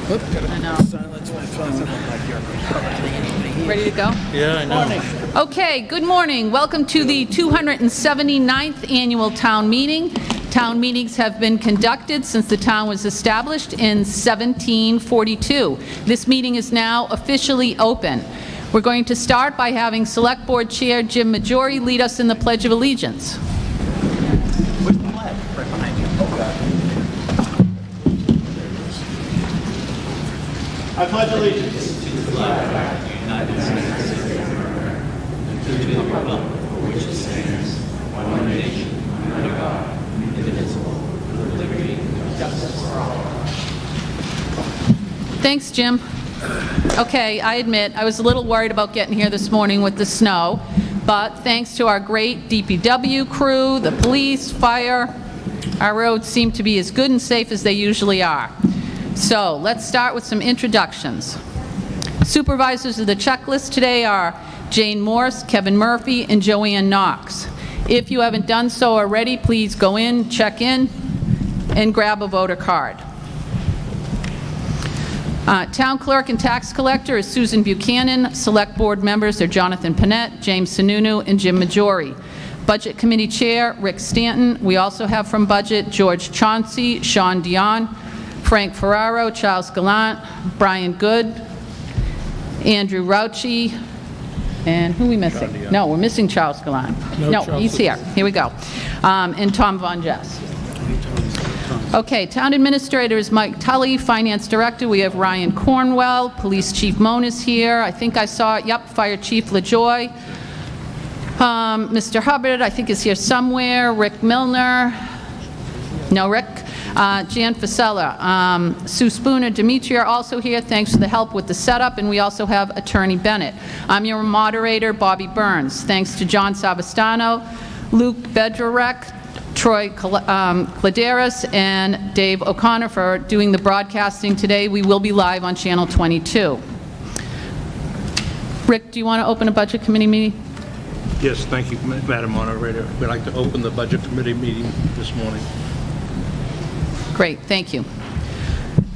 I know. Silence my phone. Ready to go? Yeah, I know. Okay, good morning. Welcome to the 279th Annual Town Meeting. Town meetings have been conducted since the town was established in 1742. This meeting is now officially open. We're going to start by having Select Board Chair Jim Majori lead us in the Pledge of Allegiance. Where's the flag? Right behind you. Oh, God. I pledge allegiance to the flag of the United States of America and to the republic for which it stands, one nation, under God, indivisible, with liberty and justice for all. Thanks, Jim. Okay, I admit I was a little worried about getting here this morning with the snow, but thanks to our great DPW crew, the police, fire, our roads seem to be as good and safe as they usually are. So let's start with some introductions. Supervisors of the checklist today are Jane Morse, Kevin Murphy, and Joanne Knox. If you haven't done so already, please go in, check in, and grab a voter card. Town Clerk and Tax Collector is Susan Buchanan. Select Board members are Jonathan Panett, James Sununu, and Jim Majori. Budget Committee Chair, Rick Stanton. We also have from Budget, George Chauncey, Sean Dion, Frank Ferraro, Charles Gallant, Brian Good, Andrew Rauchi, and who are we missing? No, we're missing Charles Gallant. No, he's here. Here we go. And Tom Von Jess. Okay, Town Administrator is Mike Tully. Finance Director, we have Ryan Cornwell. Police Chief Moan is here. I think I saw it. Yep, Fire Chief LaJoy. Mr. Hubbard, I think, is here somewhere. Rick Milner. No, Rick. Jan Fasella. Sue Spooner, Dimitri are also here. Thanks for the help with the setup. And we also have Attorney Bennett. I'm your moderator, Bobby Burns. Thanks to John Savastano, Luke Bedrarek, Troy Claderas, and Dave O'Connor for doing the broadcasting today. We will be live on Channel 22. Rick, do you want to open a Budget Committee meeting? Yes, thank you, Madam Moderator. We'd like to open the Budget Committee meeting this morning. Great, thank you.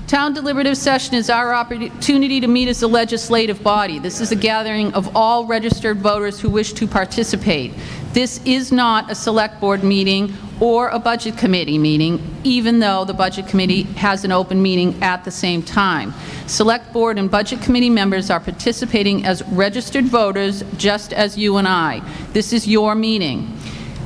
Town deliberative session is our opportunity to meet as a legislative body. This is a gathering of all registered voters who wish to participate. This is not a select board meeting or a budget committee meeting, even though the budget committee has an open meeting at the same time. Select board and budget committee members are participating as registered voters, just as you and I. This is your meeting.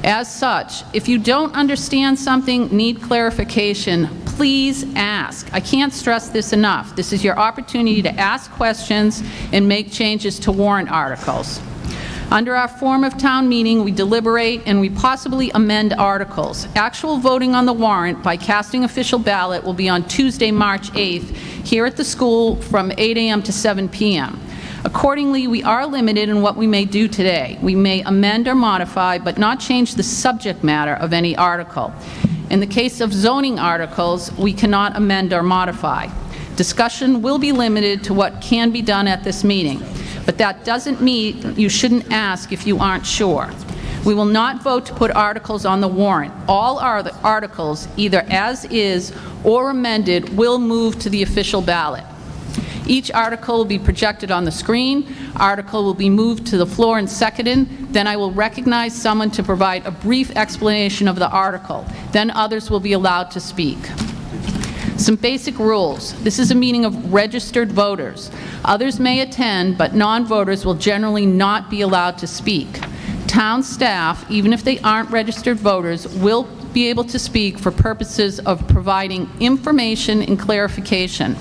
As such, if you don't understand something, need clarification, please ask. I can't stress this enough. This is your opportunity to ask questions and make changes to warrant articles. Under our form of town meeting, we deliberate and we possibly amend articles. Actual voting on the warrant by casting official ballot will be on Tuesday, March 8th, here at the school from 8 a.m. to 7 p.m. Accordingly, we are limited in what we may do today. We may amend or modify, but not change the subject matter of any article. In the case of zoning articles, we cannot amend or modify. Discussion will be limited to what can be done at this meeting, but that doesn't mean you shouldn't ask if you aren't sure. We will not vote to put articles on the warrant. All articles, either as is or amended, will move to the official ballot. Each article will be projected on the screen. Article will be moved to the floor and seconded. Then I will recognize someone to provide a brief explanation of the article. Then others will be allowed to speak. Some basic rules. This is a meeting of registered voters. Others may attend, but non-voters will generally not be allowed to speak. Town staff, even if they aren't registered voters, will be able to speak for purposes of providing information and clarification.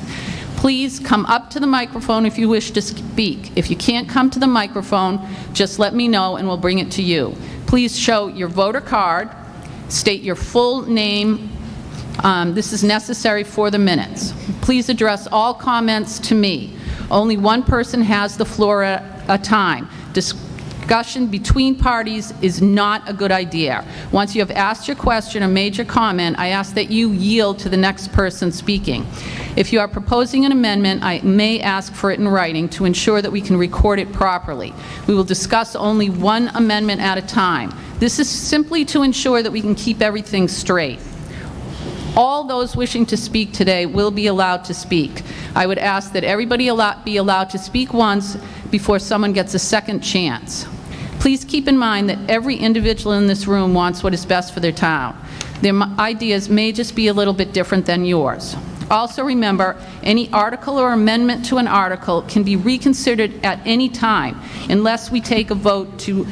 Please come up to the microphone if you wish to speak. If you can't come to the microphone, just let me know and we'll bring it to you. Please show your voter card, state your full name. This is necessary for the minutes. Please address all comments to me. Only one person has the floor at a time. Discussion between parties is not a good idea. Once you have asked your question or made your comment, I ask that you yield to the next person speaking. If you are proposing an amendment, I may ask for it in writing to ensure that we can record it properly. We will discuss only one amendment at a time. This is simply to ensure that we can keep everything straight. All those wishing to speak today will be allowed to speak. I would ask that everybody be allowed to speak once before someone gets a second chance. Please keep in mind that every individual in this room wants what is best for their town. Their ideas may just be a little bit different than yours. Also remember, any article or amendment to an article can be reconsidered at any time unless we take a vote to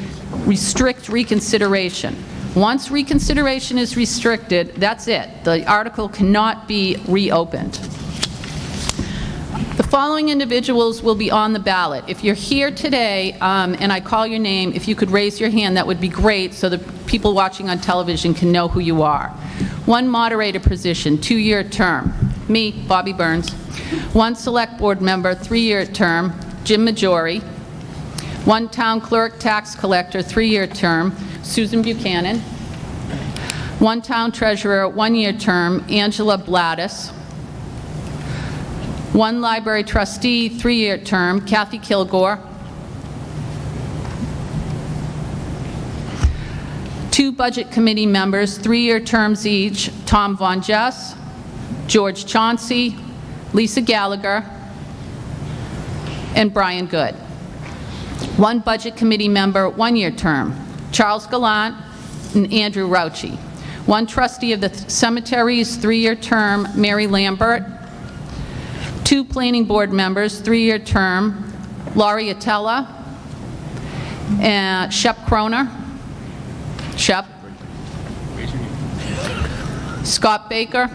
restrict reconsideration. Once reconsideration is restricted, that's it. The article cannot be reopened. The following individuals will be on the ballot. If you're here today and I call your name, if you could raise your hand, that would be great so the people watching on television can know who you are. 1 moderator position, 2-year term. Me, Bobby Burns. 1 select board member, 3-year term, Jim Majori. 1 town clerk, tax collector, 3-year term, Susan Buchanan. 1 town treasurer, 1-year term, Angela Blattis. 1 library trustee, 3-year term, Kathy Kilgore. 2 budget committee members, 3-year terms each, Tom Von Jess, George Chauncey, Lisa Gallagher, and Brian Good. 1 budget committee member, 1-year term, Charles Gallant and Andrew Rauchi. 1 trustee of the cemeteries, 3-year term, Mary Lambert. 2 planning board members, 3-year term, Laurie Atella and Shep Croner. Shep. Scott Baker.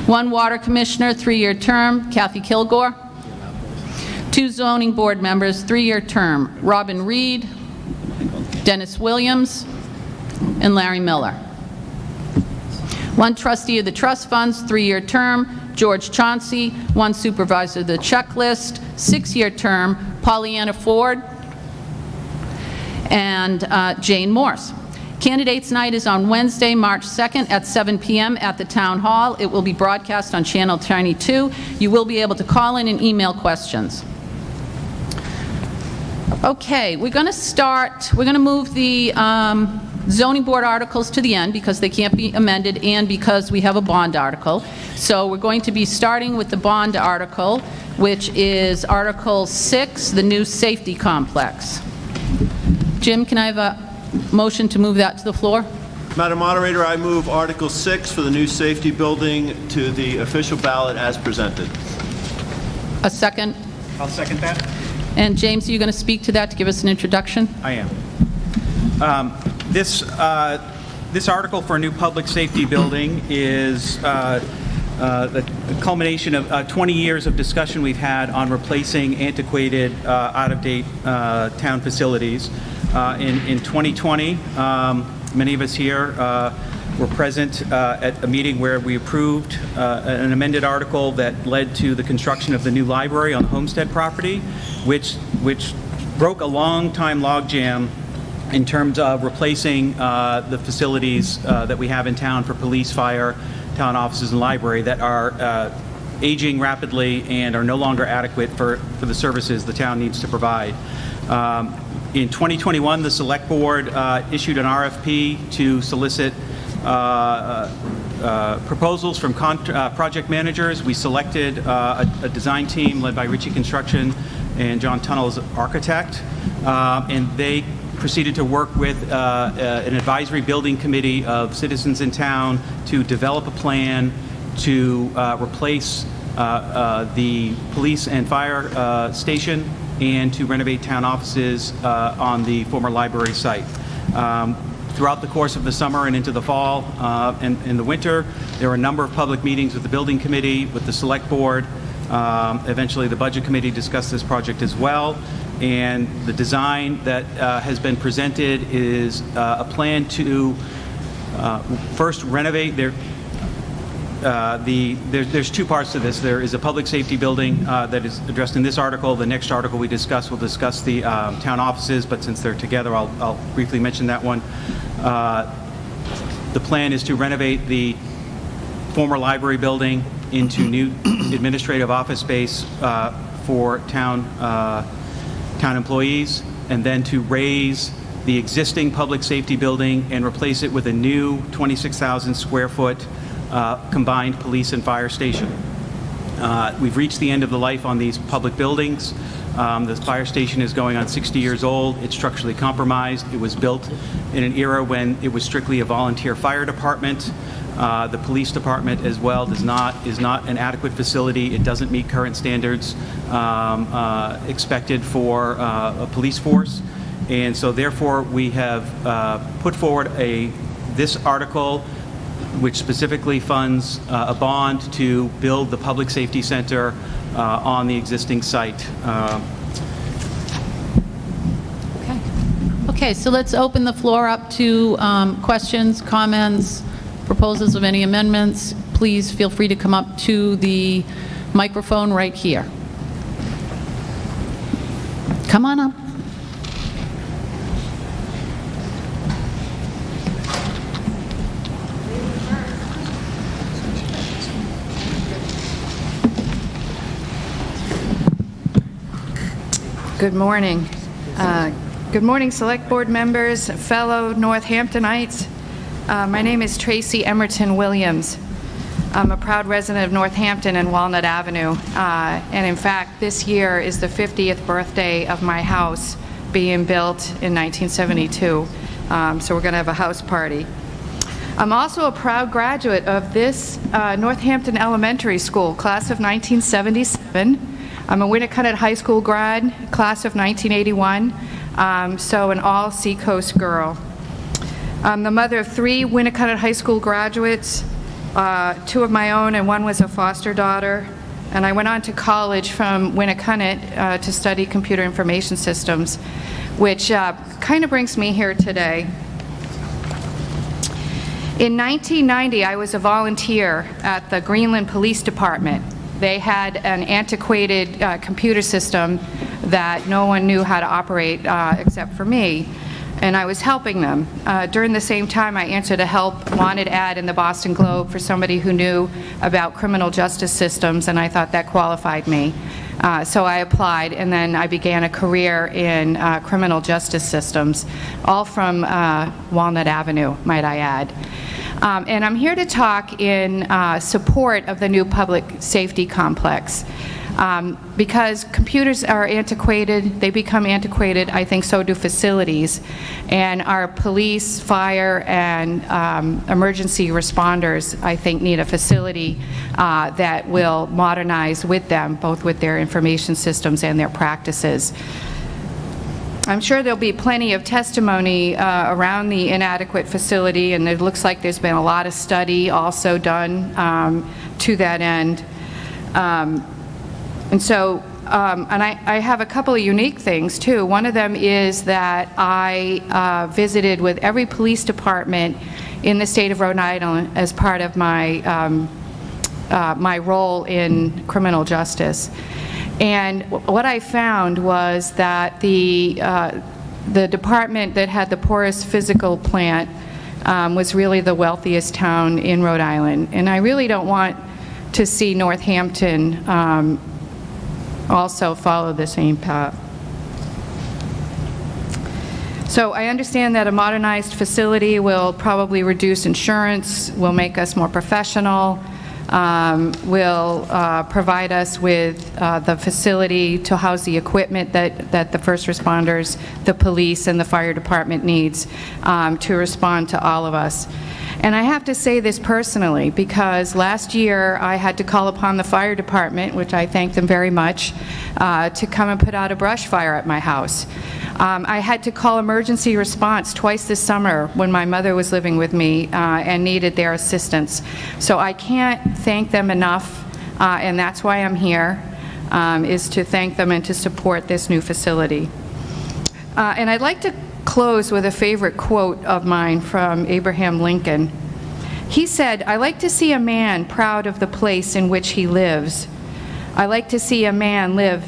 1 water commissioner, 3-year term, Kathy Kilgore. 2 zoning board members, 3-year term, Robin Reed, Dennis Williams, and Larry Miller. 1 trustee of the trust funds, 3-year term, George Chauncey. 1 supervisor of the checklist, 6-year term, Pollyanna Ford and Jane Morse. Candidates night is on Wednesday, March 2nd at 7 p.m. at the Town Hall. It will be broadcast on Channel 22. You will be able to call in and email questions. Okay, we're going to move the zoning board articles to the end because they can't be amended and because we have a bond article. So we're going to be starting with the bond article, which is Article 6, the new safety complex. Jim, can I have a motion to move that to the floor? Madam Moderator, I move Article 6 for the new safety building to the official ballot as presented. A second? I'll second that. And James, are you going to speak to that to give us an introduction? I am. This article for a new public safety building is the culmination of 20 years of discussion we've had on replacing antiquated, out-of-date town facilities. In 2020, many of us here were present at a meeting where we approved an amended article that led to the construction of the new library on the Homestead property, which broke a long-time logjam in terms of replacing the facilities that we have in town for police, fire, town offices, and library that are aging rapidly and are no longer adequate for the services the town needs to provide. In 2021, the Select Board issued an RFP to solicit proposals from project managers. We selected a design team led by Ritchie Construction and John Tunnell as architect, and they proceeded to work with an advisory building committee of citizens in town to develop a plan to replace the police and fire station and to renovate town offices on the former library site. Throughout the course of the summer and into the fall and in the winter, there were a number of public meetings with the building committee, with the select board. Eventually, the budget committee discussed this project as well. And the design that has been presented is a plan to first renovate there's 2 parts to this. There is a public safety building that is addressed in this article. The next article we discuss will discuss the town offices, but since they're together, I'll briefly mention that one. The plan is to renovate the former library building into new administrative office space for town employees, and then to raise the existing public safety building and replace it with a new 26,000 square foot combined police and fire station. We've reached the end of the life on these public buildings. The fire station is going on 60 years old. It's structurally compromised. It was built in an era when it was strictly a volunteer fire department. The police department as well is not an adequate facility. It doesn't meet current standards expected for a police force. And so therefore we have put forward this article which specifically funds a bond to build the public safety center on the existing site. Okay, so let's open the floor up to questions, comments, proposals of any amendments. Please feel free to come up to the microphone right here. Come on up. Good morning. Good morning, Select Board members, fellow Northamptonites. My name is Tracy Emerton Williams. I'm a proud resident of Northampton and Walnut Avenue. And in fact, this year is the 50th birthday of my house being built in 1972. So we're going to have a house party. I'm also a proud graduate of this Northampton Elementary School, class of 1977. I'm a Winnicott High School grad, class of 1981, so an all Seacoast girl. I'm the mother of 3 Winnicott High School graduates, 2 of my own and 1 was a foster daughter. And I went on to college from Winnicott to study computer information systems, which kind of brings me here today. In 1990, I was a volunteer at the Greenland Police Department. They had an antiquated computer system that no one knew how to operate except for me, and I was helping them. During the same time, I answered a help wanted ad in the Boston Globe for somebody who knew about criminal justice systems, and I thought that qualified me. So I applied, and then I began a career in criminal justice systems, all from Walnut Avenue, might I add. And I'm here to talk in support of the new public safety complex. Because computers are antiquated, they become antiquated, I think so do facilities. And our police, fire, and emergency responders, I think, need a facility that will modernize with them, both with their information systems and their practices. I'm sure there'll be plenty of testimony around the inadequate facility, and it looks like there's been a lot of study also done to that end. And I have a couple of unique things too. One of them is that I visited with every police department in the state of Rhode Island as part of my my role in criminal justice. And what I found was that the department that had the poorest physical plant was really the wealthiest town in Rhode Island. And I really don't want to see Northampton also follow the same path. So I understand that a modernized facility will probably reduce insurance, will make us more professional, will provide us with the facility to house the equipment that the first responders, the police, and the fire department needs to respond to all of us. And I have to say this personally, because last year I had to call upon the fire department, which I thank them very much, to come and put out a brush fire at my house. I had to call emergency response twice this summer when my mother was living with me and needed their assistance. So I can't thank them enough, and that's why I'm here, is to thank them and to support this new facility. And I'd like to close with a favorite quote of mine from Abraham Lincoln. He said, "I like to see a man proud of the place in which he lives. I like to see a man live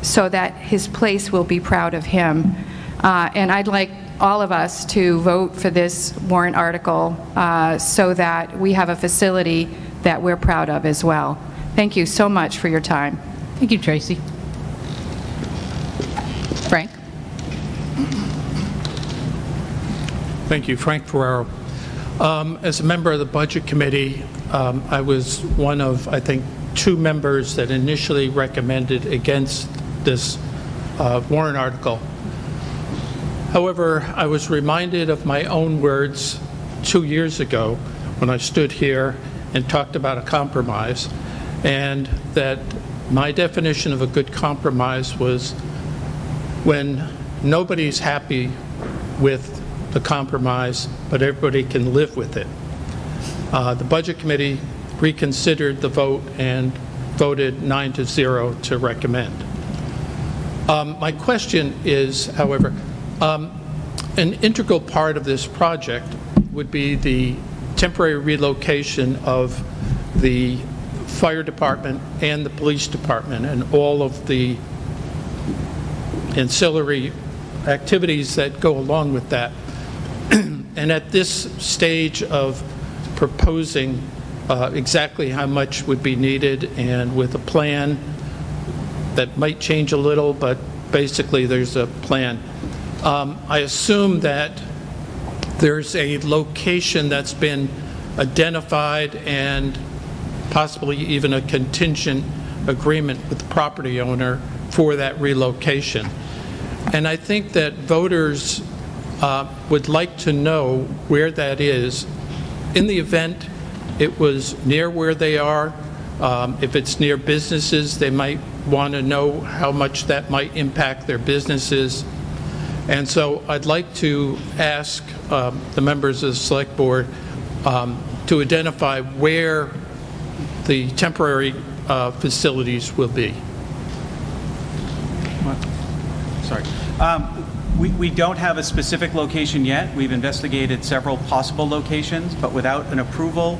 so that his place will be proud of him." And I'd like all of us to vote for this warrant article so that we have a facility that we're proud of as well. Thank you so much for your time. Thank you, Tracy. Frank? Thank you, Frank Ferraro. As a member of the Budget Committee, I was one of, I think, 2 members that initially recommended against this warrant article. However, I was reminded of my own words 2 years ago when I stood here and talked about a compromise, and that my definition of a good compromise was when nobody's happy with the compromise, but everybody can live with it. The Budget Committee reconsidered the vote and voted 9-0 to recommend. My question is, however, an integral part of this project would be the temporary relocation of the fire department and the police department and all of the ancillary activities that go along with that. And at this stage of proposing exactly how much would be needed and with a plan that might change a little, but basically there's a plan. I assume that there's a location that's been identified and possibly even a contingent agreement with the property owner for that relocation. And I think that voters would like to know where that is. In the event it was near where they are, if it's near businesses, they might want to know how much that might impact their businesses. And so I'd like to ask the members of the Select Board to identify where the temporary facilities will be. Sorry. We don't have a specific location yet. We've investigated several possible locations, but without an approval,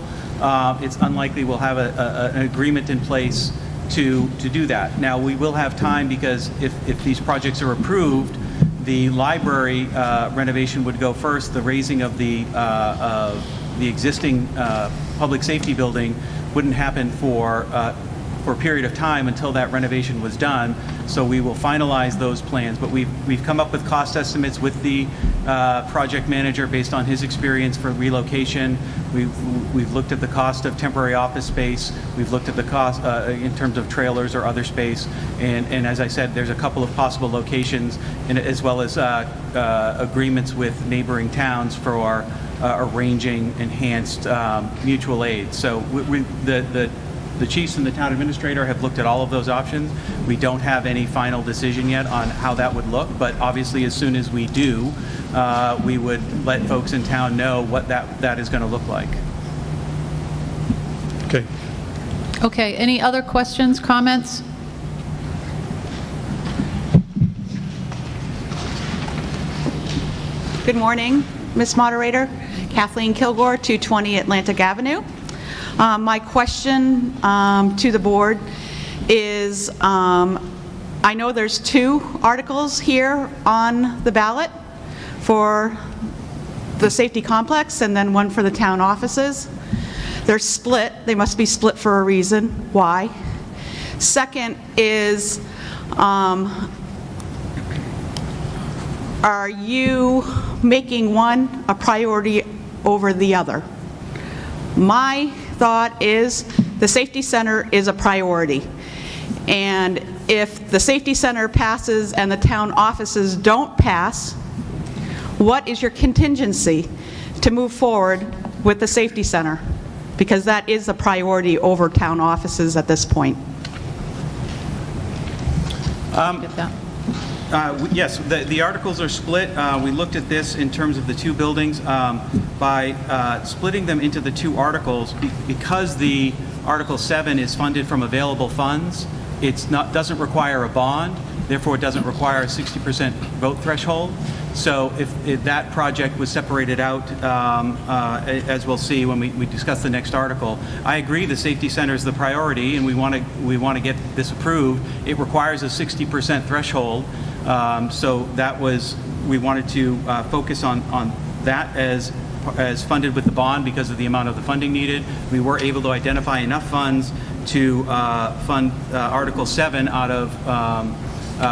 it's unlikely we'll have an agreement in place to do that. Now, we will have time because if these projects are approved, the library renovation would go first. The raising of the existing public safety building wouldn't happen for a period of time until that renovation was done. So we will finalize those plans. But we've come up with cost estimates with the project manager based on his experience for relocation. We've looked at the cost of temporary office space. We've looked at the cost in terms of trailers or other space. And as I said, there's a couple of possible locations, and as well as agreements with neighboring towns for arranging enhanced mutual aid. So the chiefs and the town administrator have looked at all of those options. We don't have any final decision yet on how that would look, but obviously as soon as we do, we would let folks in town know what that is going to look like. Okay. Okay, any other questions, comments? Good morning, Ms. Moderator. Kathleen Kilgore, 220 Atlantic Avenue. My question to the board is, I know there's 2 articles here on the ballot for the safety complex and then one for the town offices. They're split. They must be split for a reason. Why? Second is, are you making one a priority over the other? My thought is the safety center is a priority. And if the safety center passes and the town offices don't pass, what is your contingency to move forward with the safety center? Because that is a priority over town offices at this point. Get that. Yes, the articles are split. We looked at this in terms of the 2 buildings. By splitting them into the 2 articles, because the Article 7 is funded from available funds, it doesn't require a bond, therefore it doesn't require a 60% vote threshold. So if that project was separated out, as we'll see when we discuss the next article, I agree the safety center is the priority and we want to get this approved. It requires a 60% threshold. So that was, we wanted to focus on that as funded with the bond because of the amount of the funding needed. We were able to identify enough funds to fund Article 7 out of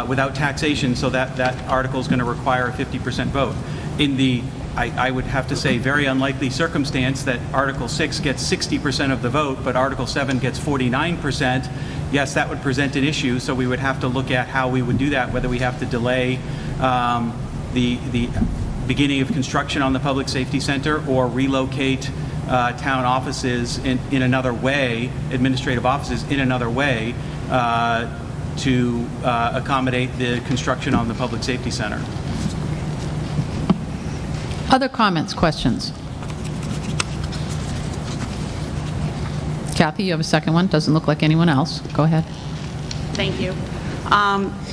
without taxation, so that article is going to require a 50% vote. In the I would have to say very unlikely circumstance that Article 6 gets 60% of the vote, but Article 7 gets 49%, yes, that would present an issue, so we would have to look at how we would do that, whether we have to delay the beginning of construction on the Public Safety Center or relocate town offices in another way, administrative offices in another way, to accommodate the construction on the Public Safety Center. Other comments, questions? Kathy, you have a second one? Doesn't look like anyone else. Go ahead. Thank you.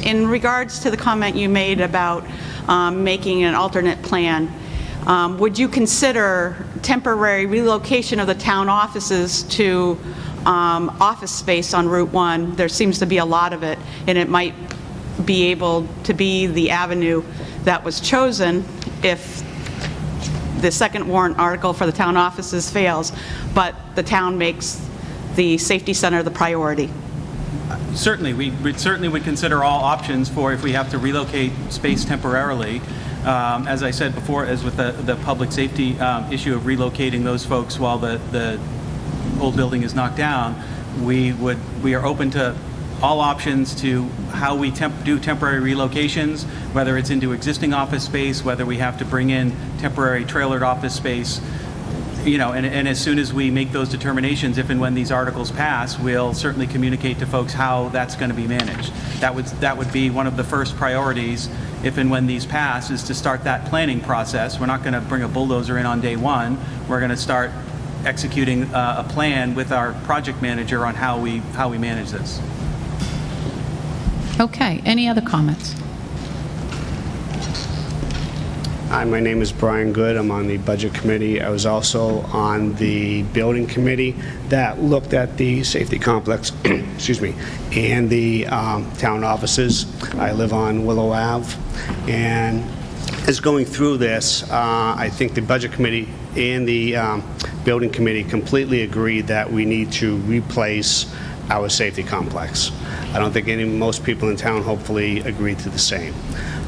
In regards to the comment you made about making an alternate plan, would you consider temporary relocation of the town offices to office space on Route 1? There seems to be a lot of it, and it might be able to be the avenue that was chosen if the second warrant article for the town offices fails, but the town makes the safety center the priority. Certainly, we certainly would consider all options for if we have to relocate space temporarily. As I said before, as with the public safety issue of relocating those folks while the old building is knocked down, we are open to all options to how we do temporary relocations, whether it's into existing office space, whether we have to bring in temporary trailered office space, you know, and as soon as we make those determinations, if and when these articles pass, we'll certainly communicate to folks how that's going to be managed. That would be one of the first priorities, if and when these pass, is to start that planning process. We're not going to bring a bulldozer in on day one. We're going to start executing a plan with our project manager on how we manage this. Okay, any other comments? Hi, my name is Brian Good. I'm on the Budget Committee. I was also on the Building Committee that looked at the safety complex, excuse me, and the town offices. I live on Willow Ave, and as going through this, I think the Budget Committee and the Building Committee completely agreed that we need to replace our safety complex. I don't think most people in town hopefully agree to the same.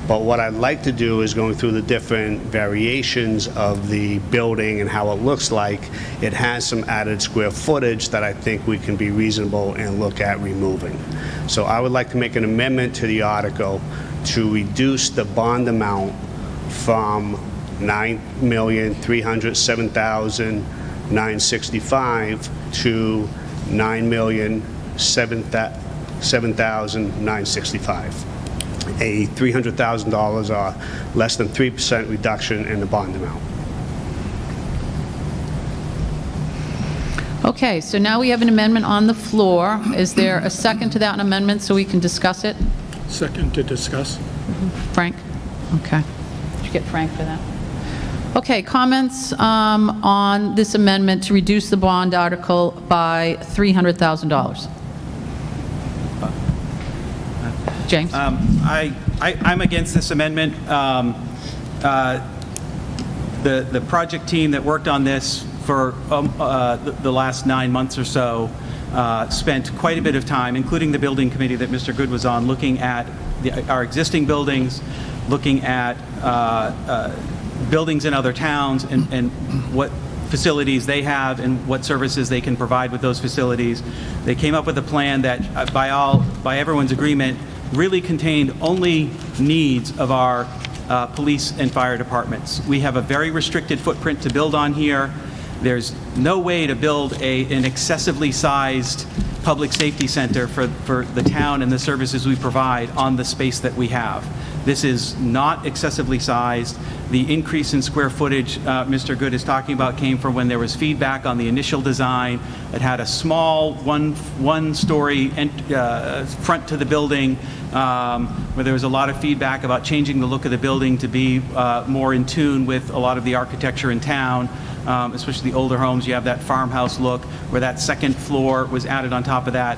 But what I'd like to do is going through the different variations of the building and how it looks like. It has some added square footage that I think we can be reasonable and look at removing. So I would like to make an amendment to the article to reduce the bond amount from $9,307,965 to $9,007,965. A $300,000 or less than 3% reduction in the bond amount. Okay, so now we have an amendment on the floor. Is there a second to that amendment so we can discuss it? Second to discuss. Frank? Okay. Did you get Frank for that? Okay, comments on this amendment to reduce the bond article by $300,000? James? I'm against this amendment. The project team that worked on this for the last 9 months or so spent quite a bit of time, including the building committee that Mr. Good was on, looking at our existing buildings, looking at buildings in other towns and what facilities they have and what services they can provide with those facilities. They came up with a plan that, by everyone's agreement, really contained only needs of our police and fire departments. We have a very restricted footprint to build on here. There's no way to build an excessively sized public safety center for the town and the services we provide on the space that we have. This is not excessively sized. The increase in square footage Mr. Good is talking about came from when there was feedback on the initial design. It had a small one-story front to the building where there was a lot of feedback about changing the look of the building to be more in tune with a lot of the architecture in town, especially the older homes. You have that farmhouse look where that second floor was added on top of that.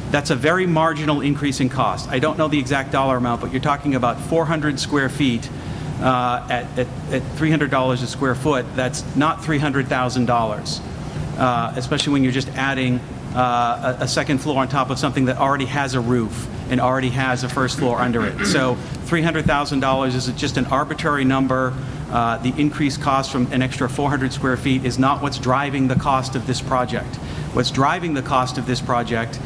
That's a very marginal increase in cost. I don't know the exact dollar amount, but you're talking about 400 square feet at $300 a square foot. That's not $300,000, especially when you're just adding a second floor on top of something that already has a roof and already has a first floor under it. So $300,000 is just an arbitrary number. The increased cost from an extra 400 square feet is not what's driving the cost of this project. What's driving the cost of this project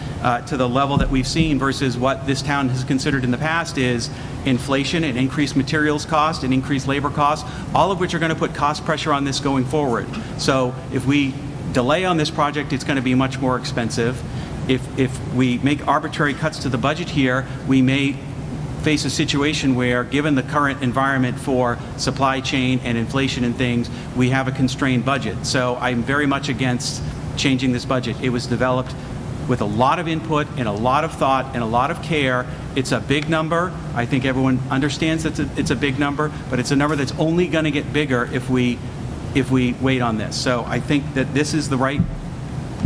to the level that we've seen versus what this town has considered in the past is inflation and increased materials cost and increased labor costs, all of which are going to put cost pressure on this going forward. So if we delay on this project, it's going to be much more expensive. If we make arbitrary cuts to the budget here, we may face a situation where, given the current environment for supply chain and inflation and things, we have a constrained budget. So I'm very much against changing this budget. It was developed with a lot of input and a lot of thought and a lot of care. It's a big number. I think everyone understands that it's a big number, but it's a number that's only going to get bigger if we wait on this. So I think that this is the right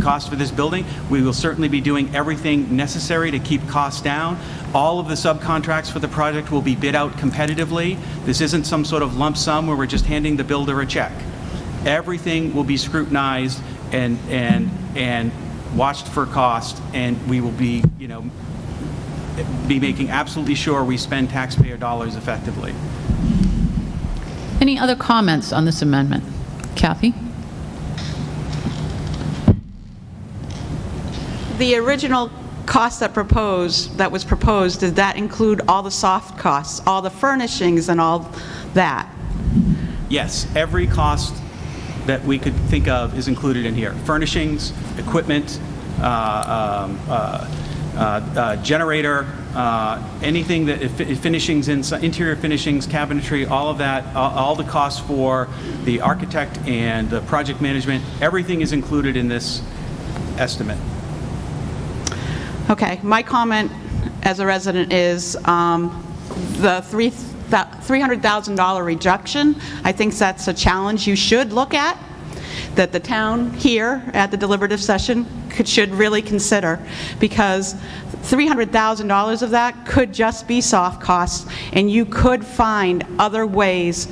cost for this building. We will certainly be doing everything necessary to keep costs down. All of the subcontracts for the project will be bid out competitively. This isn't some sort of lump sum where we're just handing the builder a check. Everything will be scrutinized and watched for cost, and we will be, be making absolutely sure we spend taxpayer dollars effectively. Any other comments on this amendment? Kathy? The original cost that was proposed, did that include all the soft costs, all the furnishings and all that? Yes, every cost that we could think of is included in here. Furnishings, equipment, generator, anything that finishings, interior finishings, cabinetry, all of that, all the costs for the architect and the project management, everything is included in this estimate. Okay, my comment as a resident is the $300,000 reduction. I think that's a challenge you should look at, that the town here at the deliberative session should really consider, because $300,000 of that could just be soft costs, and you could find other ways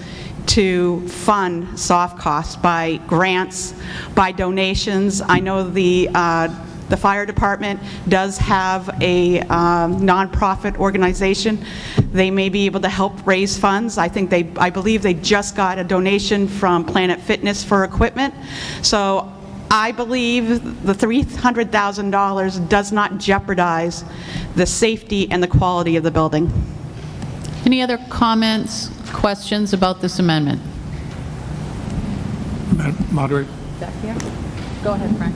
to fund soft costs by grants, by donations. I know the fire department does have a nonprofit organization. They may be able to help raise funds. I believe they just got a donation from Planet Fitness for equipment. So I believe the $300,000 does not jeopardize the safety and the quality of the building. Any other comments, questions about this amendment? Moderator? Back here? Go ahead, Frank.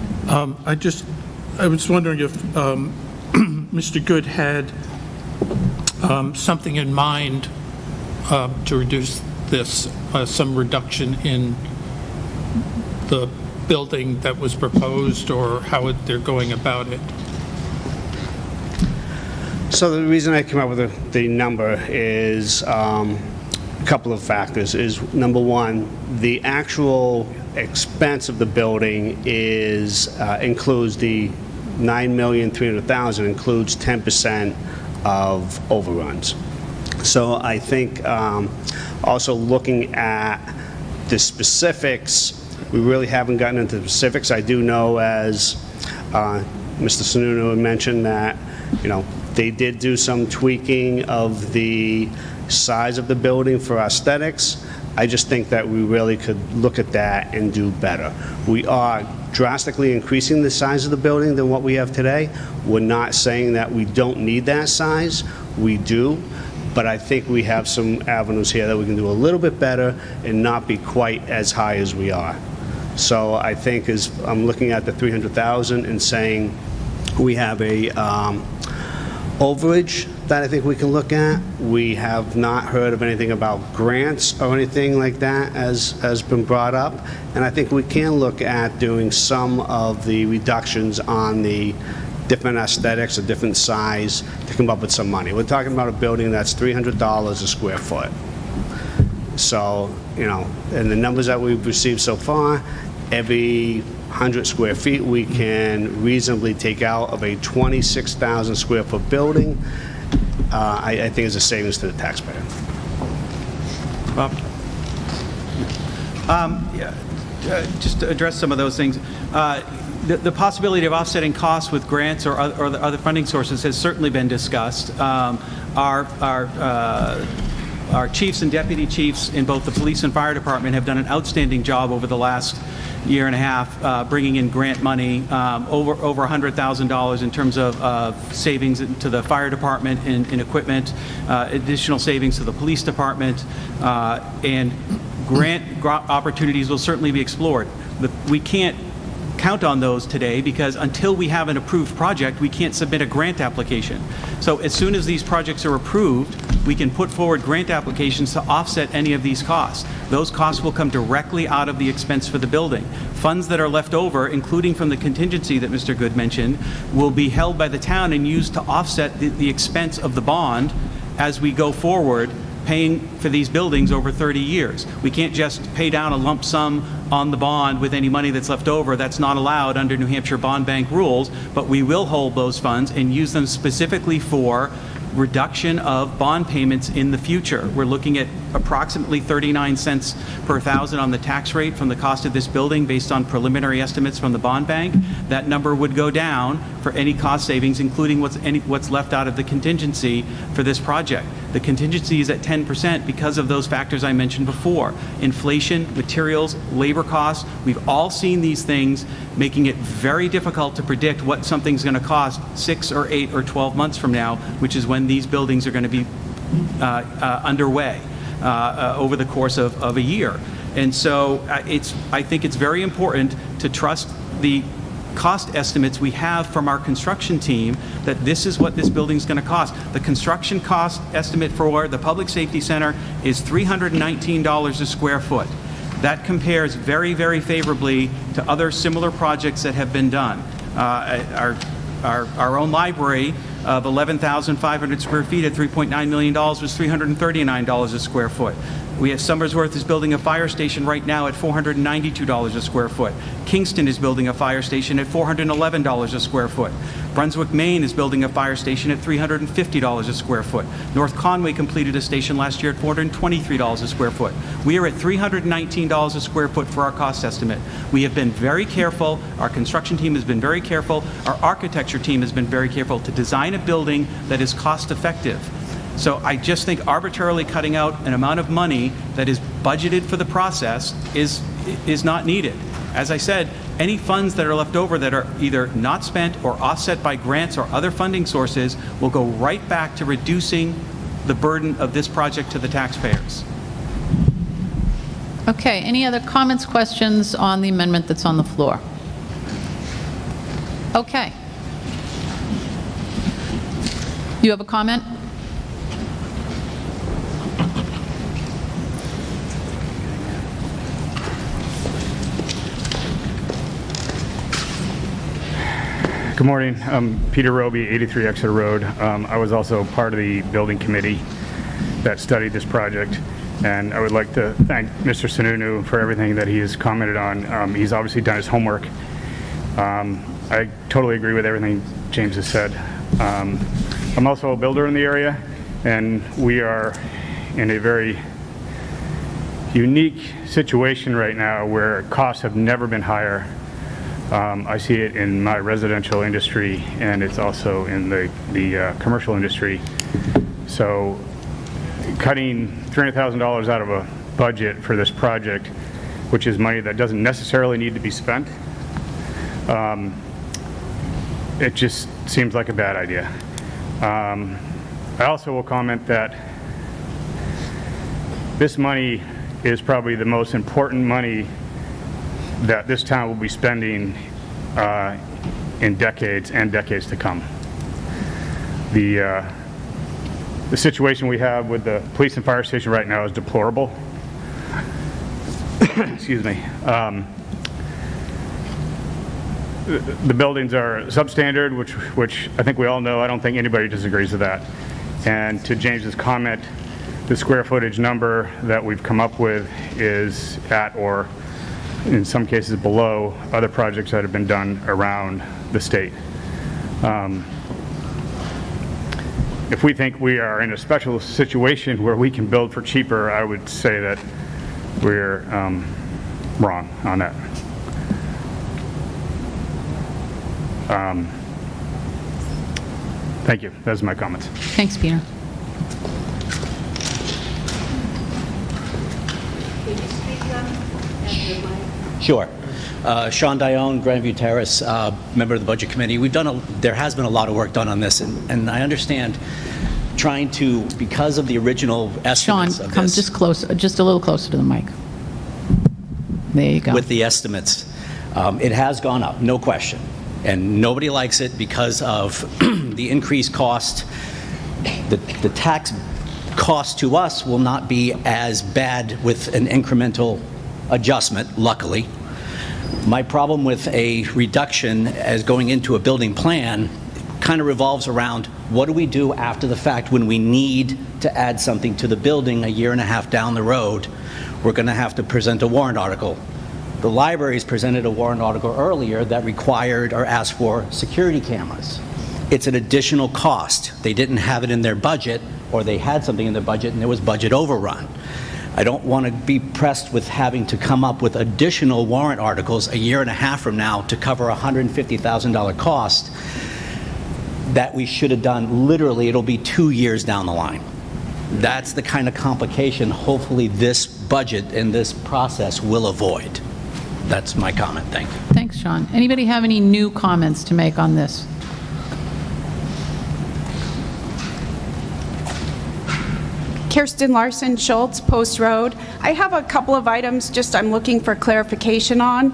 I was wondering if Mr. Good had something in mind to reduce this, some reduction in the building that was proposed, or how they're going about it. So the reason I came up with the number is a couple of factors. Is number one, the actual expense of the building includes the $9,300,000 includes 10% of overruns. So I think also looking at the specifics, we really haven't gotten into the specifics. I do know, as Mr. Sununu had mentioned, that they did do some tweaking of the size of the building for aesthetics. I just think that we really could look at that and do better. We are drastically increasing the size of the building than what we have today. We're not saying that we don't need that size. We do. But I think we have some avenues here that we can do a little bit better and not be quite as high as we are. So I think as I'm looking at the $300,000 and saying we have a overage that I think we can look at. We have not heard of anything about grants or anything like that as been brought up. And I think we can look at doing some of the reductions on the different aesthetics, a different size, to come up with some money. We're talking about a building that's $300 a square foot. So, and the numbers that we've received so far, every 100 square feet we can reasonably take out of a 26,000 square foot building. I think it's a savings to the taxpayer. Bob? Just to address some of those things. The possibility of offsetting costs with grants or other funding sources has certainly been discussed. Our chiefs and deputy chiefs in both the police and fire department have done an outstanding job over the last year and a half, bringing in grant money, over $100,000 in terms of savings to the fire department in equipment, additional savings to the police department, and grant opportunities will certainly be explored. We can't count on those today because until we have an approved project, we can't submit a grant application. So as soon as these projects are approved, we can put forward grant applications to offset any of these costs. Those costs will come directly out of the expense for the building. Funds that are left over, including from the contingency that Mr. Good mentioned, will be held by the town and used to offset the expense of the bond as we go forward, paying for these buildings over 30 years. We can't just pay down a lump sum on the bond with any money that's left over. That's not allowed under New Hampshire Bond Bank rules, but we will hold those funds and use them specifically for reduction of bond payments in the future. We're looking at approximately 39 cents per thousand on the tax rate from the cost of this building based on preliminary estimates from the bond bank. That number would go down for any cost savings, including what's left out of the contingency for this project. The contingency is at 10% because of those factors I mentioned before. Inflation, materials, labor costs, we've all seen these things making it very difficult to predict what something's going to cost 6 or 8 or 12 months from now, which is when these buildings are going to be underway over the course of a year. And so I think it's very important to trust the cost estimates we have from our construction team that this is what this building's going to cost. The construction cost estimate for the Public Safety Center is $319 a square foot. That compares very, very favorably to other similar projects that have been done. Our own library of 11,500 square feet at $3.9 million was $339 a square foot. We have Somersworth is building a fire station right now at $492 a square foot. Kingston is building a fire station at $411 a square foot. Brunswick, Maine is building a fire station at $350 a square foot. North Conway completed a station last year at $423 a square foot. We are at $319 a square foot for our cost estimate. We have been very careful, our construction team has been very careful, our architecture team has been very careful to design a building that is cost effective. So I just think arbitrarily cutting out an amount of money that is budgeted for the process is not needed. As I said, any funds that are left over that are either not spent or offset by grants or other funding sources will go right back to reducing the burden of this project to the taxpayers. Okay, any other comments, questions on the amendment that's on the floor? Okay. You have a comment? Good morning. I'm Peter Roby, 83 Exeter Road. I was also part of the building committee that studied this project, and I would like to thank Mr. Sununu for everything that he has commented on. He's obviously done his homework. I totally agree with everything James has said. I'm also a builder in the area, and we are in a very unique situation right now where costs have never been higher. I see it in my residential industry, and it's also in the commercial industry. So cutting $300,000 out of a budget for this project, which is money that doesn't necessarily need to be spent, it just seems like a bad idea. I also will comment that this money is probably the most important money that this town will be spending in decades and decades to come. The situation we have with the police and fire station right now is deplorable. Excuse me. The buildings are substandard, which I think we all know. I don't think anybody disagrees with that. And to James's comment, the square footage number that we've come up with is at or in some cases below other projects that have been done around the state. If we think we are in a special situation where we can build for cheaper, I would say that we're wrong on that. Thank you. Those are my comments. Thanks, Peter. Sure. Sean Dione, Grandview Terrace, member of the Budget Committee. There has been a lot of work done on this, and I understand trying to, because of the original Sean, estimates of come this, just closer, just a little closer to the mic. There you go. with the estimates, it has gone up, no question. And nobody likes it because of the increased cost. The tax cost to us will not be as bad with an incremental adjustment, luckily. My problem with a reduction as going into a building plan kind of revolves around what do we do after the fact when we need to add something to the building a year and a half down the road. We're going to have to present a warrant article. The libraries presented a warrant article earlier that required or asked for security cameras. It's an additional cost. They didn't have it in their budget, or they had something in their budget and there was budget overrun. I don't want to be pressed with having to come up with additional warrant articles a year and a half from now to cover a $150,000 cost that we should have done literally, it'll be 2 years down the line. That's the kind of complication hopefully this budget and this process will avoid. That's my comment. Thank you. Thanks, Sean. Anybody have any new comments to make on this? Kirsten Larson, Schultz, Post Road. I have a couple of items just I'm looking for clarification on.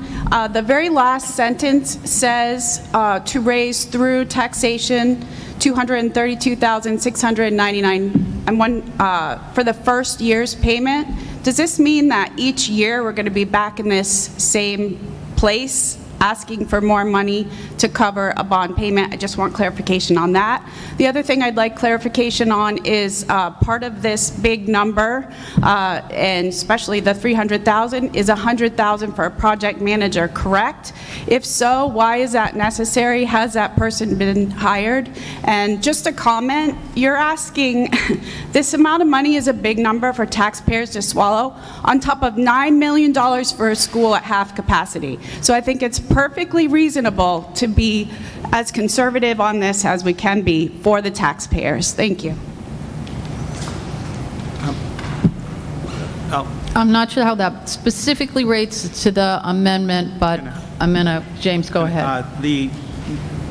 The very last sentence says to raise through taxation $232,699 for the first year's payment. Does this mean that each year we're going to be back in this same place asking for more money to cover a bond payment? I just want clarification on that. The other thing I'd like clarification on is part of this big number, and especially the $300,000, is $100,000 for a project manager, correct? If so, why is that necessary? Has that person been hired? And just a comment, you're asking, this amount of money is a big number for taxpayers to swallow, on top of $9 million for a school at half capacity. So I think it's perfectly reasonable to be as conservative on this as we can be for the taxpayers. Thank you. I'm not sure how that specifically relates to the amendment, but I'm going to, James, go ahead.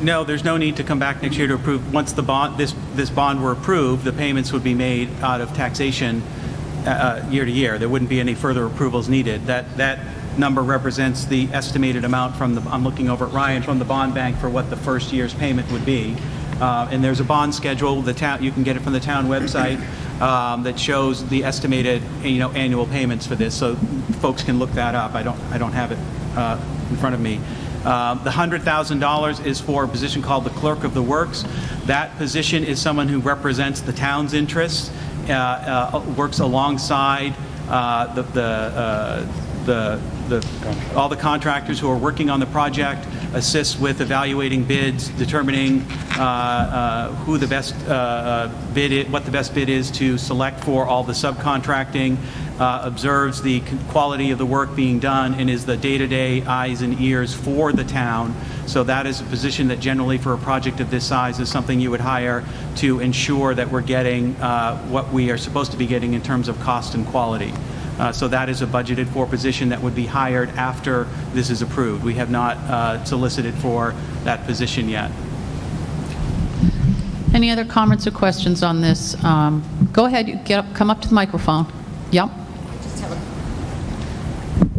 No, there's no need to come back next year to approve. Once the bond, this bond were approved, the payments would be made out of taxation year to year. There wouldn't be any further approvals needed. That number represents the estimated amount from the, I'm looking over at Ryan, from the bond bank for what the first year's payment would be. And there's a bond schedule, the town, you can get it from the town website, that shows the estimated, annual payments for this, so folks can look that up. I don't have it in front of me. The $100,000 is for a position called the Clerk of the Works. That position is someone who represents the town's interests, works alongside all the contractors who are working on the project, assists with evaluating bids, determining who the best bid is, what the best bid is to select for all the subcontracting, observes the quality of the work being done, and is the day-to-day eyes and ears for the town. So that is a position that generally for a project of this size is something you would hire to ensure that we're getting what we are supposed to be getting in terms of cost and quality. So that is a budgeted for position that would be hired after this is approved. We have not solicited for that position yet. Any other comments or questions on this? Go ahead, come up to the microphone. Yep.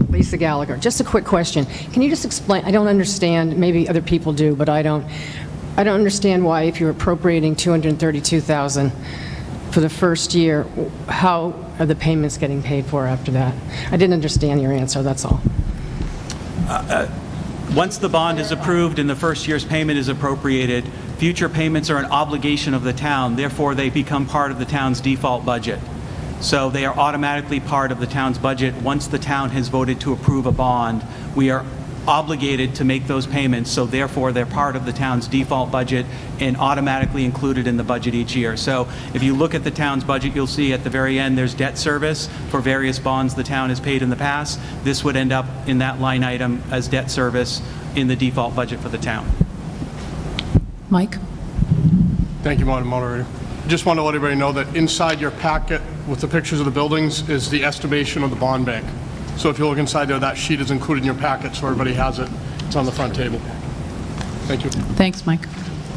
Lisa Gallagher. Just a quick question. Can you just explain, I don't understand, maybe other people do, but I don't understand why if you're appropriating $232,000 for the first year, how are the payments getting paid for after that? I didn't understand your answer, that's all. Once the bond is approved and the first year's payment is appropriated, future payments are an obligation of the town, therefore they become part of the town's default budget. So they are automatically part of the town's budget. Once the town has voted to approve a bond, we are obligated to make those payments, so therefore they're part of the town's default budget and automatically included in the budget each year. So if you look at the town's budget, you'll see at the very end there's debt service for various bonds the town has paid in the past. This would end up in that line item as debt service in the default budget for the town. Mike? Thank you, Madam Moderator. Just want to let everybody know that inside your packet with the pictures of the buildings is the estimation of the bond bank. So if you look inside there, that sheet is included in your packet, so everybody has it. It's on the front table. Thank you. Thanks, Mike.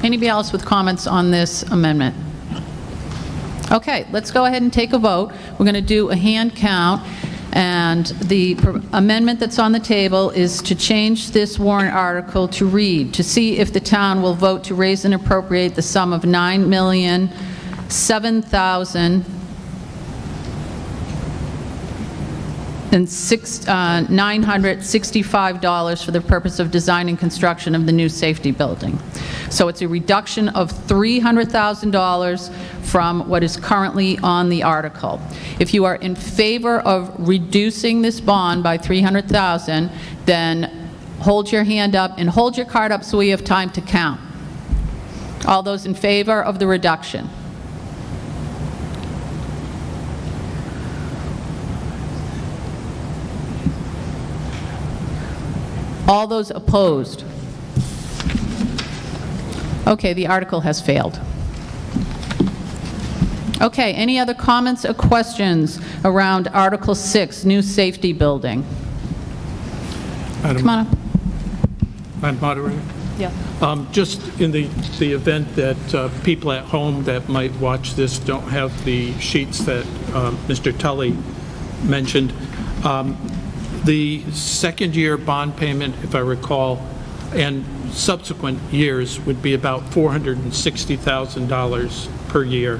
Anybody else with comments on this amendment? Okay, let's go ahead and take a vote. We're going to do a hand count, and the amendment that's on the table is to change this warrant article to read, to see if the town will vote to raise and appropriate the sum of $9,007,965 for the purpose of design and construction of the new safety building. So it's a reduction of $300,000 from what is currently on the article. If you are in favor of reducing this bond by $300,000, then hold your hand up and hold your card up so we have time to count. All those in favor of the reduction? All those opposed? Okay, the article has failed. Okay, any other comments or questions around Article 6, new safety building? Come on up. Madam Moderator? Yeah. Just in the event that people at home that might watch this don't have the sheets that Mr. Tully mentioned, the second-year bond payment, if I recall, and subsequent years would be about $460,000 per year,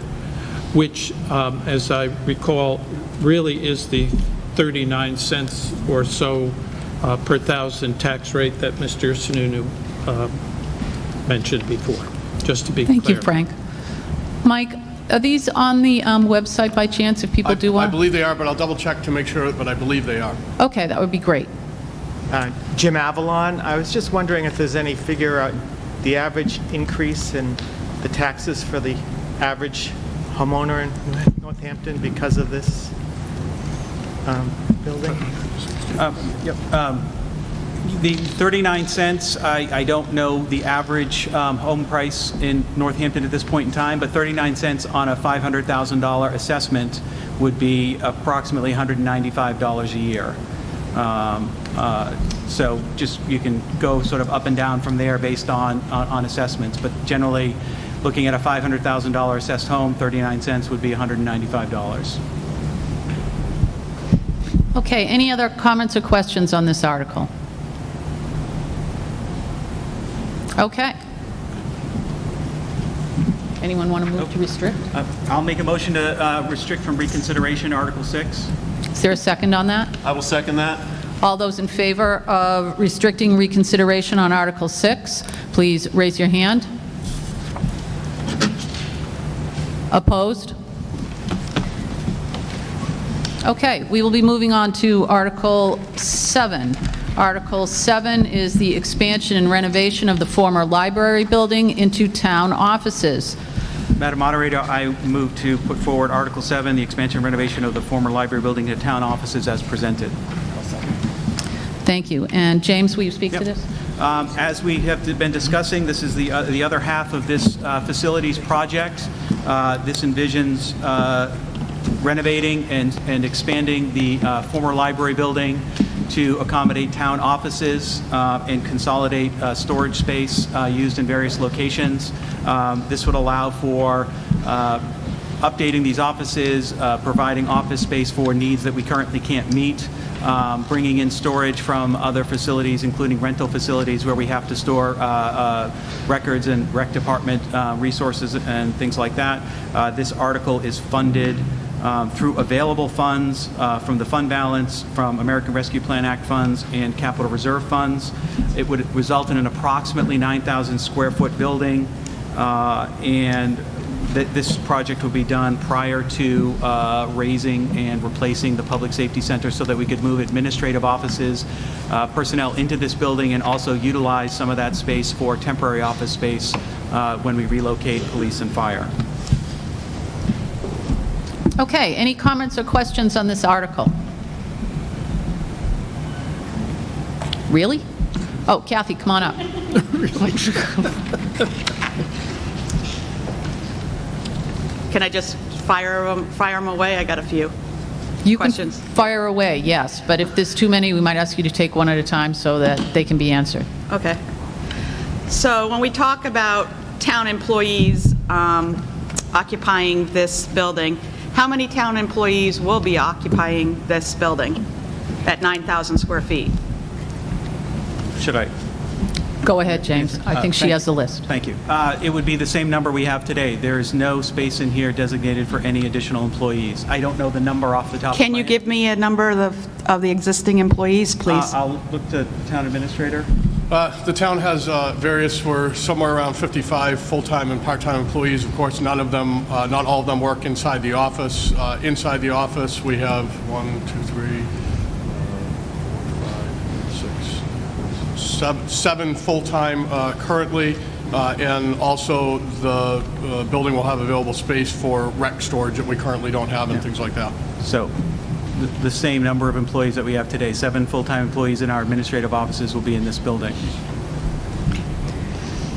which, as I recall, really is the 39 cents or so per thousand tax rate that Mr. Sununu mentioned before, just to be clear. Thank you, Frank. Mike, are these on the website by chance, if people do I Uh, want? believe they are, but I'll double check to make sure, but I believe they are. Okay, that would be great. Jim Avalon, I was just wondering if there's any figure, the average increase in the taxes for the average homeowner in Northampton because of this building? The 39 cents, I don't know the average home price in Northampton at this point in time, but 39 cents on a $500,000 assessment would be approximately $195 a year. So just, you can go sort of up and down from there based on assessments, but generally, looking at a $500,000 assessed home, 39 cents would be $195. Okay, any other comments or questions on this article? Okay. Anyone want to move to restrict? I'll make a motion to restrict from reconsideration Article 6. Is there a second on that? I will second that. All those in favor of restricting reconsideration on Article 6, please raise your hand. Opposed? Okay, we will be moving on to Article 7. Article 7 is the expansion and renovation of the former library building into town offices. Madam Moderator, I move to put forward Article 7, the expansion and renovation of the former library building to town offices as presented. Thank you. And James, will you speak to this? As we have been discussing, this is the other half of this facilities project. This envisions renovating and expanding the former library building to accommodate town offices and consolidate storage space used in various locations. This would allow for updating these offices, providing office space for needs that we currently can't meet, bringing in storage from other facilities, including rental facilities where we have to store records and rec department resources and things like that. This article is funded through available funds from the fund balance, from American Rescue Plan Act funds, and capital reserve funds. It would result in an approximately 9,000 square foot building, and this project will be done prior to raising and replacing the Public Safety Center so that we could move administrative offices, personnel into this building, and also utilize some of that space for temporary office space when we relocate police and fire. Okay, any comments or questions on this article? Really? Oh, Kathy, come on up. Can I just fire them away? I got a few. You questions. can fire away, yes, but if there's too many, we might ask you to take one at a time so that they can be answered. Okay. So when we talk about town employees occupying this building, how many town employees will be occupying this building at 9,000 square feet? Should I? Go ahead, James. I think she has the list. Thank you. It would be the same number we have today. There is no space in here designated for any additional employees. I don't know the number off the top of my head. Can you give me a number of the existing employees, please? I'll look to the town administrator. The town has various, we're somewhere around 55 full-time and part-time employees. Of course, not all of them work inside the office. Inside the office, we have 7 full-time currently, and also the building will have available space for rec storage that we currently don't have and things like that. So the same number of employees that we have today, 7 full-time employees in our administrative offices will be in this building.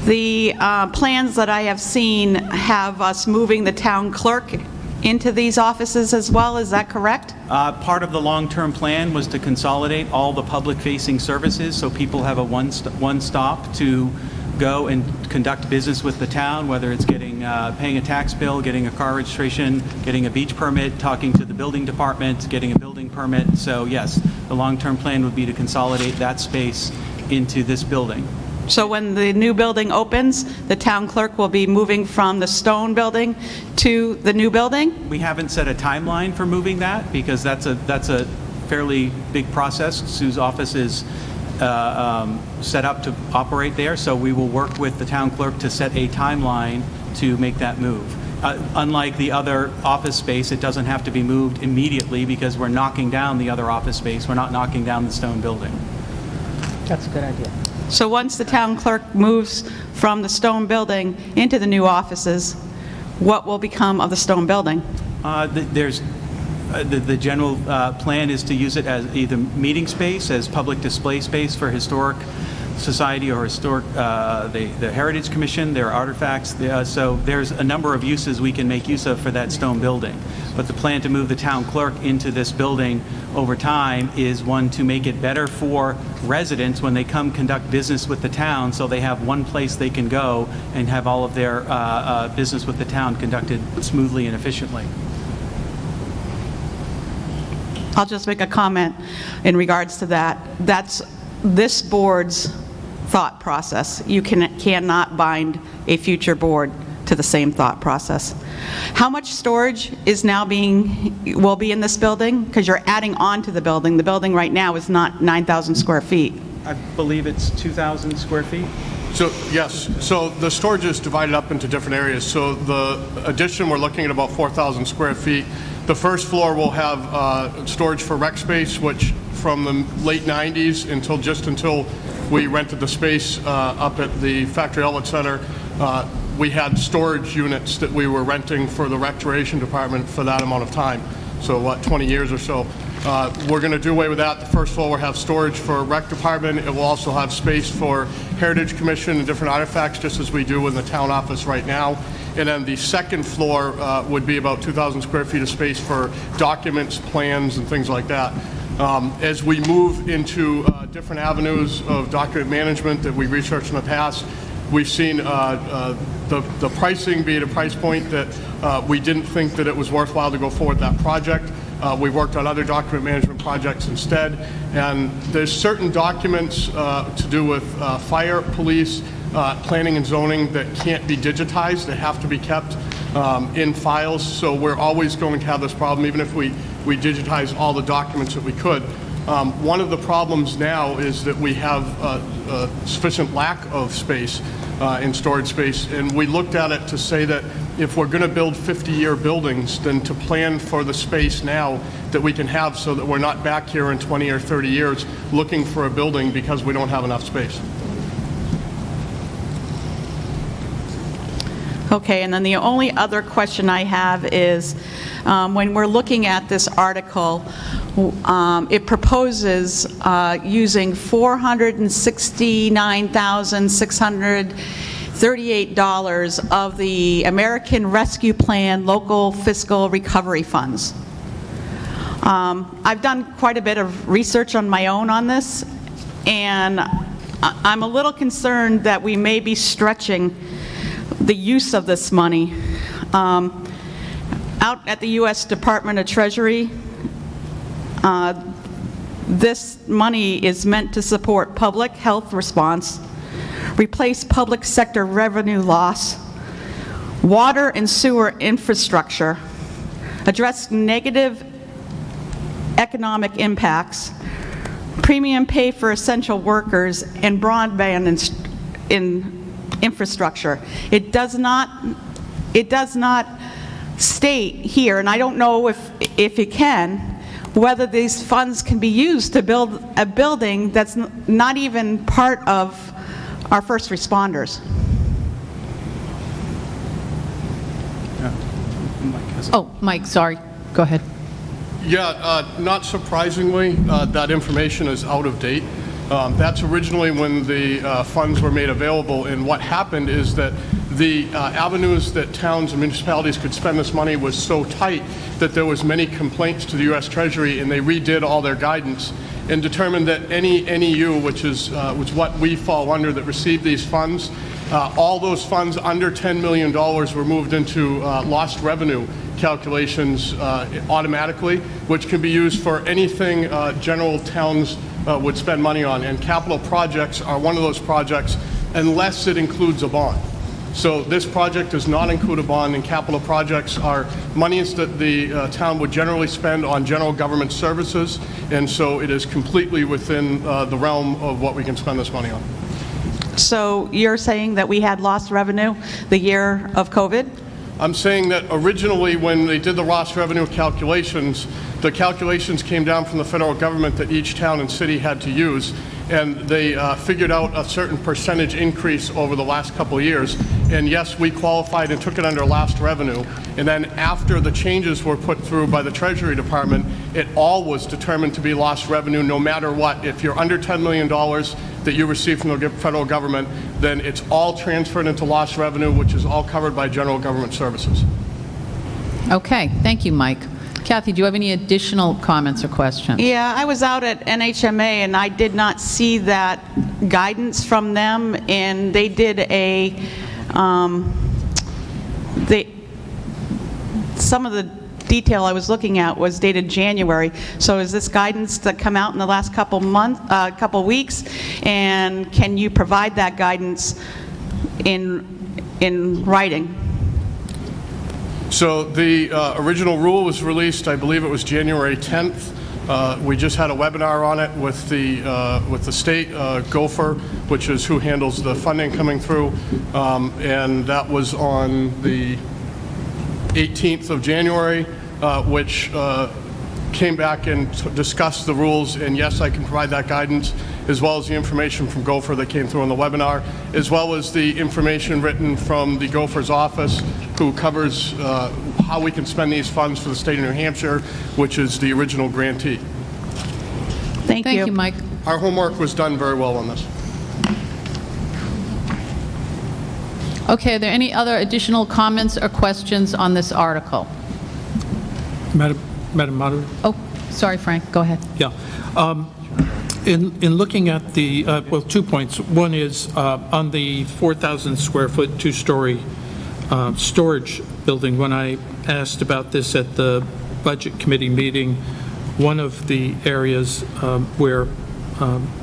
The plans that I have seen have us moving the town clerk into these offices as well, is that correct? Part of the long-term plan was to consolidate all the public-facing services so people have a one-stop to go and conduct business with the town, whether it's paying a tax bill, getting a car registration, getting a beach permit, talking to the building department, getting a building permit. So yes, the long-term plan would be to consolidate that space into this building. So when the new building opens, the town clerk will be moving from the stone building to the new building? We haven't set a timeline for moving that because that's a fairly big process. Sue's office is set up to operate there, so we will work with the town clerk to set a timeline to make that move. Unlike the other office space, it doesn't have to be moved immediately because we're knocking down the other office space. We're not knocking down the stone building. That's a good idea. So once the town clerk moves from the stone building into the new offices, what will become of the stone building? The general plan is to use it as either meeting space, as public display space for historic society or historic, the Heritage Commission, their artifacts. So there's a number of uses we can make use of for that stone building. But the plan to move the town clerk into this building over time is one to make it better for residents when they come conduct business with the town, so they have one place they can go and have all of their business with the town conducted smoothly and efficiently. I'll just make a comment in regards to that. That's this board's thought process. You cannot bind a future board to the same thought process. How much storage is now will be in this building? Because you're adding on to the building. The building right now is not 9,000 square feet. I believe it's 2,000 square feet. So, yes, so the storage is divided up into different areas. So the addition, we're looking at about 4,000 square feet. The first floor will have storage for rec space, which from the late 90s until we rented the space up at the Factory Outlet Center, we had storage units that we were renting for the recreation department for that amount of time. So 20 years or so. We're going to do away with that. The first floor will have storage for rec department. It will also have space for Heritage Commission and different artifacts, just as we do in the town office right now. And then the second floor would be about 2,000 square feet of space for documents, plans, and things like that. As we move into different avenues of document management that we researched in the past, we've seen the pricing be at a price point that we didn't think that it was worthwhile to go forward that project. We worked on other document management projects instead, and there's certain documents to do with fire, police, planning and zoning that can't be digitized. They have to be kept in files, so we're always going to have this problem, even if we digitize all the documents that we could. One of the problems now is that we have a sufficient lack of space in storage space, and we looked at it to say that if we're going to build 50-year buildings, then to plan for the space now that we can have so that we're not back here in 20 or 30 years looking for a building because we don't have enough space. Okay, and then the only other question I have is, when we're looking at this article, it proposes using $469,600 $38 of the American Rescue Plan local fiscal recovery funds. I've done quite a bit of research on my own on this, and I'm a little concerned that we may be stretching the use of this money. Out at the U.S. Department of Treasury, this money is meant to support public health response, replace public sector revenue loss, water and sewer infrastructure, address negative economic impacts, premium pay for essential workers, and broadband infrastructure. It does not state here, and I don't know if it can, whether these funds can be used to build a building that's not even part of our first responders. Oh, Mike, sorry. Go ahead. Yeah, not surprisingly, that information is out of date. That's originally when the funds were made available, and what happened is that the avenues that towns and municipalities could spend this money was so tight that there was many complaints to the U.S. Treasury, and they redid all their guidance and determined that any NEU, which is what we fall under, that received these funds, all those funds under $10 million were moved into lost revenue calculations automatically, which can be used for anything general towns would spend money on. And capital projects are one of those projects unless it includes a bond. So this project does not include a bond, and capital projects are monies that the town would generally spend on general government services, and so it is completely within the realm of what we can spend this money on. So you're saying that we had lost revenue the year of COVID? I'm saying that originally when they did the lost revenue calculations, the calculations came down from the federal government that each town and city had to use, and they figured out a certain percentage increase over the last couple of years. And yes, we qualified and took it under lost revenue. And then after the changes were put through by the Treasury Department, it all was determined to be lost revenue no matter what. If you're under $10 million that you receive from the federal government, then it's all transferred into lost revenue, which is all covered by general government services. Okay, thank you, Mike. Kathy, do you have any additional comments or questions? Yeah, I was out at NHMA and I did not see that guidance from them, and they did a, some of the detail I was looking at was dated January. So is this guidance that come out in the last couple weeks? And can you provide that guidance in writing? So the original rule was released, I believe it was January 10th. We just had a webinar on it with the state, Gopher, which is who handles the funding coming through, and that was on the 18th of January, which came back and discussed the rules, and yes, I can provide that guidance, as well as the information from Gopher that came through on the webinar, as well as the information written from the Gopher's office, who covers how we can spend these funds for the state of New Hampshire, which is the original grantee. Thank you. Thank you, Mike. Our homework was done very well on this. Okay, are there any other additional comments or questions on this article? Madam Moderator? Oh, sorry, Frank, go ahead. Yeah. In looking at the, well, 2 points. One is on the 4,000 square foot, two-story storage building. When I asked about this at the Budget Committee meeting, one of the areas where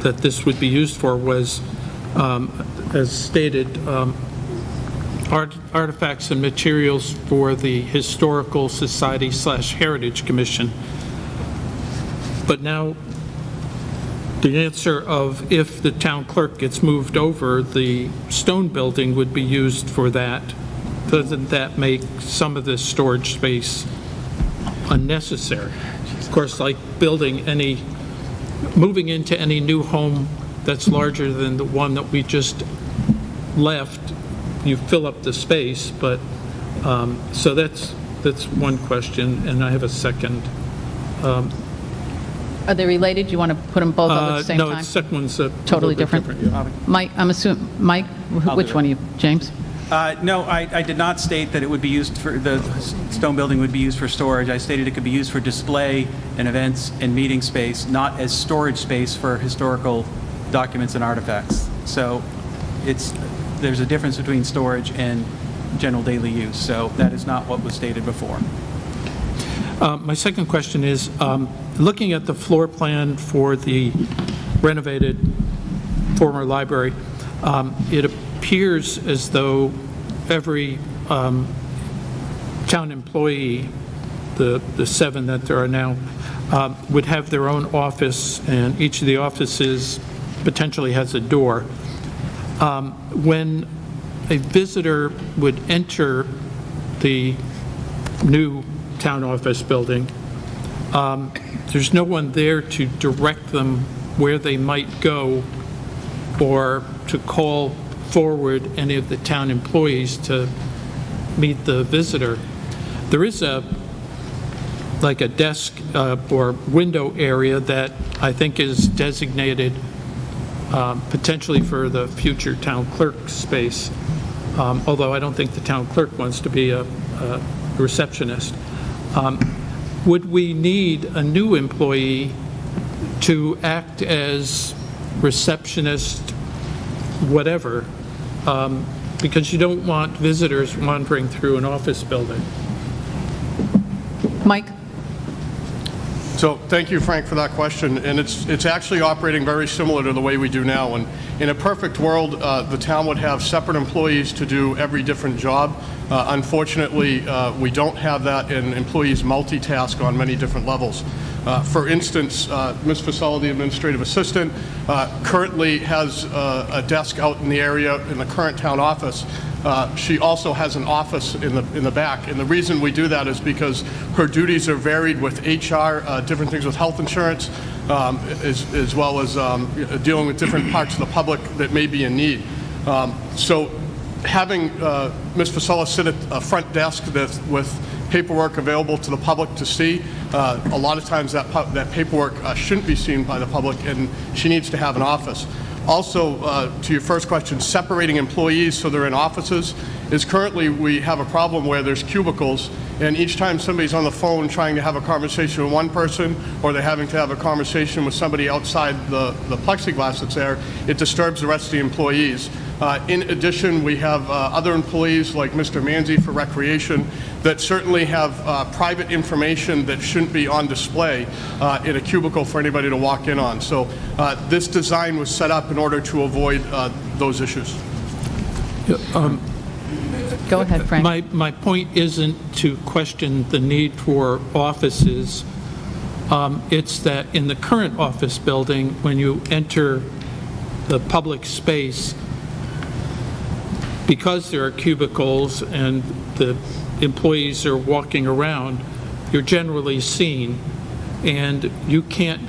that this would be used for was, as stated, artifacts and materials for the Historical Society / Heritage Commission. But now the answer of if the town clerk gets moved over, the stone building would be used for that. Doesn't that make some of this storage space unnecessary? Of course, like moving into any new home that's larger than the one that we just left, you fill up the space, but, so that's one question, and I have a second. Are they related? Do you want to put them both up at the same time? No, the second one's a Totally little bit different? yeah. Mike, I'm assuming, Mike, which one are you? James? No, I did not state that it would be used for, the stone building would be used for storage. I stated it could be used for display and events and meeting space, not as storage space for historical documents and artifacts. So there's a difference between storage and general daily use. So that is not what was stated before. My second question is, looking at the floor plan for the renovated former library, it appears as though every town employee, the 7 that there are now, would have their own office, and each of the offices potentially has a door. When a visitor would enter the new town office building, there's no one there to direct them where they might go or to call forward any of the town employees to meet the visitor. There is like a desk or window area that I think is designated potentially for the future town clerk space, although I don't think the town clerk wants to be a receptionist. Would we need a new employee to act as receptionist, whatever, because you don't want visitors wandering through an office building? Mike? So thank you, Frank, for that question. And it's actually operating very similar to the way we do now. And in a perfect world, the town would have separate employees to do every different job. Unfortunately, we don't have that, and employees multitask on many different levels. For instance, Ms. Fasella, the administrative assistant, currently has a desk out in the area in the current town office. She also has an office in the back, and the reason we do that is because her duties are varied with HR, different things with health insurance, as well as dealing with different parts of the public that may be in need. So having Ms. Fasella sit at a front desk with paperwork available to the public to see, a lot of times that paperwork shouldn't be seen by the public, and she needs to have an office. Also, to your first question, separating employees so they're in offices is currently we have a problem where there's cubicles, and each time somebody's on the phone trying to have a conversation with one person, or they're having to have a conversation with somebody outside the plexiglass that's there, it disturbs the rest of the employees. In addition, we have other employees like Mr. Manzi for Recreation that certainly have private information that shouldn't be on display in a cubicle for anybody to walk in on. So this design was set up in order to avoid those issues. Go ahead, Frank. My point isn't to question the need for offices. It's that in the current office building, when you enter the public space, because there are cubicles and the employees are walking around, you're generally seen, and you can't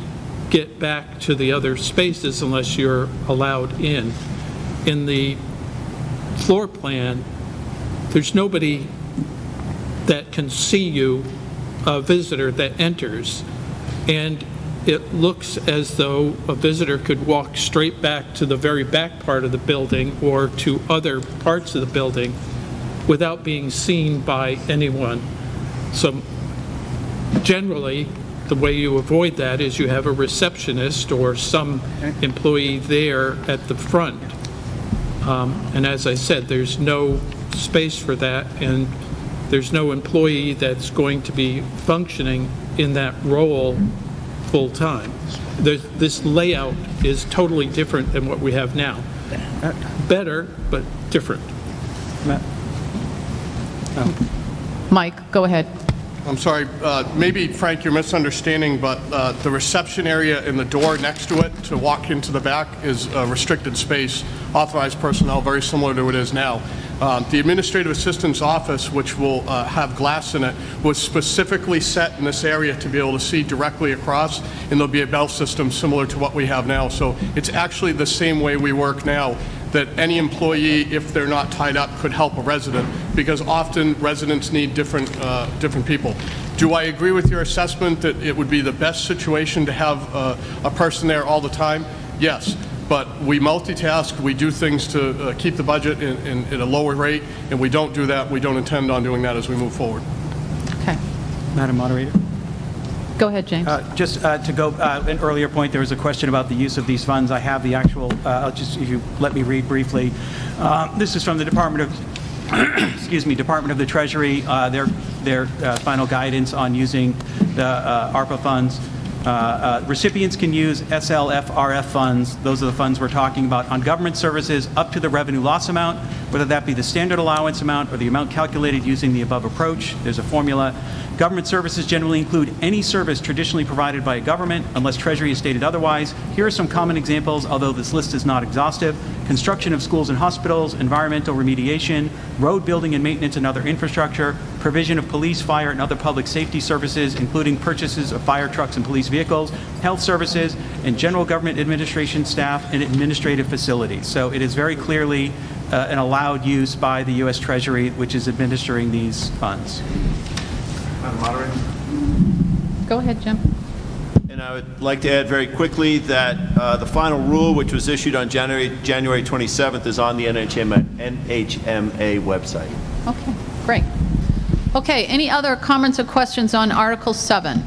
get back to the other spaces unless you're allowed in. In the floor plan, there's nobody that can see you, a visitor that enters, and it looks as though a visitor could walk straight back to the very back part of the building or to other parts of the building without being seen by anyone. So generally, the way you avoid that is you have a receptionist or some employee there at the front. And as I said, there's no space for that, and there's no employee that's going to be functioning in that role full-time. This layout is totally different than what we have now. Better, but different. Mike, go ahead. I'm sorry, maybe, Frank, you're misunderstanding, but the reception area and the door next to it to walk into the back is a restricted space, authorized personnel, very similar to what it is now. The administrative assistant's office, which will have glass in it, was specifically set in this area to be able to see directly across, and there'll be a bell system similar to what we have now. So it's actually the same way we work now. that any employee, if they're not tied up, could help a resident, because often residents need different people. Do I agree with your assessment that it would be the best situation to have a person there all the time? Yes, but we multitask, we do things to keep the budget at a lower rate, and we don't do that, we don't intend on doing that as we move forward. Okay. Madam Moderator? Go ahead, James. Just to go, an earlier point, there was a question about the use of these funds. I have the actual, if you let me read briefly. This is from the Department of, excuse me, Department of the Treasury, their final guidance on using the ARPA funds. Recipients can use SLFRF funds, those are the funds we're talking about, on government services up to the revenue loss amount, whether that be the standard allowance amount or the amount calculated using the above approach. There's a formula. Government services generally include any service traditionally provided by a government, unless Treasury has stated otherwise. Here are some common examples, although this list is not exhaustive. Construction of schools and hospitals, environmental remediation, road building and maintenance and other infrastructure, provision of police, fire, and other public safety services, including purchases of fire trucks and police vehicles, health services, and general government administration staff and administrative facilities. So it is very clearly an allowed use by the U.S. Treasury, which is administering these funds. Madam Moderator? Go ahead, Jim. And I would like to add very quickly that the final rule, which was issued on January 27th, is on the NHMA website. Okay, great. Okay, any other comments or questions on Article 7?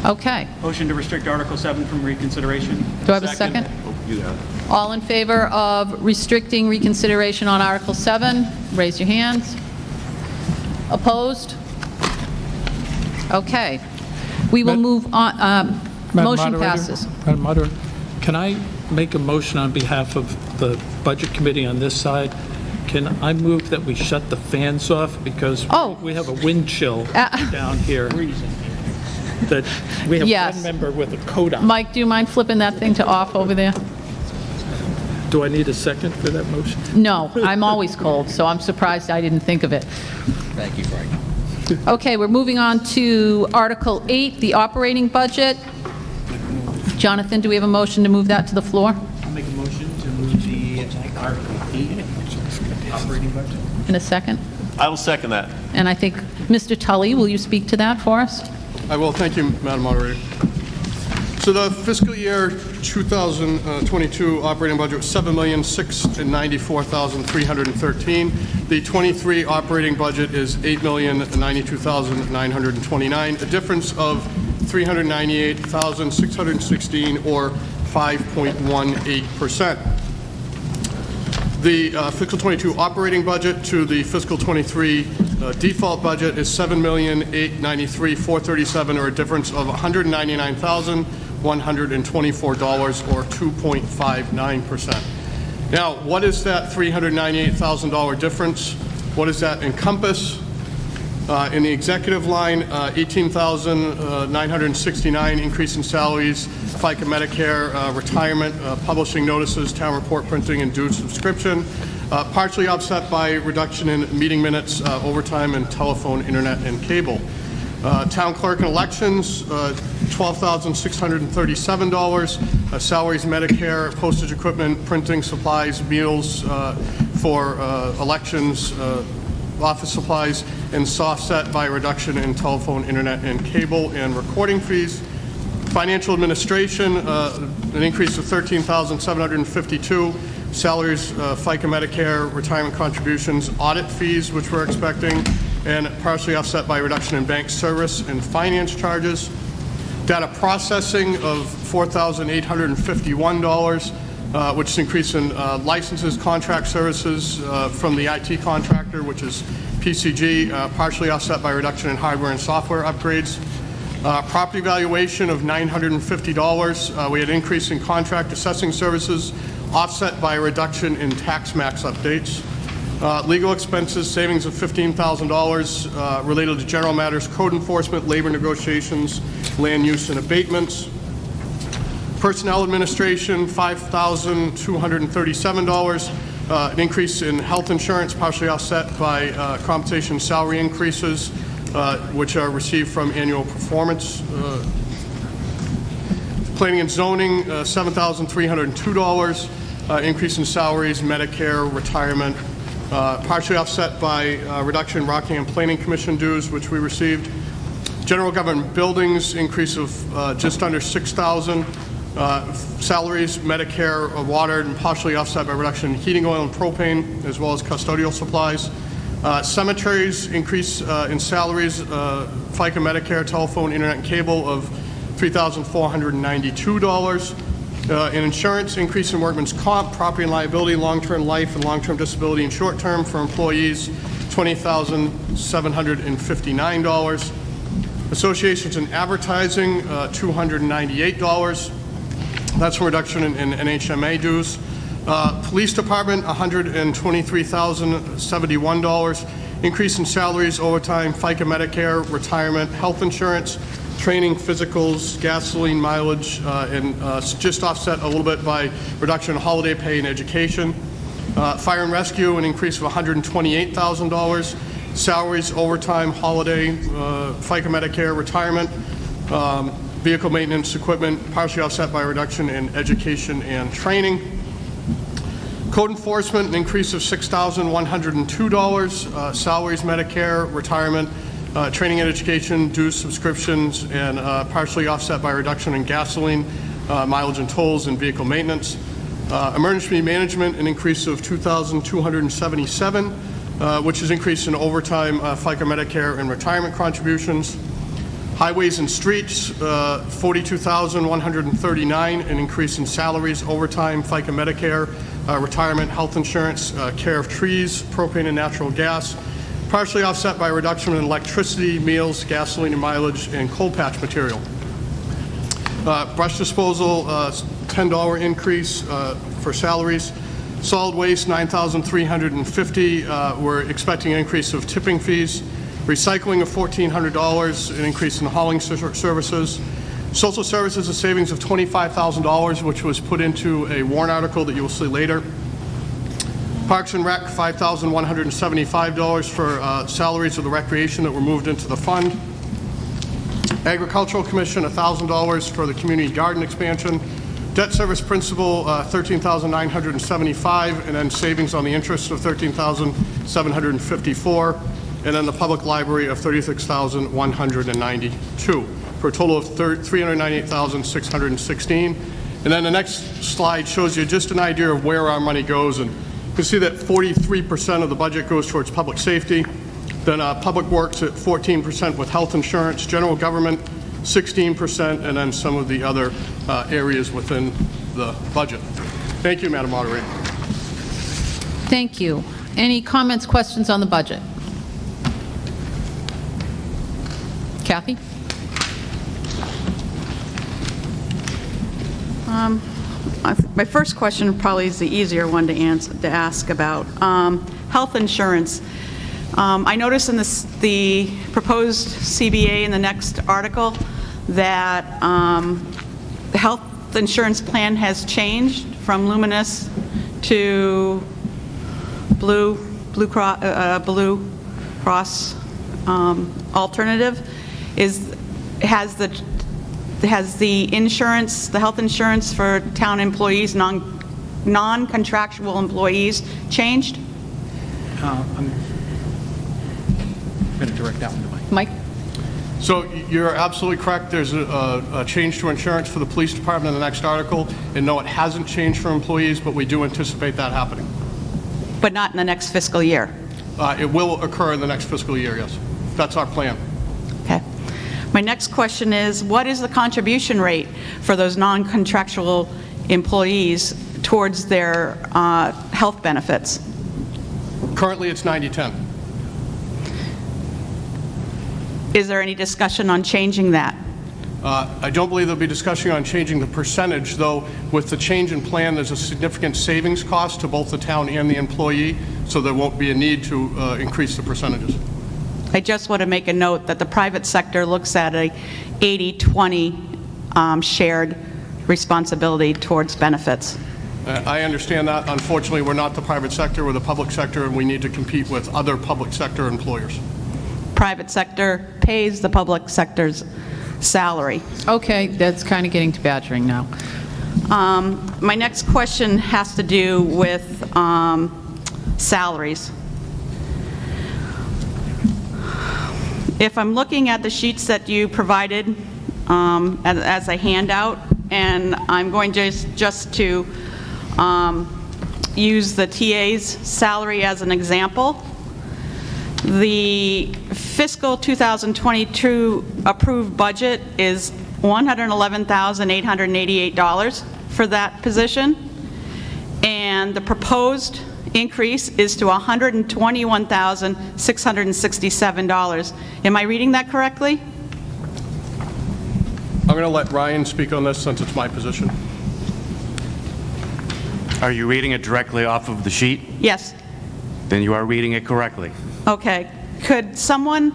Okay. Motion to restrict Article 7 from reconsideration. Do I have a second? Oh, you have it. All in favor of restricting reconsideration on Article 7? Raise your hands. Opposed? Okay. We will move on. Madam Motion Moderator? passes. Madam Moderator, can I make a motion on behalf of the Budget Committee on this side? Can I move that we shut the fans off because we have a wind chill down here? That we have Yes. one member with a coat on. Mike, do you mind flipping that thing to off over there? Do I need a second for that motion? No, I'm always cold, so I'm surprised I didn't think of it. Thank you, Frank. Okay, we're moving on to Article 8, the operating budget. Jonathan, do we have a motion to move that to the floor? I'll make a motion to move the Article 8 operating budget. In a second? I will second that. And I think, Mr. Tully, will you speak to that for us? I will. Thank you, Madam Moderator. So the fiscal year 2022 operating budget was $7,694,313. The 23 operating budget is $8,092,929, a difference of $398,616 or 5.18%. The fiscal 22 operating budget to the fiscal 23 default budget is $7,893,437, or a difference of $199,124, or 2.59%. Now, what is that $398,000 difference? What does that encompass? In the executive line, $18,969 increase in salaries, FICA, Medicare, retirement, publishing notices, town report printing, and dues subscription, partially offset by reduction in meeting minutes, overtime, and telephone, internet, and cable. Town clerk and elections, $12,637. Salaries, Medicare, postage equipment, printing supplies, meals for elections, office supplies, and offset by reduction in telephone, internet, and cable, and recording fees. Financial administration, an increase of $13,752. Salaries, FICA, Medicare, retirement contributions, audit fees, which we're expecting, and partially offset by reduction in bank service and finance charges. Data processing of $4,851, which is an increase in licenses, contract services from the IT contractor, which is PCG, partially offset by reduction in hardware and software upgrades. Property valuation of $950. We had an increase in contract assessing services, offset by a reduction in tax max updates. Legal expenses, savings of $15,000 related to general matters, code enforcement, labor negotiations, land use and abatements. Personnel administration, $5,237. An increase in health insurance, partially offset by compensation salary increases, which are received from annual performance. Planning and zoning, $7,302, increase in salaries, Medicare, retirement, partially offset by reduction in Rockingham Planning Commission dues, which we received. General government buildings, increase of just under $6,000. Salaries, Medicare, water, and partially offset by reduction in heating oil and propane, as well as custodial supplies. Cemeteries, increase in salaries, FICA, Medicare, telephone, internet, and cable of $3,492. In insurance, increase in workman's comp, property and liability, long-term life, and long-term disability and short-term for employees, $20,759. Associations and advertising, $298. That's a reduction in NHMA dues. Police Department, $123,071. Increase in salaries, overtime, FICA, Medicare, retirement, health insurance, training, physicals, gasoline mileage, and just offset a little bit by reduction in holiday pay and education. Fire and rescue, an increase of $128,000. Salaries, overtime, holiday, FICA, Medicare, retirement, vehicle maintenance, equipment, partially offset by a reduction in education and training. Code enforcement, an increase of $6,102. Salaries, Medicare, retirement, training and education, dues, subscriptions, and partially offset by a reduction in gasoline, mileage and tolls, and vehicle maintenance. Emergency management, an increase of $2,277, which is increase in overtime, FICA, Medicare, and retirement contributions. Highways and streets, $42,139, an increase in salaries, overtime, FICA, Medicare, retirement, health insurance, care of trees, propane and natural gas, partially offset by a reduction in electricity, meals, gasoline and mileage, and coal patch material. Brush disposal, $10 increase for salaries. Solid waste, $9,350. We're expecting an increase of tipping fees. Recycling of $1,400, an increase in hauling services. Social services, a savings of $25,000, which was put into a warrant article that you will see later. Parks and Rec, $5,175 for salaries of the recreation that were moved into the fund. Agricultural Commission, $1,000 for the community garden expansion. Debt service principal, $13,975, and then savings on the interest of $13,754. And then the public library of $36,192, for a total of $398,616. And then the next slide shows you just an idea of where our money goes. And you can see that 43% of the budget goes towards public safety. Then public works at 14% with health insurance, general government 16%, and then some of the other areas within the budget. Thank you, Madam Moderator. Thank you. Any comments, questions on the budget? Kathy? My first question probably is the easier one to ask about. Health insurance. I noticed in the proposed CBA in the next article that the health insurance plan has changed from Luminous to Blue Cross Alternative. Has the insurance, the health insurance for town employees, non-contractual employees, changed? I'm going to direct that one to Mike? So you're absolutely correct. There's a change to insurance for the police department in the next article. And no, it hasn't changed for employees, but we do anticipate that happening. But not in the next fiscal year? It will occur in the next fiscal year, yes. That's our plan. Okay. My next question is, what is the contribution rate for those non-contractual employees towards their health benefits? Currently, it's 90-10. Is there any discussion on changing that? I don't believe there'll be discussion on changing the percentage, though with the change in plan, there's a significant savings cost to both the town and the employee, so there won't be a need to increase the percentages. I just want to make a note that the private sector looks at a 80-20 shared responsibility towards benefits. I understand that. Unfortunately, we're not the private sector, we're the public sector, and we need to compete with other public sector employers. Private sector pays the public sector's salary. Okay, that's kind of getting to badgering now. My next question has to do with salaries. If I'm looking at the sheets that you provided as a handout, and I'm going just to use the TA's salary as an example, the fiscal 2022 approved budget is $111,888 for that position, and the proposed increase is to $121,667. Am I reading that correctly? I'm going to let Ryan speak on this since it's my position. Are you reading it directly off of the sheet? Yes. Then you are reading it correctly. Okay. Could someone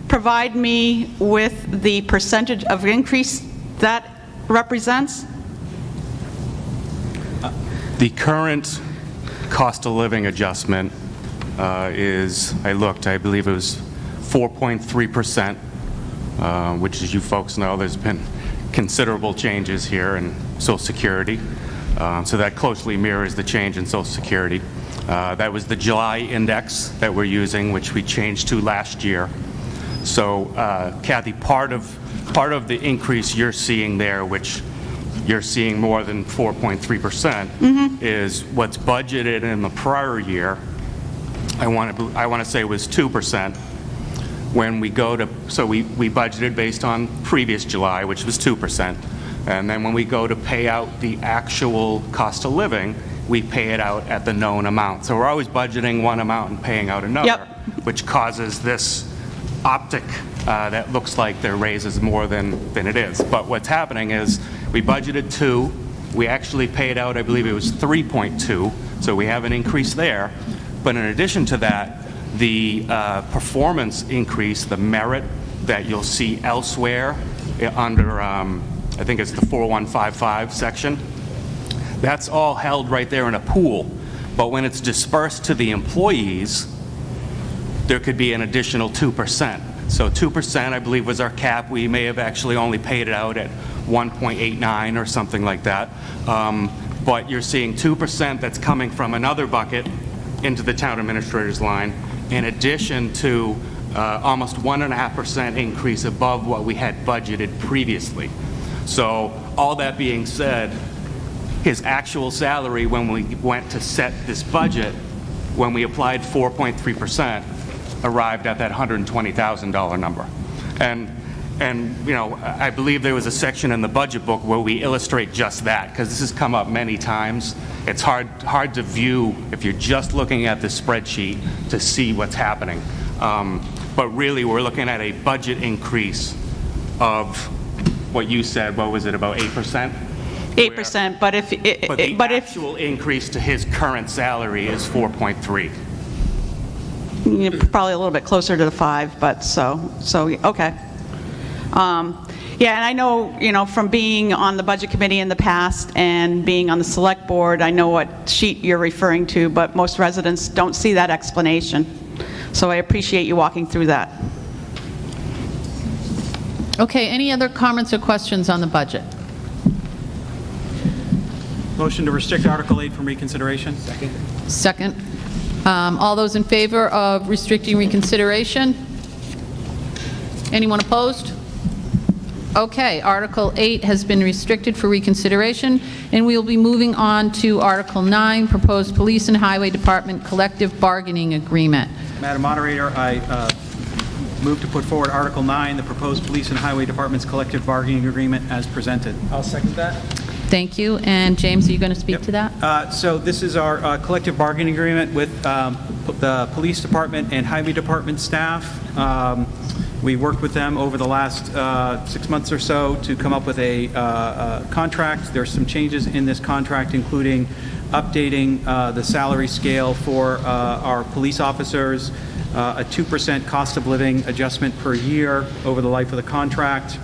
provide me with the percentage of increase that represents? The current cost of living adjustment is, I looked, I believe it was 4.3%, which, as you folks know, there's been considerable changes here in Social Security. So that closely mirrors the change in Social Security. That was the July index that we're using, which we changed to last year. So, Kathy, part of the increase you're seeing there, which you're seeing more than 4.3%, is what's budgeted in the prior year. I want to say was 2%. When we go to, so we budgeted based on previous July, which was 2%. And then when we go to pay out the actual cost of living, we pay it out at the known amount. So we're always budgeting one amount and paying out another, which causes this optic that looks like their raise is more than it is. But what's happening is we budgeted 2, we actually paid out, I believe it was 3.2, so we have an increase there. But in addition to that, the performance increase, the merit that you'll see elsewhere under, I think it's the 4155 section, that's all held right there in a pool. But when it's dispersed to the employees, there could be an additional 2%. So 2%, I believe, was our cap. We may have actually only paid it out at 1.89 or something like that. But you're seeing 2% that's coming from another bucket into the town administrator's line, in addition to almost 1.5% increase above what we had budgeted previously. So all that being said, his actual salary when we went to set this budget, when we applied 4.3%, arrived at that $120,000 number. And you know, I believe there was a section in the budget book where we illustrate just that, because this has come up many times. It's hard to view if you're just looking at the spreadsheet to see what's happening. But really, we're looking at a budget increase of what you said, what was it, about 8%? 8%, but if the actual increase to his current salary is 4.3. Probably a little bit closer to the 5, but so okay. Yeah, and I know, you know, from being on the Budget Committee in the past and being on the Select Board, I know what sheet you're referring to, but most residents don't see that explanation. So I appreciate you walking through that. Okay, any other comments or questions on the budget? Motion to restrict Article 8 from reconsideration. Second. All those in favor of restricting reconsideration? Anyone opposed? Okay, Article 8 has been restricted for reconsideration, and we will be moving on to Article 9, Proposed Police and Highway Department Collective Bargaining Agreement. Madam Moderator, I move to put forward Article 9, the proposed Police and Highway Department's collective bargaining agreement as presented. I'll second that. Thank you. And James, are you going to speak to that? So this is our collective bargaining agreement with the Police Department and Highway Department staff. We worked with them over the last 6 months or so to come up with a contract. There's some changes in this contract, including updating the salary scale for our police officers, a 2% cost of living adjustment per year over the life of the contract.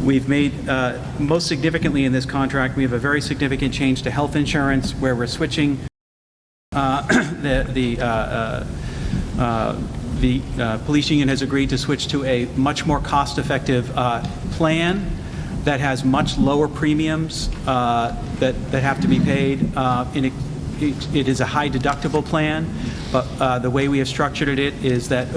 We've made, most significantly in this contract, we have a very significant change to health insurance where we're switching the The police union has agreed to switch to a much more cost-effective plan that has much lower premiums that have to be paid. It is a high deductible plan, but the way we have structured it is that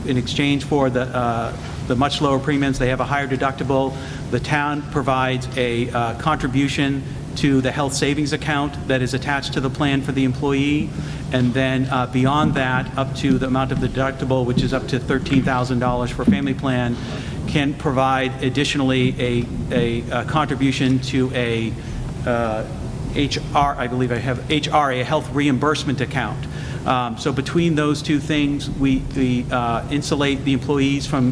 in exchange for the much lower premiums, they have a higher deductible. The town provides a contribution to the health savings account that is attached to the plan for the employee, and then beyond that, up to the amount of the deductible, which is up to $13,000 for a family plan, can provide additionally a contribution to a HR, I believe I have HR, a health reimbursement account. So between those two things, we insulate the employees from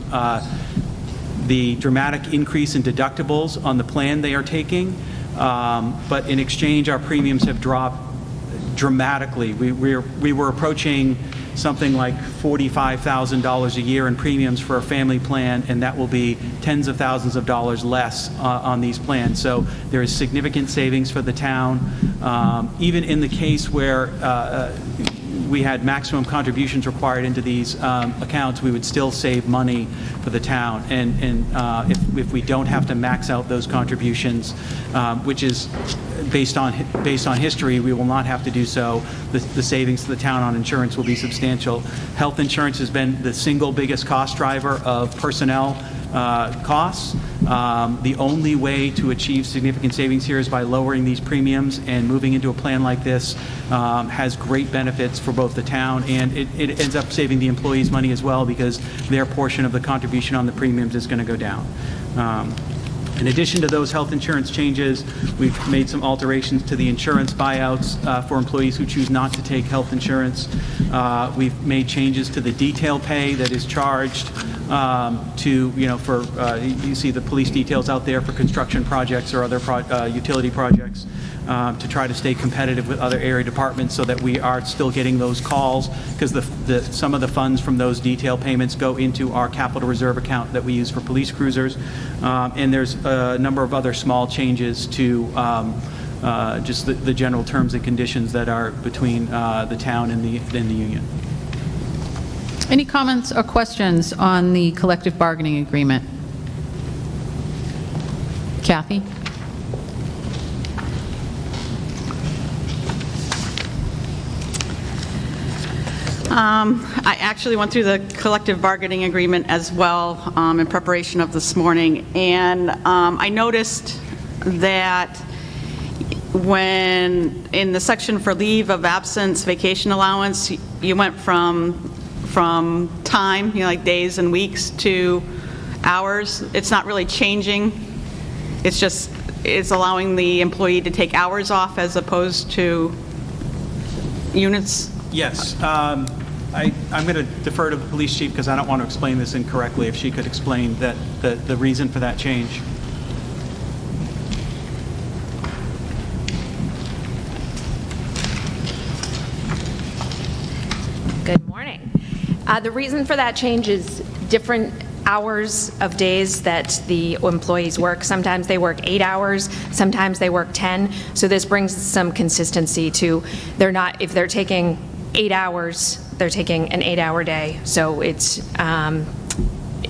the dramatic increase in deductibles on the plan they are taking. But in exchange, our premiums have dropped dramatically. We were approaching something like $45,000 a year in premiums for a family plan, and that will be tens of thousands of dollars less on these plans. So there is significant savings for the town. Even in the case where we had maximum contributions required into these accounts, we would still save money for the town. And if we don't have to max out those contributions, which is based on history, we will not have to do so. The savings to the town on insurance will be substantial. Health insurance has been the single biggest cost driver of personnel costs. The only way to achieve significant savings here is by lowering these premiums, and moving into a plan like this has great benefits for both the town, and it ends up saving the employees money as well, because their portion of the contribution on the premiums is going to go down. In addition to those health insurance changes, we've made some alterations to the insurance buyouts for employees who choose not to take health insurance. We've made changes to the detail pay that is charged to, you see the police details out there for construction projects or other utility projects, to try to stay competitive with other area departments, so that we are still getting those calls, because some of the funds from those detail payments go into our capital reserve account that we use for police cruisers. And there's a number of other small changes to just the general terms and conditions that are between the town and the union. Any comments or questions on the collective bargaining agreement? Kathy? I actually went through the collective bargaining agreement as well in preparation of this morning, and I noticed that when in the section for leave of absence, vacation allowance, you went from time, like days and weeks, to hours. It's not really changing. It's allowing the employee to take hours off as opposed to units. Yes. I'm going to defer to the police chief, because I don't want to explain this incorrectly. If she could explain the reason for that change. Good morning. The reason for that change is different hours of days that the employees work. Sometimes they work 8 hours, sometimes they work 10. So this brings some consistency to, if they're taking 8 hours, they're taking an 8-hour day. So it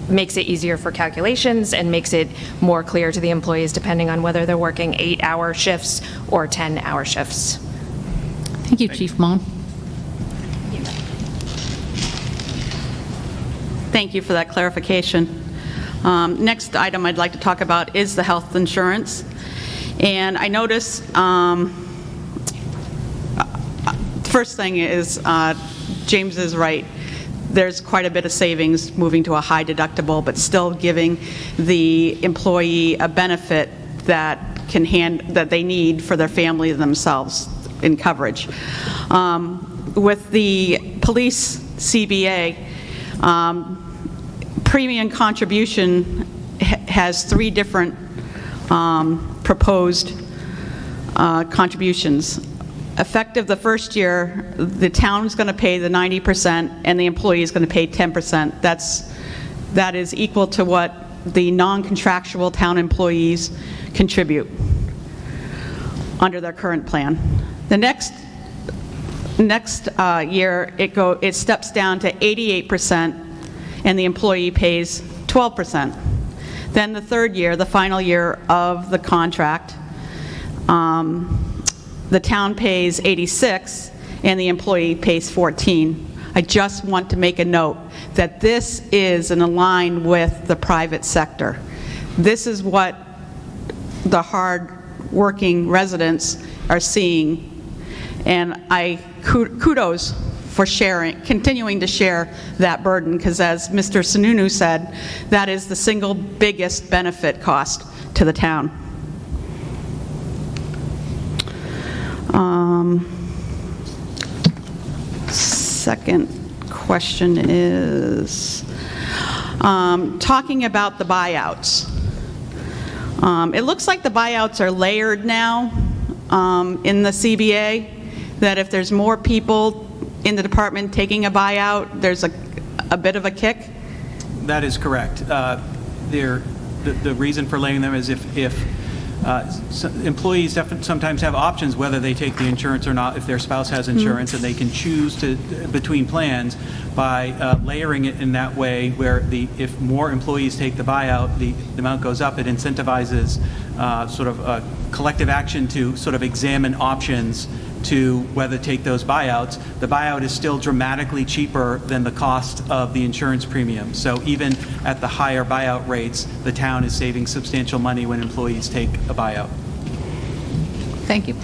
makes it easier for calculations and makes it more clear to the employees, depending on whether they're working 8-hour shifts or 10-hour shifts. Thank you, Chief Mon. Thank you for that clarification. Next item I'd like to talk about is the health insurance. And I noticed, first thing is, James is right. There's quite a bit of savings moving to a high deductible, but still giving the employee a benefit that they need for their family themselves in coverage. With the police CBA, premium contribution has 3 different proposed contributions. Effective the first year, the town's going to pay the 90% and the employee is going to pay 10%. That is equal to what the non-contractual town employees contribute under their current plan. The next Next year, it steps down to 88%, and the employee pays 12%. Then the third year, the final year of the contract, the town pays 86, and the employee pays 14. I just want to make a note that this is in line with the private sector. This is what the hard-working residents are seeing, and I kudos for continuing to share that burden, because as Mr. Sununu said, that is the single biggest benefit cost to the town. Second question is talking about the buyouts. It looks like the buyouts are layered now in the CBA, that if there's more people in the department taking a buyout, there's a bit of a kick? That is correct. The reason for laying them is if employees sometimes have options whether they take the insurance or not if their spouse has insurance, and they can choose to between plans by layering it in that way where if more employees take the buyout, the amount goes up. It incentivizes sort of a collective action to sort of examine options to whether to take those buyouts. The buyout is still dramatically cheaper than the cost of the insurance premium. So even at the higher buyout rates, the town is saving substantial money when employees take a buyout. Thank you.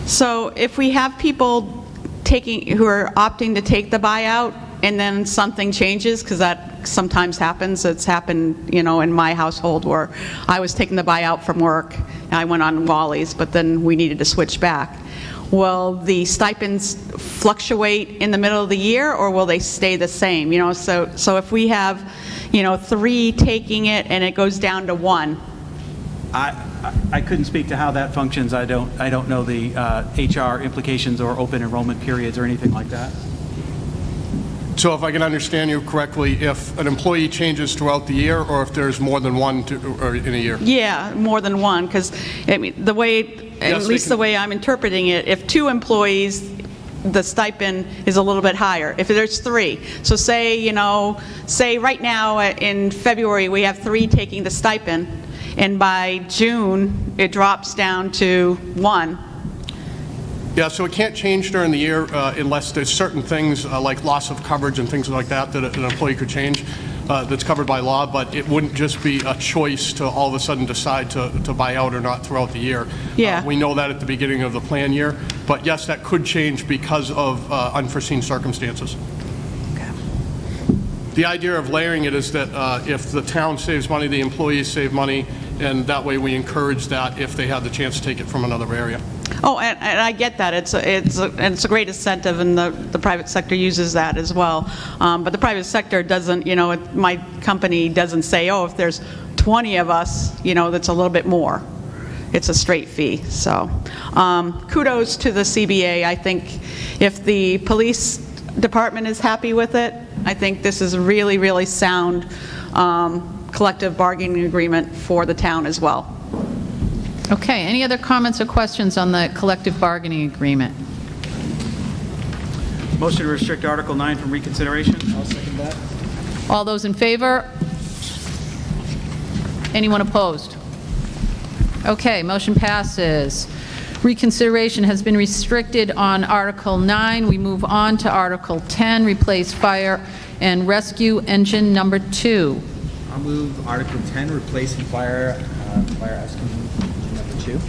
So if we have people who are opting to take the buyout and then something changes, because that sometimes happens, it's happened, in my household where I was taking the buyout from work and I went on Wally's, but then we needed to switch back. Will the stipends fluctuate in the middle of the year, or will they stay the same? So if we have, 3 taking it and it goes down to 1. I couldn't speak to how that functions. I don't know the HR implications or open enrollment periods or anything like that. So if I can understand you correctly, if an employee changes throughout the year, or if there's more than one in a year? Yeah, more than one, because the way, at least the way I'm interpreting it, if 2 employees, the stipend is a little bit higher. If there's 3, so say right now in February we have 3 taking the stipend, and by June it drops down to 1. Yeah, so it can't change during the year unless there's certain things like loss of coverage and things like that an employee could change that's covered by law, but it wouldn't just be a choice to all of a sudden decide to buy out or not throughout the year. Yeah. We know that at the beginning of the plan year, but yes, that could change because of unforeseen circumstances. Okay. The idea of layering it is that if the town saves money, the employees save money, and that way we encourage that if they have the chance to take it from another area. Oh, and I get that. It's a great incentive, and the private sector uses that as well. But the private sector doesn't, my company doesn't say, oh, if there's 20 of us, that's a little bit more. It's a straight fee. So kudos to the CBA. I think if the police department is happy with it, I think this is a really, really sound collective bargaining agreement for the town as well. Okay, any other comments or questions on the collective bargaining agreement? Motion to restrict Article 9 from reconsideration. I'll second that. All those in favor? Anyone opposed? Okay, motion passes. Reconsideration has been restricted on Article 9. We move on to Article 10, replace fire and rescue engine number 2. I'll move Article 10, replacing fire rescue engine number 2.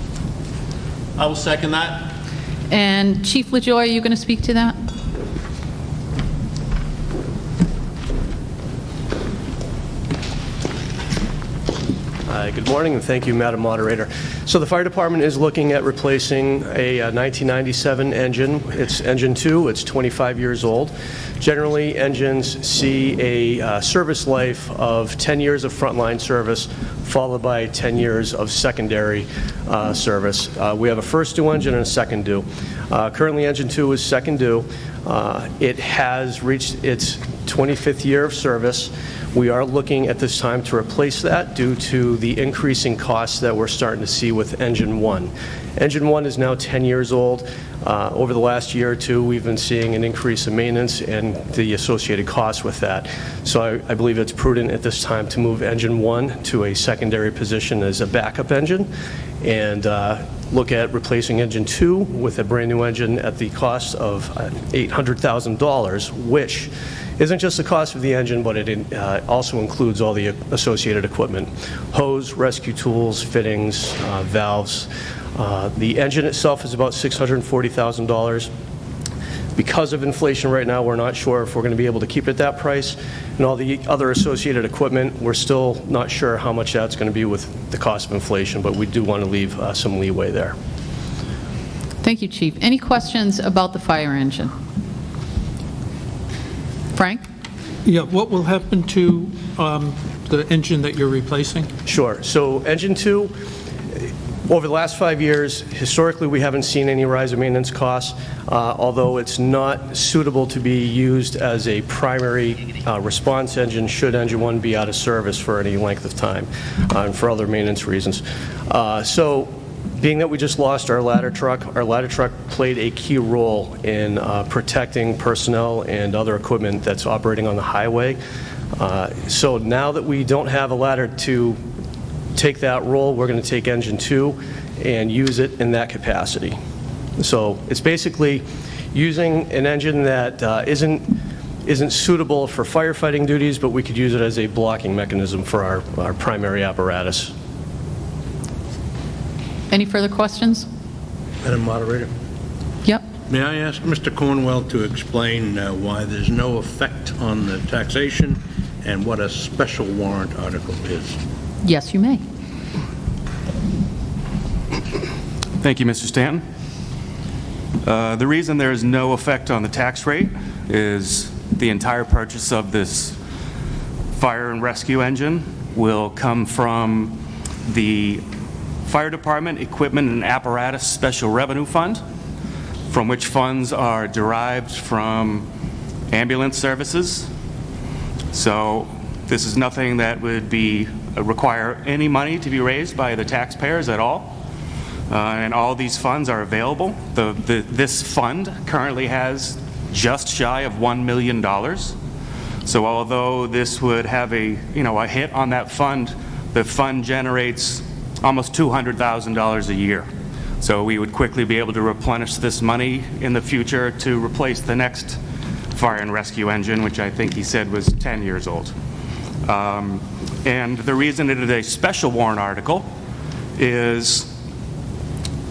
I will second that. And Chief LaJoy, are you going to speak to that? Good morning, and thank you, Madam Moderator. So the fire department is looking at replacing a 1997 engine. It's engine 2. It's 25 years old. Generally, engines see a service life of 10 years of frontline service, followed by 10 years of secondary service. We have a first due engine and a second due. Currently, engine 2 is second due. It has reached its 25th year of service. We are looking at this time to replace that due to the increasing costs that we're starting to see with engine 1. Engine 1 is now 10 years old. Over the last year or two, we've been seeing an increase in maintenance and the associated costs with that. So I believe it's prudent at this time to move Engine 1 to a secondary position as a backup engine and look at replacing Engine 2 with a brand-new engine at the cost of $800,000, which isn't just the cost of the engine, but it also includes all the associated equipment: hose, rescue tools, fittings, valves. The engine itself is about $640,000. Because of inflation right now, we're not sure if we're going to be able to keep it at that price. And all the other associated equipment, we're still not sure how much that's going to be with the cost of inflation, but we do want to leave some leeway there. Thank you, Chief. Any questions about the fire engine? Frank? Yeah, what will happen to the engine that you're replacing? Sure. So Engine 2, over the last 5 years, historically, we haven't seen any rise in maintenance costs, although it's not suitable to be used as a primary response engine should Engine 1 be out of service for any length of time and for other maintenance reasons. So being that we just lost our ladder truck played a key role in protecting personnel and other equipment that's operating on the highway. So now that we don't have a ladder to take that role, we're going to take Engine 2 and use it in that capacity. So it's basically using an engine that isn't suitable for firefighting duties, but we could use it as a blocking mechanism for our primary apparatus. Any further questions? Madam Moderator, Yep. may I ask Mr. Cornwell to explain why there's no effect on the taxation and what a special warrant article is? Yes, you may. Thank you, Mr. Stanton. The reason there is no effect on the tax rate is the entire purchase of this fire and rescue engine will come from the Fire Department Equipment and Apparatus Special Revenue Fund, from which funds are derived from ambulance services. So this is nothing that would require any money to be raised by the taxpayers at all. And all these funds are available. This fund currently has just shy of $1 million. So although this would have a hit on that fund, the fund generates almost $200,000 a year. So we would quickly be able to replenish this money in the future to replace the next fire and rescue engine, which I think he said was 10 years old. And the reason it is a special warrant article is,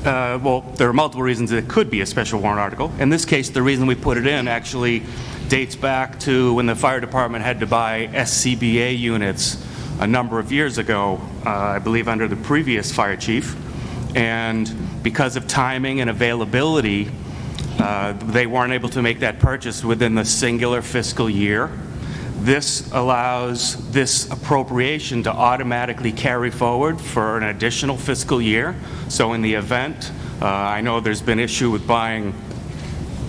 well, there are multiple reasons it could be a special warrant article. In this case, the reason we put it in actually dates back to when the fire department had to buy SCBA units a number of years ago, I believe under the previous fire chief. And because of timing and availability, they weren't able to make that purchase within the singular fiscal year. This allows this appropriation to automatically carry forward for an additional fiscal year. So in the event, I know there's been issue with buying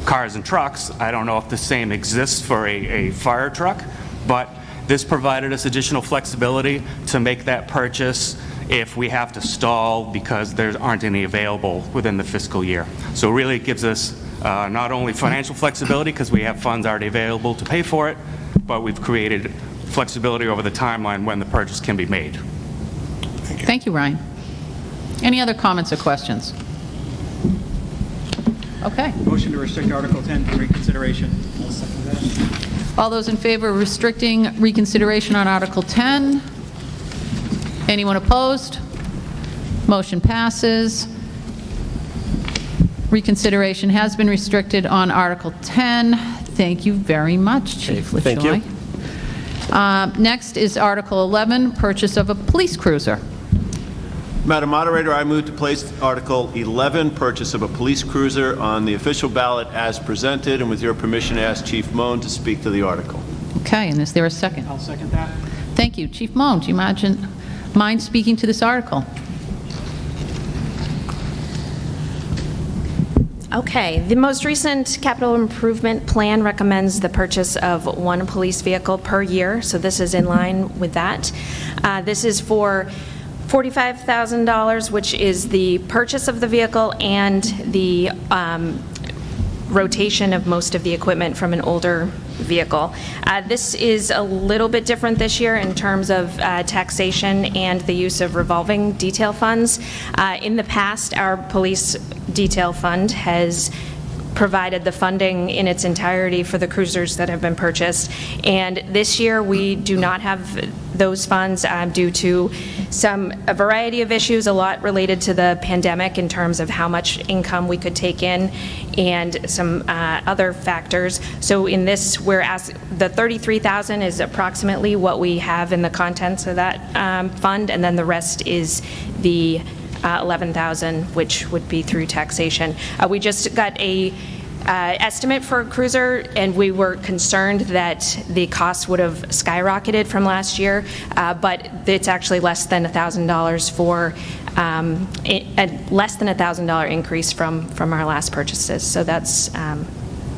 cars and trucks. I don't know if the same exists for a fire truck, but this provided us additional flexibility to make that purchase if we have to stall because there aren't any available within the fiscal year. So really it gives us not only financial flexibility because we have funds already available to pay for it, but we've created flexibility over the timeline when the purchase can be made. Thank you, Ryan. Any other comments or questions? Okay. Motion to restrict Article 10 for reconsideration. I'll second that. All those in favor of restricting reconsideration on Article 10? Anyone opposed? Motion passes. Reconsideration has been restricted on Article 10. Thank you very much, Chief LaJoy. Thank you. Next is Article 11, purchase of a police cruiser. Madam Moderator, I move to place Article 11, purchase of a police cruiser, on the official ballot as presented, and with your permission, ask Chief Moan to speak to the article. Okay, and is there a second? I'll second that. Thank you. Chief Moan, do you mind speaking to this article? Okay, the most recent capital improvement plan recommends the purchase of one police vehicle per year, so this is in line with that. This is for $45,000, which is the purchase of the vehicle and the rotation of most of the equipment from an older vehicle. This is a little bit different this year in terms of taxation and the use of revolving detail funds. In the past, our police detail fund has provided the funding in its entirety for the cruisers that have been purchased. And this year, we do not have those funds due to a variety of issues, a lot related to the pandemic in terms of how much income we could take in and some other factors. So in this, the $33,000 is approximately what we have in the contents of that fund, and then the rest is the $11,000, which would be through taxation. We just got a estimate for a cruiser, and we were concerned that the cost would have skyrocketed from last year, but it's actually less than $1,000 for less than $1,000 increase from our last purchases. So that's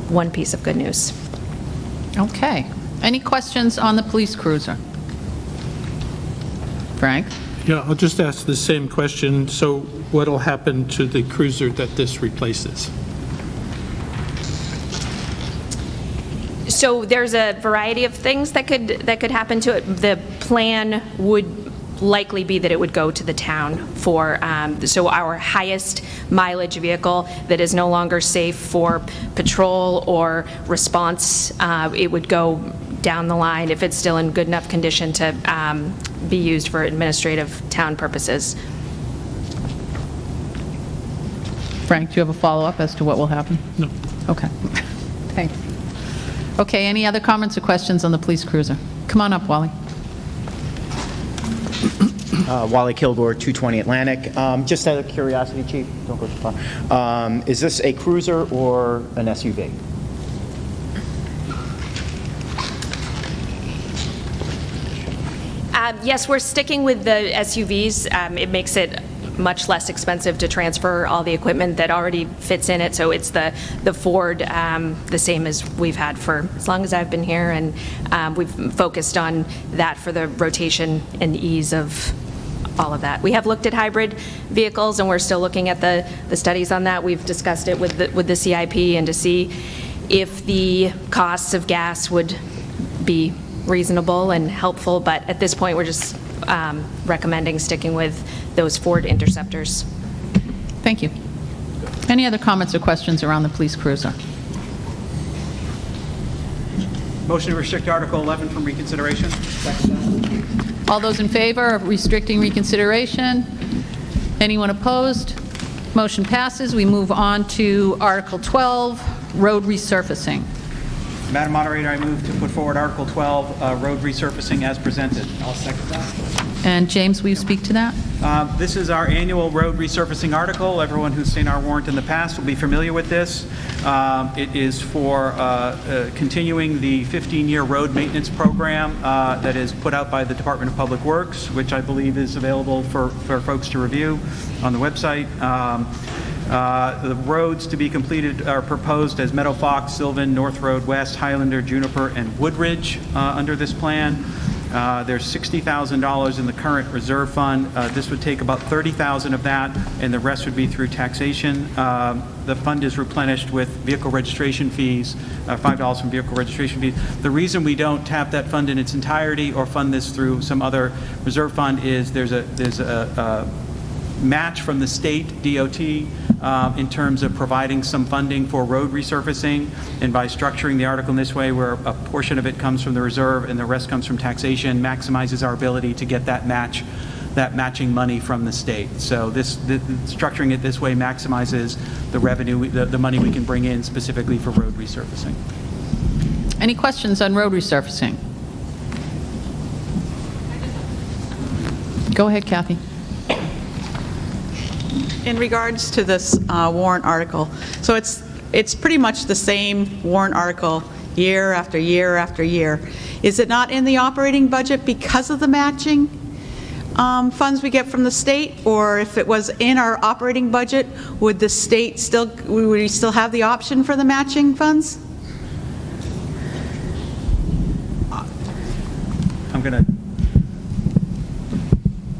one piece of good news. Okay. Any questions on the police cruiser? Frank? Yeah, I'll just ask the same question. So what'll happen to the cruiser that this replaces? So there's a variety of things that could happen to it. The plan would likely be that it would go to the town for, so our highest mileage vehicle that is no longer safe for patrol or response, it would go down the line if it's still in good enough condition to be used for administrative town purposes. Frank, do you have a follow-up as to what will happen? No. Okay. Thanks. Okay, any other comments or questions on the police cruiser? Come on up, Wally. Wally Kilgore, 220 Atlantic. Just out of curiosity, Chief, don't go too far. Is this a cruiser or an SUV? Yes, we're sticking with the SUVs. It makes it much less expensive to transfer all the equipment that already fits in it. So it's the Ford, the same as we've had for as long as I've been here, and we've focused on that for the rotation and ease of all of that. We have looked at hybrid vehicles, and we're still looking at the studies on that. We've discussed it with the CIP and to see if the costs of gas would be reasonable and helpful, but at this point we're just recommending sticking with those Ford Interceptors. Thank you. Any other comments or questions around the police cruiser? Motion to restrict Article 11 from reconsideration. All those in favor of restricting reconsideration? Anyone opposed? Motion passes. We move on to Article 12, road resurfacing. Madam Moderator, I move to put forward Article 12, road resurfacing as presented. I'll second that. And James, will you speak to that? This is our annual road resurfacing article. Everyone who's seen our warrant in the past will be familiar with this. It is for continuing the 15-year road maintenance program that is put out by the Department of Public Works, which I believe is available for folks to review on the website. The roads to be completed are proposed as Meadow Fox, Sylvan, North Road West, Highlander, Juniper, and Woodridge under this plan. There's $60,000 in the current reserve fund. This would take about $30,000 of that, and the rest would be through taxation. The fund is replenished with vehicle registration fees, $5 from vehicle registration fees. The reason we don't tap that fund in its entirety or fund this through some other reserve fund is there's a match from the state DOT in terms of providing some funding for road resurfacing, and by structuring the article in this way where a portion of it comes from the reserve and the rest comes from taxation, maximizes our ability to get that matching money from the state. So structuring it this way maximizes the revenue, the money we can bring in specifically for road resurfacing. Any questions on road resurfacing? Go ahead, Kathy. In regards to this warrant article, so it's pretty much the same warrant article year after year after year. Is it not in the operating budget because of the matching funds we get from the state? Or if it was in our operating budget, would the state would we still have the option for the matching funds? I'm going to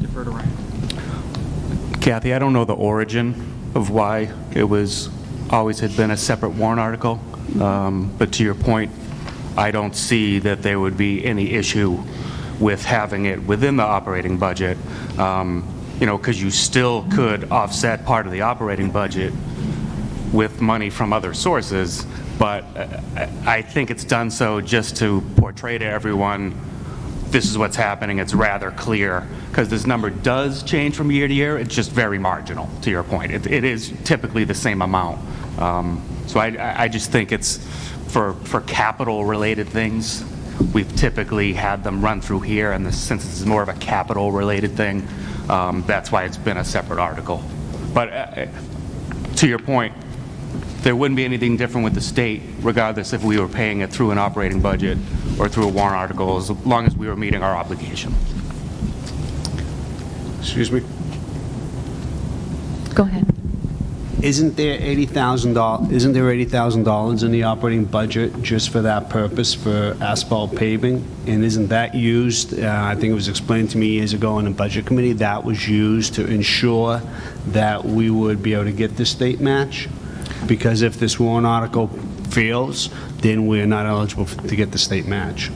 defer to Ryan. Kathy, I don't know the origin of why it was always had been a separate warrant article, but to your point, I don't see that there would be any issue with having it within the operating budget, because you still could offset part of the operating budget with money from other sources, but I think it's done so just to portray to everyone this is what's happening. It's rather clear, because this number does change from year to year. It's just very marginal, to your point. It is typically the same amount. So I just think it's for capital-related things, we've typically had them run through here, and since it's more of a capital-related thing, that's why it's been a separate article. But to your point, there wouldn't be anything different with the state, regardless if we were paying it through an operating budget or through a warrant article, as long as we were meeting our obligation. Excuse me? Go ahead. Isn't there $80,000 in the operating budget just for that purpose, for asphalt paving? And isn't that used, I think it was explained to me years ago in the budget committee, that was used to ensure that we would be able to get the state match? Because if this warrant article fails, then we're not eligible to get the state match.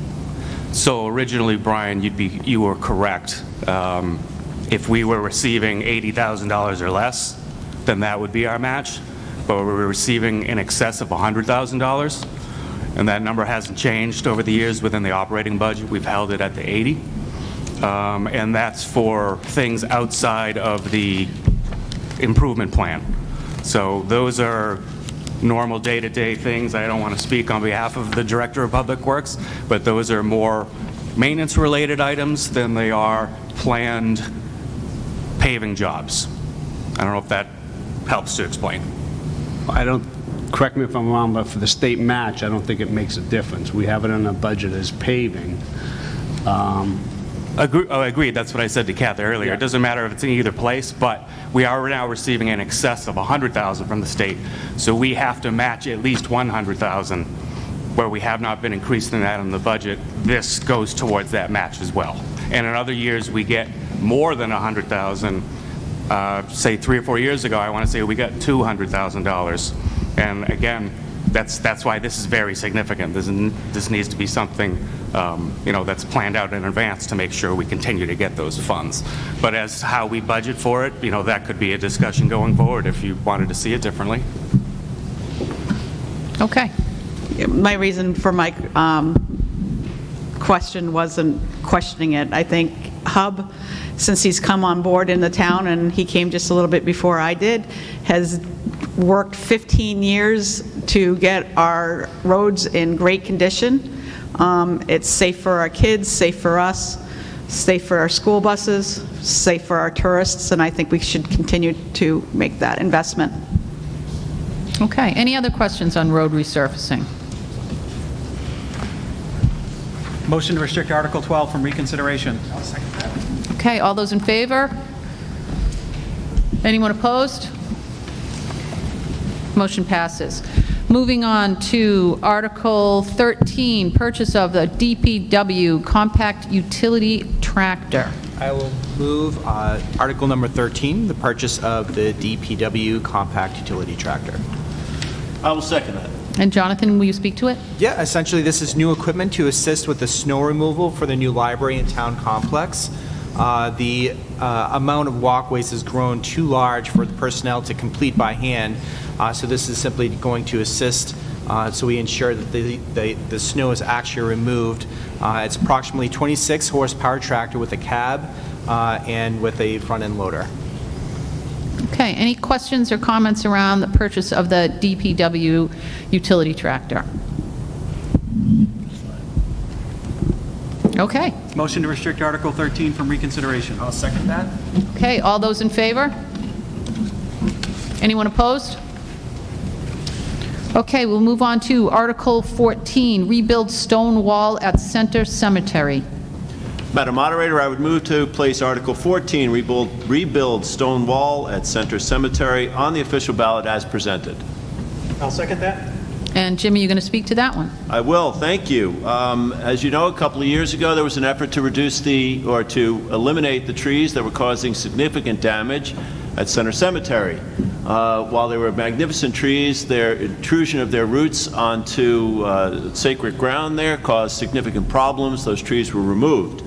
So originally, Brian, you were correct. If we were receiving $80,000 or less, then that would be our match. But we're receiving in excess of $100,000, and that number hasn't changed over the years within the operating budget. We've held it at the 80, and that's for things outside of the improvement plan. So those are normal day-to-day things. I don't want to speak on behalf of the Director of Public Works, but those are more maintenance-related items than they are planned paving jobs. I don't know if that helps to explain. Correct me if I'm wrong, but for the state match, I don't think it makes a difference. We have it in our budget as paving. Agreed. That's what I said to Kathy earlier. Yeah. It doesn't matter if it's in either place, but we are now receiving in excess of $100,000 from the state, so we have to match at least $100,000. Where we have not been increasing that in the budget, this goes towards that match as well. And in other years, we get more than $100,000. Say 3 or 4 years ago, I want to say we got $200,000. And again, that's why this is very significant. This needs to be something that's planned out in advance to make sure we continue to get those funds. But as how we budget for it, that could be a discussion going forward if you wanted to see it differently. Okay. My reason for my question wasn't questioning it. I think Hub, since he's come on board in the town, and he came just a little bit before I did, has worked 15 years to get our roads in great condition. It's safe for our kids, safe for us, safe for our school buses, safe for our tourists, and I think we should continue to make that investment. Okay. Any other questions on road resurfacing? Motion to restrict Article 12 from reconsideration. I'll second that. Okay. All those in favor? Anyone opposed? Motion passes. Moving on to Article 13, purchase of the DPW compact utility tractor. I will move Article number 13, the purchase of the DPW compact utility tractor. I will second that. And Jonathan, will you speak to it? Yeah, essentially this is new equipment to assist with the snow removal for the new library and town complex. The amount of walkways has grown too large for the personnel to complete by hand, so this is simply going to assist so we ensure that the snow is actually removed. It's approximately 26 horsepower tractor with a cab and with a front-end loader. Okay. Any questions or comments around the purchase of the DPW utility tractor? Okay. Motion to restrict Article 13 from reconsideration. I'll second that. Okay. All those in favor? Anyone opposed? Okay. We'll move on to Article 14, rebuild stone wall at Center Cemetery. Madam Moderator, I would move to place Article 14, rebuild stone wall at Center Cemetery, on the official ballot as presented. I'll second that. And Jimmy, you're going to speak to that one? I will, thank you. As you know, a couple of years ago, there was an effort to to eliminate the trees that were causing significant damage at Center Cemetery. While they were magnificent trees, their intrusion of their roots onto sacred ground there caused significant problems. Those trees were removed.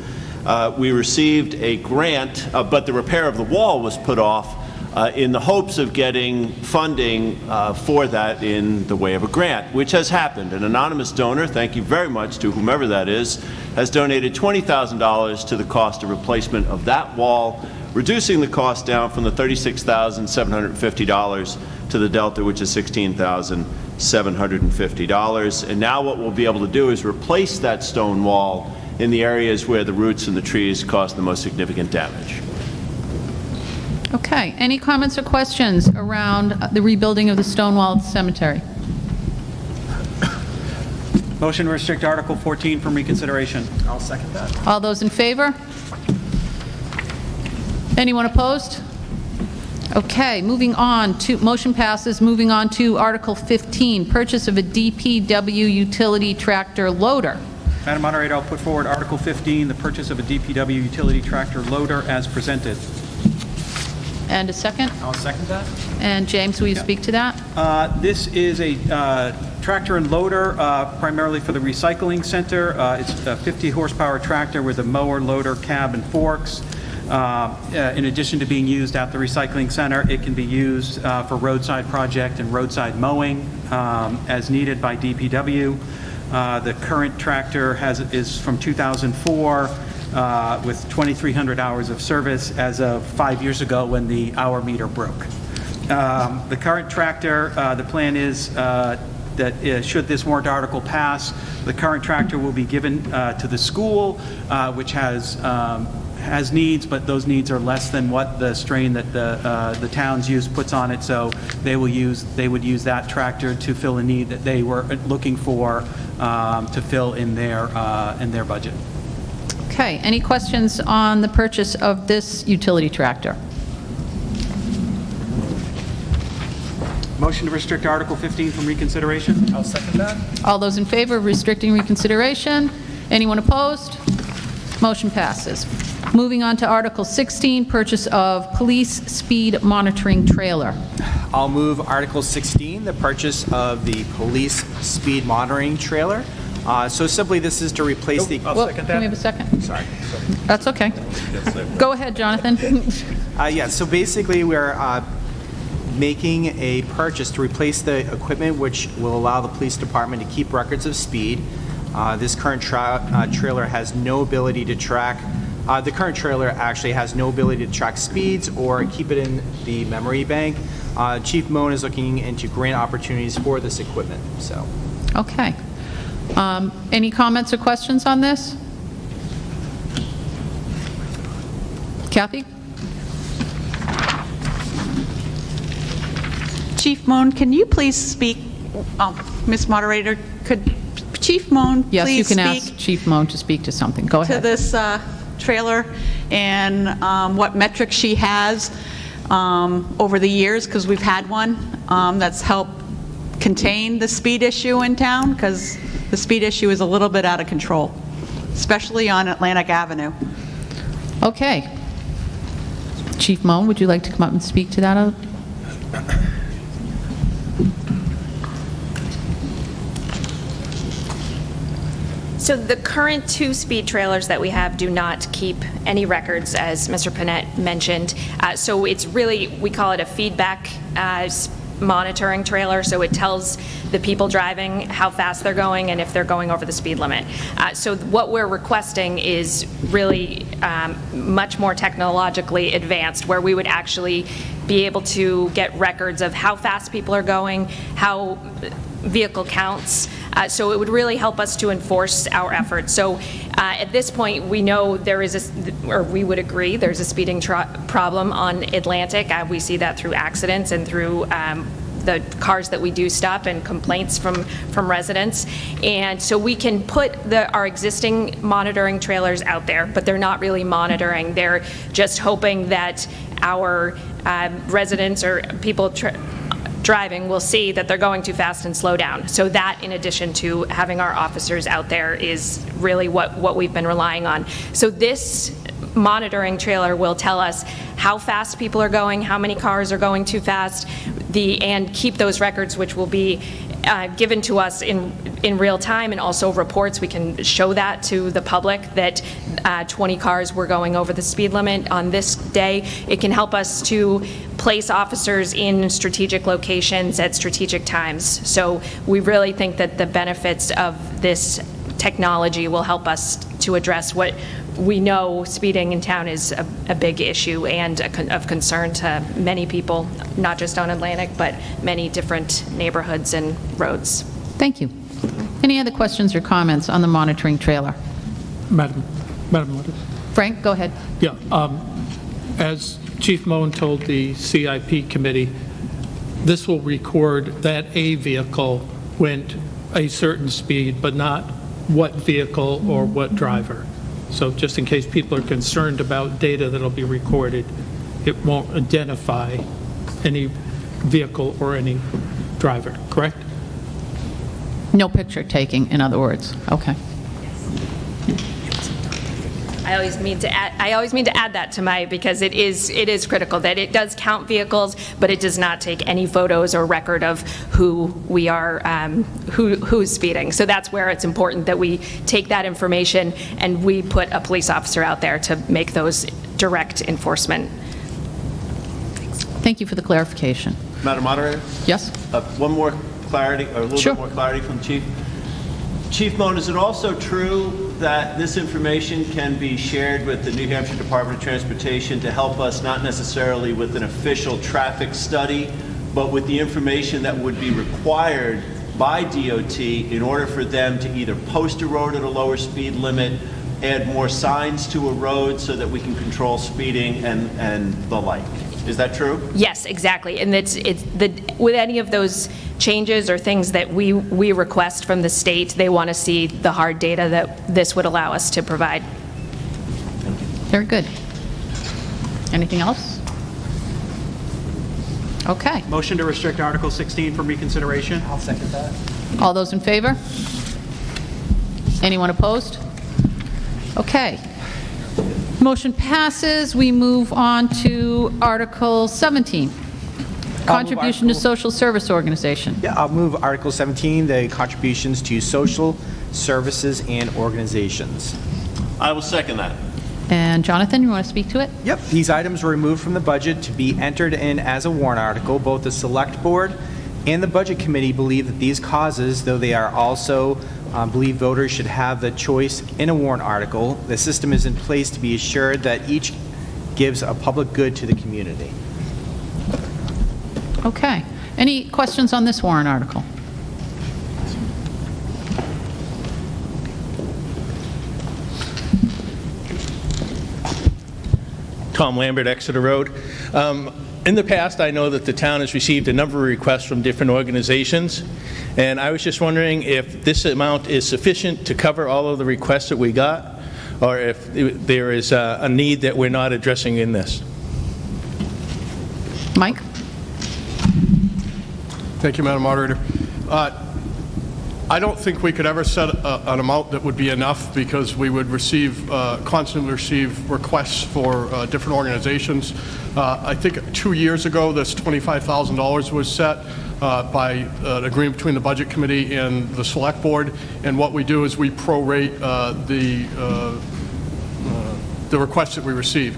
We received a grant, but the repair of the wall was put off in the hopes of getting funding for that in the way of a grant, which has happened. An anonymous donor, thank you very much to whomever that is, has donated $20,000 to the cost of replacement of that wall, reducing the cost down from the $36,750 to the delta, which is $16,750. And now what we'll be able to do is replace that stone wall in the areas where the roots and the trees caused the most significant damage. Okay, any comments or questions around the rebuilding of the stone wall at the cemetery? Motion to restrict Article 14 from reconsideration. I'll second that. All those in favor? Anyone opposed? Okay, moving on to, motion passes. Moving on to Article 15, purchase of a DPW utility tractor loader. Madam Moderator, I'll put forward Article 15, the purchase of a DPW utility tractor loader as presented. And a second? I'll second that. And James, will you speak to that? This is a tractor and loader primarily for the recycling center. It's a 50 horsepower tractor with a mower, loader, cab, and forks. In addition to being used at the recycling center, it can be used for roadside project and roadside mowing as needed by DPW. The current tractor is from 2004 with 2,300 hours of service as of 5 years ago when the hour meter broke. The current tractor, the plan is that should this warrant article pass, the current tractor will be given to the school, which has needs, but those needs are less than what the strain that the town's use puts on it. So they would use that tractor to fill a need that they were looking for to fill in their budget. Okay, any questions on the purchase of this utility tractor? Motion to restrict Article 15 from reconsideration. I'll second that. All those in favor of restricting reconsideration? Anyone opposed? Motion passes. Moving on to Article 16, purchase of police speed monitoring trailer. I'll move Article 16, the purchase of the police speed monitoring trailer. So simply, this is to replace the... Well, can we have a second? Sorry. That's okay. Go ahead, Jonathan. Yeah, so basically, we're making a purchase to replace the equipment which will allow the police department to keep records of speed. This current trailer has no ability to track... the current trailer actually has no ability to track speeds or keep it in the memory bank. Chief Moan is looking into grant opportunities for this equipment. So. Okay. Any comments or questions on this? Kathy? Chief Moan, can you please speak, Ms. Moderator, could Chief Moan please Yes, you can speak ask Chief Moan to speak to something. Go to ahead. this trailer and what metrics she has over the years, because we've had one that's helped contain the speed issue in town, because the speed issue is a little bit out of control, especially on Atlantic Avenue. Okay. Chief Moan, would you like to come up and speak to that? So the current two speed trailers that we have do not keep any records, as Mr. Panett mentioned. So it's really, we call it a feedback monitoring trailer, so it tells the people driving how fast they're going and if they're going over the speed limit. So what we're requesting is really much more technologically advanced, where we would actually be able to get records of how fast people are going, how vehicle counts. So it would really help us to enforce our efforts. So at this point, we know there is or we would agree, there's a speeding problem on Atlantic. We see that through accidents and through the cars that we do stop and complaints from residents. And so we can put our existing monitoring trailers out there, but they're not really monitoring. They're just hoping that our residents or people driving will see that they're going too fast and slow down. So that, in addition to having our officers out there, is really what we've been relying on. So this monitoring trailer will tell us how fast people are going, how many cars are going too fast, and keep those records, which will be given to us in real time, and also reports. We can show that to the public that 20 cars were going over the speed limit on this day. It can help us to place officers in strategic locations at strategic times. So we really think that the benefits of this technology will help us to address what we know speeding in town is a big issue and of concern to many people, not just on Atlantic, but many different neighborhoods and roads. Thank you. Any other questions or comments on the monitoring trailer? Madam Moderator. Frank, go ahead. Yeah. As Chief Moen told the CIP committee, this will record that a vehicle went a certain speed, but not what vehicle or what driver. So just in case people are concerned about data that'll be recorded, it won't identify any vehicle or any driver, correct? No picture taking, in other words. Okay. I always mean to add that to because it is critical that it does count vehicles, but it does not take any photos or record of who we are, who's speeding. So that's where it's important that we take that information and we put a police officer out there to make those direct enforcement. Thank you for the clarification. Madam Moderator? Yes? One more clarity, or a little bit more clarity from the Chief. Chief Moen, is it also true that this information can be shared with the New Hampshire Department of Transportation to help us not necessarily with an official traffic study, but with the information that would be required by DOT in order for them to either post a road at a lower speed limit, add more signs to a road so that we can control speeding and the like? Is that true? Yes, exactly. And with any of those changes or things that we request from the state, they want to see the hard data that this would allow us to provide. Very good. Anything else? Okay. Motion to restrict Article 16 from reconsideration. I'll second that. All those in favor? Anyone opposed? Okay. Motion passes. We move on to Article 17. Contribution to social service organization. Yeah, I'll move Article 17, the contributions to social services and organizations. I will second that. And Jonathan, you want to speak to it? Yep, these items were removed from the budget to be entered in as a warrant article. Both the Select Board and the Budget Committee believe that these causes, though they are also believe voters should have the choice in a warrant article, the system is in place to be assured that each gives a public good to the community. Okay. Any questions on this warrant article? Tom Lambert, Exeter Road. In the past, I know that the town has received a number of requests from different organizations, and I was just wondering if this amount is sufficient to cover all of the requests that we got, or if there is a need that we're not addressing in this. Mike? Thank you, Madam Moderator. I don't think we could ever set an amount that would be enough, because we would constantly receive requests for different organizations. I think 2 years ago, this $25,000 was set by an agreement between the Budget Committee and the Select Board, and what we do is we prorate the requests that we receive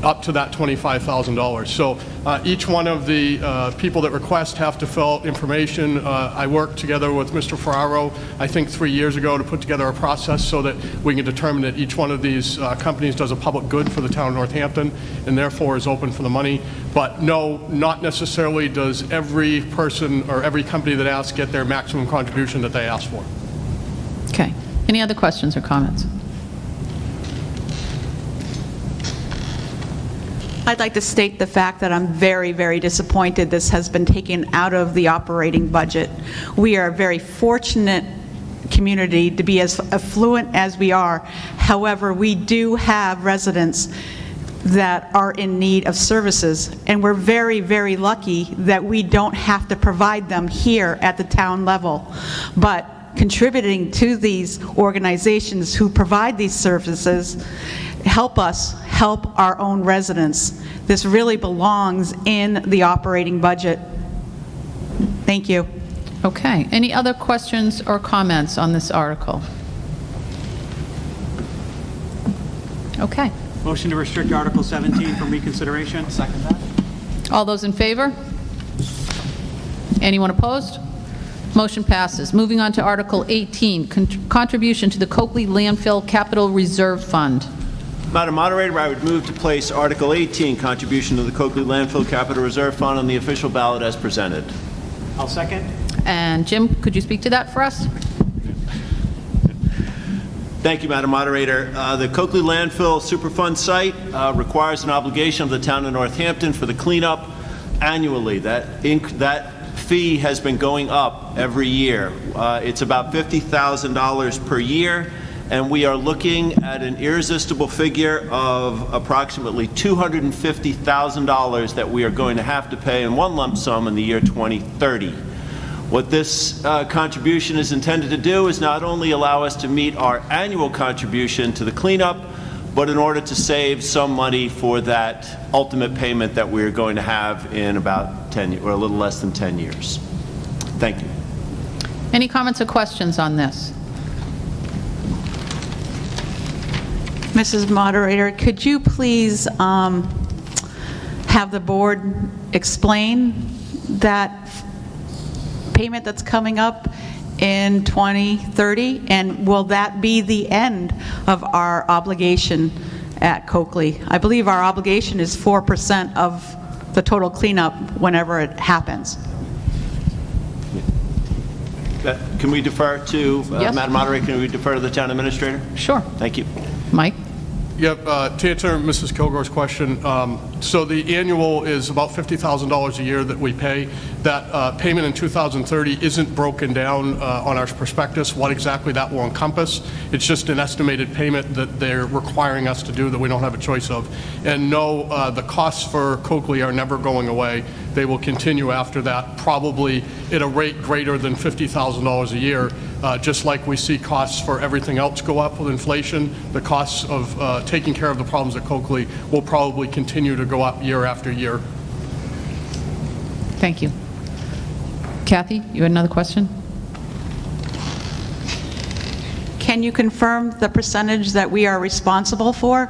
up to that $25,000. So each one of the people that request have to fill out information. I worked together with Mr. Ferraro, I think 3 years ago, to put together a process so that we can determine that each one of these companies does a public good for the town of Northampton and therefore is open for the money. But no, not necessarily does every person or every company that asks get their maximum contribution that they ask for. Okay. Any other questions or comments? I'd like to state the fact that I'm very, very disappointed this has been taken out of the operating budget. We are a very fortunate community to be as affluent as we are. However, we do have residents that are in need of services, and we're very, very lucky that we don't have to provide them here at the town level. But contributing to these organizations who provide these services, help us help our own residents. This really belongs in the operating budget. Thank you. Okay. Any other questions or comments on this article? Okay. Motion to restrict Article 17 from reconsideration. Second that. All those in favor? Anyone opposed? Motion passes. Moving on to Article 18, contribution to the Coakley Landfill Capital Reserve Fund. Madam Moderator, I would move to place Article 18, contribution to the Coakley Landfill Capital Reserve Fund, on the official ballot as presented. I'll second. And Jim, could you speak to that for us? Thank you, Madam Moderator. The Coakley Landfill Superfund site requires an obligation of the town of Northampton for the cleanup annually. That fee has been going up every year. It's about $50,000 per year, and we are looking at an irresistible figure of approximately $250,000 that we are going to have to pay in one lump sum in the year 2030. What this contribution is intended to do is not only allow us to meet our annual contribution to the cleanup, but in order to save some money for that ultimate payment that we're going to have in about 10 or a little less than 10 years. Thank you. Any comments or questions on this? Mrs. Moderator, could you please have the board explain that payment that's coming up in 2030, and will that be the end of our obligation at Coakley? I believe our obligation is 4% of the total cleanup whenever it happens. Can we defer to, Yes. Madam Moderator, can we defer to the town administrator? Sure. Thank you. Mike? Yep, to answer Mrs. Kilgore's question, so the annual is about $50,000 a year that we pay. That payment in 2030 isn't broken down on our prospectus, what exactly that will encompass. It's just an estimated payment that they're requiring us to do that we don't have a choice of. And no, the costs for Coakley are never going away. They will continue after that, probably at a rate greater than $50,000 a year. Just like we see costs for everything else go up with inflation, the costs of taking care of the problems at Coakley will probably continue to go up year after year. Thank you. Kathy, you had another question? Can you confirm the percentage that we are responsible for?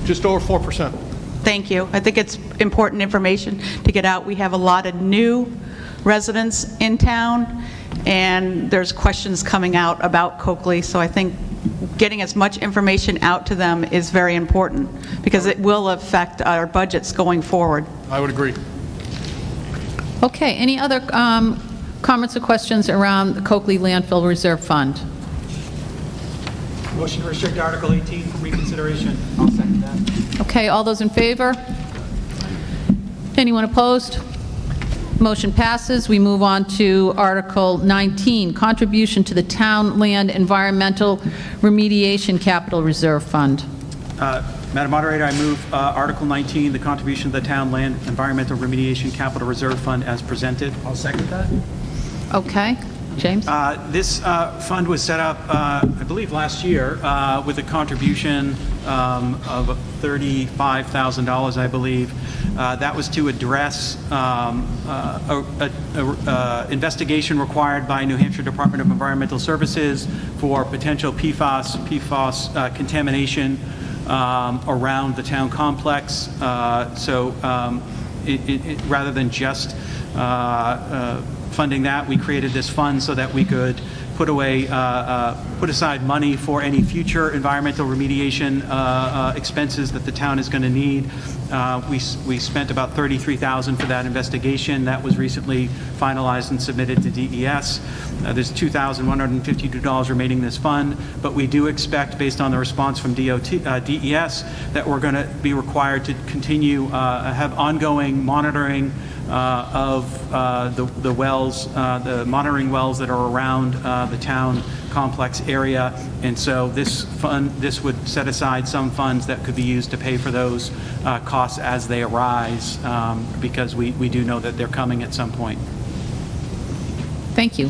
Just over 4%. Thank you. I think it's important information to get out. We have a lot of new residents in town, and there's questions coming out about Coakley, so I think getting as much information out to them is very important, because it will affect our budgets going forward. I would agree. Okay, any other comments or questions around the Coakley Landfill Reserve Fund? Motion to restrict Article 18 from reconsideration. I'll second that. Okay, all those in favor? Anyone opposed? Motion passes. We move on to Article 19, contribution to the Town Land Environmental Remediation Capital Reserve Fund. Madam Moderator, I move Article 19, the contribution to the Town Land Environmental Remediation Capital Reserve Fund as presented. I'll second that. Okay. James? This fund was set up, I believe, last year with a contribution of $35,000, I believe. That was to address investigation required by New Hampshire Department of Environmental Services for potential PFAS contamination around the town complex. Rather than just funding that, we created this fund so that we could put aside money for any future environmental remediation expenses that the town is going to need. We spent about $33,000 for that investigation. That was recently finalized and submitted to DES. There's $2,152 remaining in this fund, but we do expect, based on the response from DES, that we're going to be required to continue have ongoing monitoring of the wells, the monitoring wells that are around the town complex area, and so this would set aside some funds that could be used to pay for those costs as they arise, because we do know that they're coming at some point. Thank you.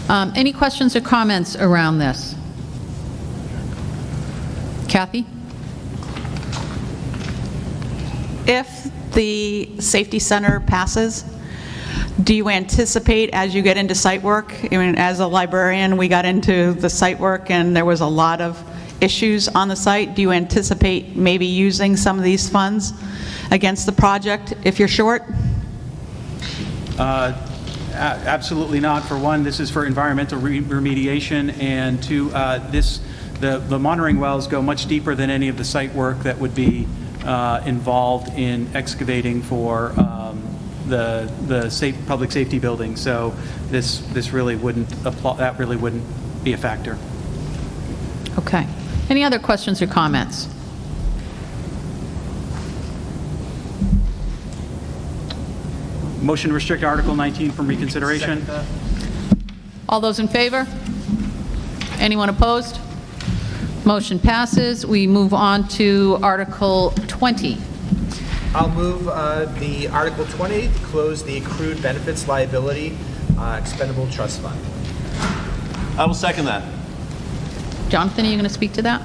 Any questions or comments around this? Kathy? If the safety center passes, do you anticipate as you get into site work, I mean, as a librarian, we got into the site work and there was a lot of issues on the site, do you anticipate maybe using some of these funds against the project if you're short? Absolutely not. For one, this is for environmental remediation, and two, the monitoring wells go much deeper than any of the site work that would be involved in excavating for the public safety building. So this really wouldn't apply. That really wouldn't be a factor. Okay. Any other questions or comments? Motion to restrict Article 19 from reconsideration. All those in favor? Anyone opposed? Motion passes. We move on to Article 20. I'll move the Article 20 to close the accrued benefits liability expendable trust fund. I will second that. Jonathan, are you going to speak to that?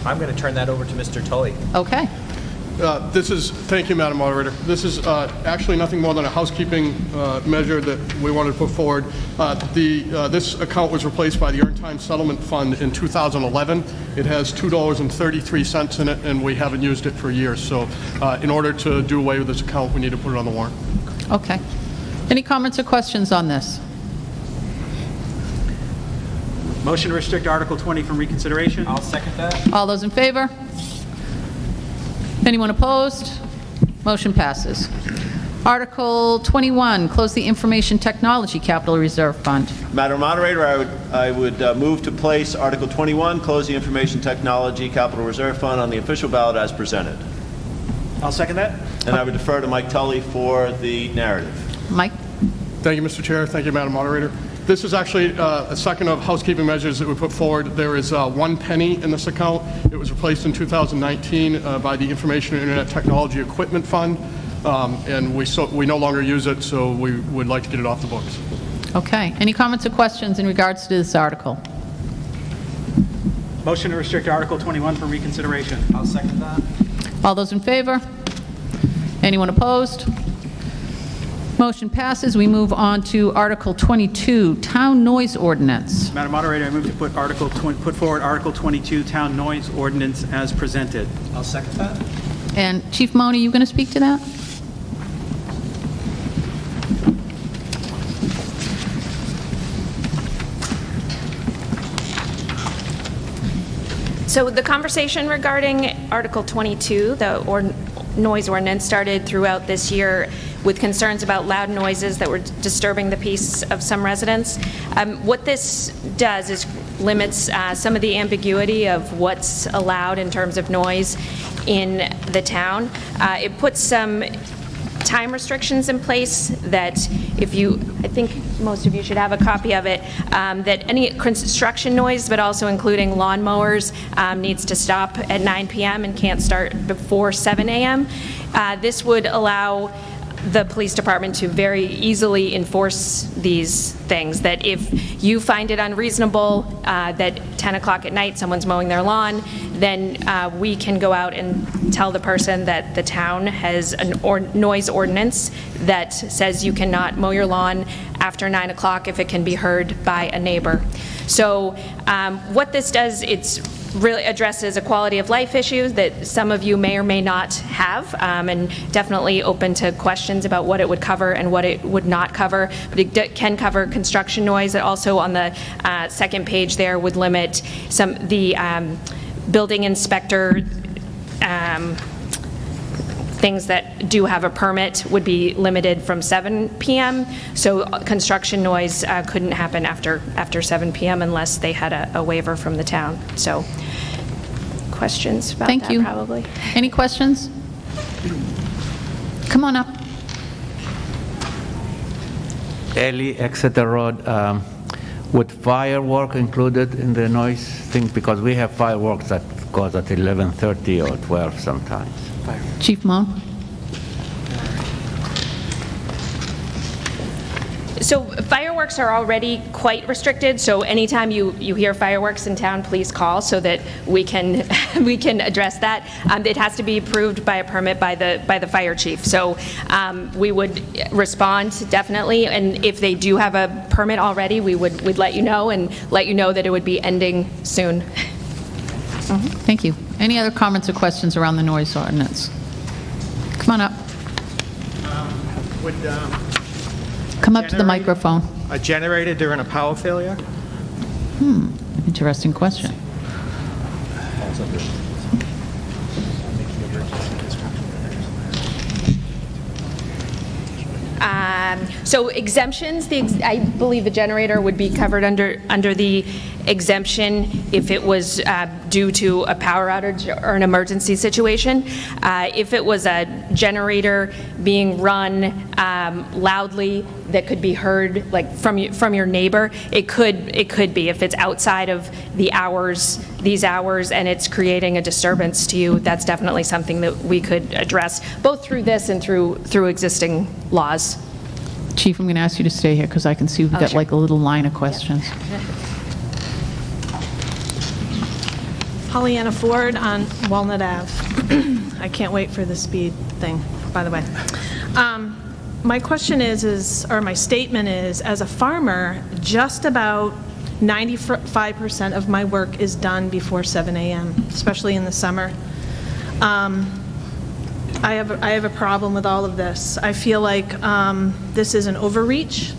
I'm going to turn that over to Mr. Tully. Okay. Thank you, Madam Moderator. This is actually nothing more than a housekeeping measure that we wanted to put forward. This account was replaced by the Earned Time Settlement Fund in 2011. It has $2.33 in it, and we haven't used it for years. So in order to do away with this account, we need to put it on the warrant. Okay. Any comments or questions on this? Motion to restrict Article 20 from reconsideration. I'll second that. All those in favor? Anyone opposed? Motion passes. Article 21, close the Information Technology Capital Reserve Fund. Madam Moderator, I would move to place Article 21, close the Information Technology Capital Reserve Fund, on the official ballot as presented. I'll second that. And I would defer to Mike Tully for the narrative. Mike? Thank you, Mr. Chair. Thank you, Madam Moderator. This is actually a second of housekeeping measures that we put forward. There is 1 penny in this account. It was replaced in 2019 by the Information and Internet Technology Equipment Fund, and we no longer use it, so we would like to get it off the books. Okay. Any comments or questions in regards to this article? Motion to restrict Article 21 from reconsideration. I'll second that. All those in favor? Anyone opposed? Motion passes. We move on to Article 22, Town Noise Ordinance. Madam Moderator, I move to put forward Article 22, Town Noise Ordinance, as presented. I'll second that. And Chief Mone, are you going to speak to that? So the conversation regarding Article 22, the noise ordinance, started throughout this year with concerns about loud noises that were disturbing the peace of some residents. What this does is limits some of the ambiguity of what's allowed in terms of noise in the town. It puts some time restrictions in place that I think most of you should have a copy of it, that any construction noise, but also including lawnmowers, needs to stop at 9 p.m. and can't start before 7 a.m. This would allow the police department to very easily enforce these things, that if you find it unreasonable that 10 o'clock at night someone's mowing their lawn, then we can go out and tell the person that the town has a noise ordinance that says you cannot mow your lawn after 9 o'clock if it can be heard by a neighbor. So what this does, it's really addresses a quality of life issue that some of you may or may not have, and definitely open to questions about what it would cover and what it would not cover. But it can cover construction noise. It also, on the second page there, would limit the building inspector things that do have a permit would be limited from 7 p.m. So construction noise couldn't happen after 7 p.m. unless they had a waiver from the town. So questions about Thank that you. probably? Any questions? Come on up. Ellie, Exeter Road. Would firework included in the noise thing? Because we have fireworks that goes at 11:30 or 12 sometimes. Chief Mone? So fireworks are already quite restricted, so anytime you hear fireworks in town, please call so that we can we can address that. It has to be approved by a permit by the fire chief. So we would respond definitely, and if they do have a permit already, we'd let you know and let you know that it would be ending soon. Thank you. Any other comments or questions around the noise ordinance? Come on up. Would Come up to the microphone. a generator during a power failure? Interesting question. So exemptions, I believe the generator would be covered under the exemption if it was due to a power outage or an emergency situation. If it was a generator being run loudly that could be heard, like from your neighbor, it could be. If it's outside of these hours, and it's creating a disturbance to you, that's definitely something that we could address, both through this and through existing laws. Chief, I'm going to ask you to stay here because I can see we've got sure. like a little line of questions. Pollyanna Ford on Walnut Ave. I can't wait for the speed thing, by the way. My question or my statement is, as a farmer, just about 95% of my work is done before 7 a.m., especially in the summer. I have a problem with all of this. I feel like this is an overreach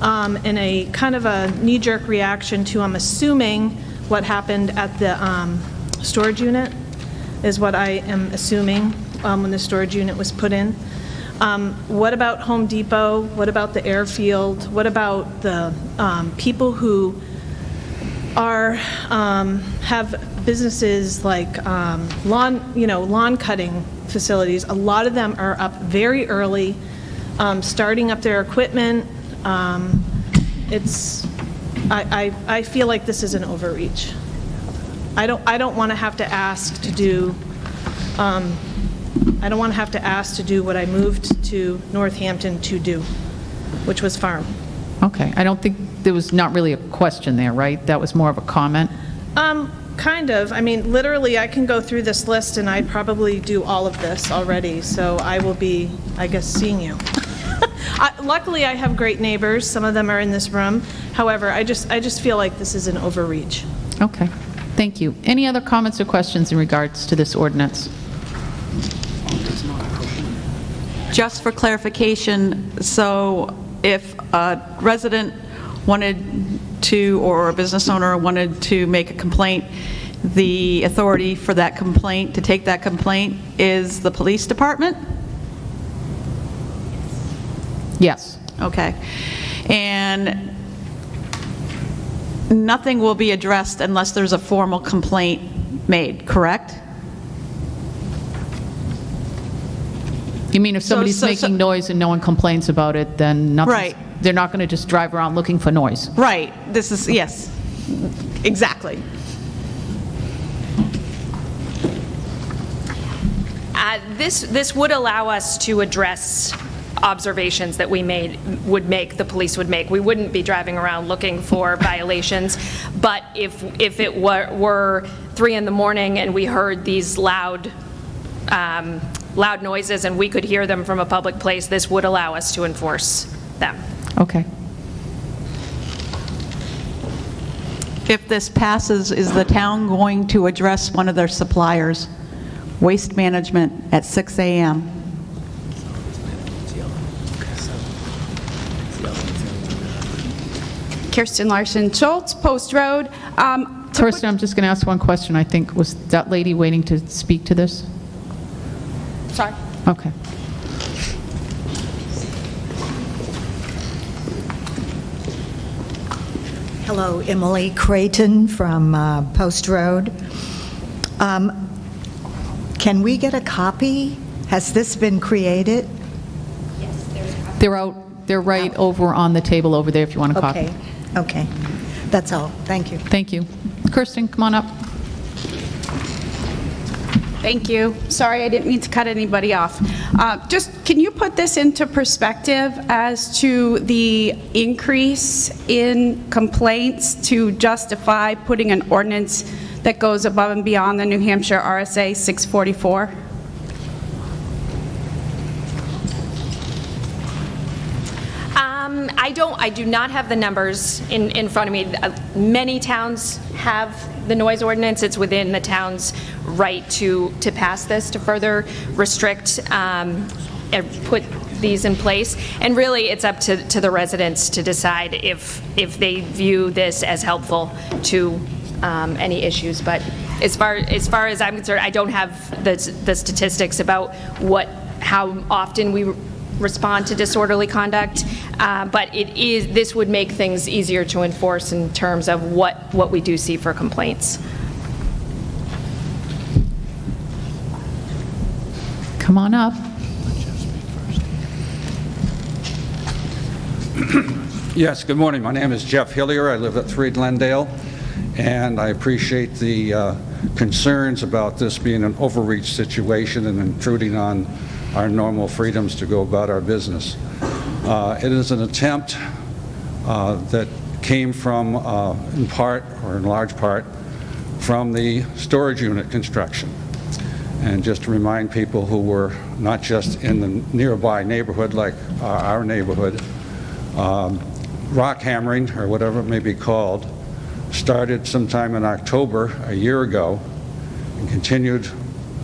and a kind of a knee-jerk reaction to, I'm assuming, what happened at the storage unit is what I am assuming when the storage unit was put in. What about Home Depot? What about the airfield? What about the people who have businesses like lawn cutting facilities? A lot of them are up very early, starting up their equipment. I feel like this is an overreach. I don't want to have to ask to do. I don't want to have to ask to do what I moved to Northampton to do, which was farm. Okay. I don't think there was not really a question there, right? That was more of a comment? Kind of. I mean, literally, I can go through this list, and I'd probably do all of this already, so I will be, I guess, seeing you. Luckily, I have great neighbors. Some of them are in this room. However, I just feel like this is an overreach. Okay. Thank you. Any other comments or questions in regards to this ordinance? Just for clarification, so if a resident wanted to, or a business owner wanted to make a complaint, the authority for that complaint, to take that complaint, is the police department? Yes. Okay. And nothing will be addressed unless there's a formal complaint made, correct? You mean if somebody's making noise and no one complains about it, then nothing? Right. They're not going to just drive around looking for noise? Right. This is, yes, exactly. This would allow us to address observations that the police would make. We wouldn't be driving around looking for violations, but if it were 3 in the morning and we heard these loud noises and we could hear them from a public place, this would allow us to enforce them. Okay. If this passes, is the town going to address one of their suppliers, waste management, at 6 a.m.? Kirsten Larson Schultz, Post Road. Kirsten, I'm just going to ask one question. I think, was that lady waiting to speak to this? Sorry. Okay. Hello, Emily Creighton from Post Road. Can we get a copy? Has this been created? Yes, there's a copy. They're out. They're right over on the table over there if you want a copy. Okay. That's all. Thank you. Thank you. Kirsten, come on up. Thank you. Sorry, I didn't mean to cut anybody off. Just, can you put this into perspective as to the increase in complaints to justify putting an ordinance that goes above and beyond the New Hampshire RSA 644? I do not have the numbers in front of me. Many towns have the noise ordinance. It's within the town's right to pass this, to further restrict and put these in place. And really, it's up to the residents to decide if they view this as helpful to any issues. But as far as I'm concerned, I don't have the statistics about how often we respond to disorderly conduct, but this would make things easier to enforce in terms of what we do see for complaints. Come on up. Yes, good morning. My name is Jeff Hillier. I live at 3 Glendale, and I appreciate the concerns about this being an overreach situation and intruding on our normal freedoms to go about our business. It is an attempt that came from, in part, or in large part, from the storage unit construction. And just to remind people who were not just in the nearby neighborhood, like our neighborhood, rock hammering, or whatever it may be called, started sometime in October a year ago and continued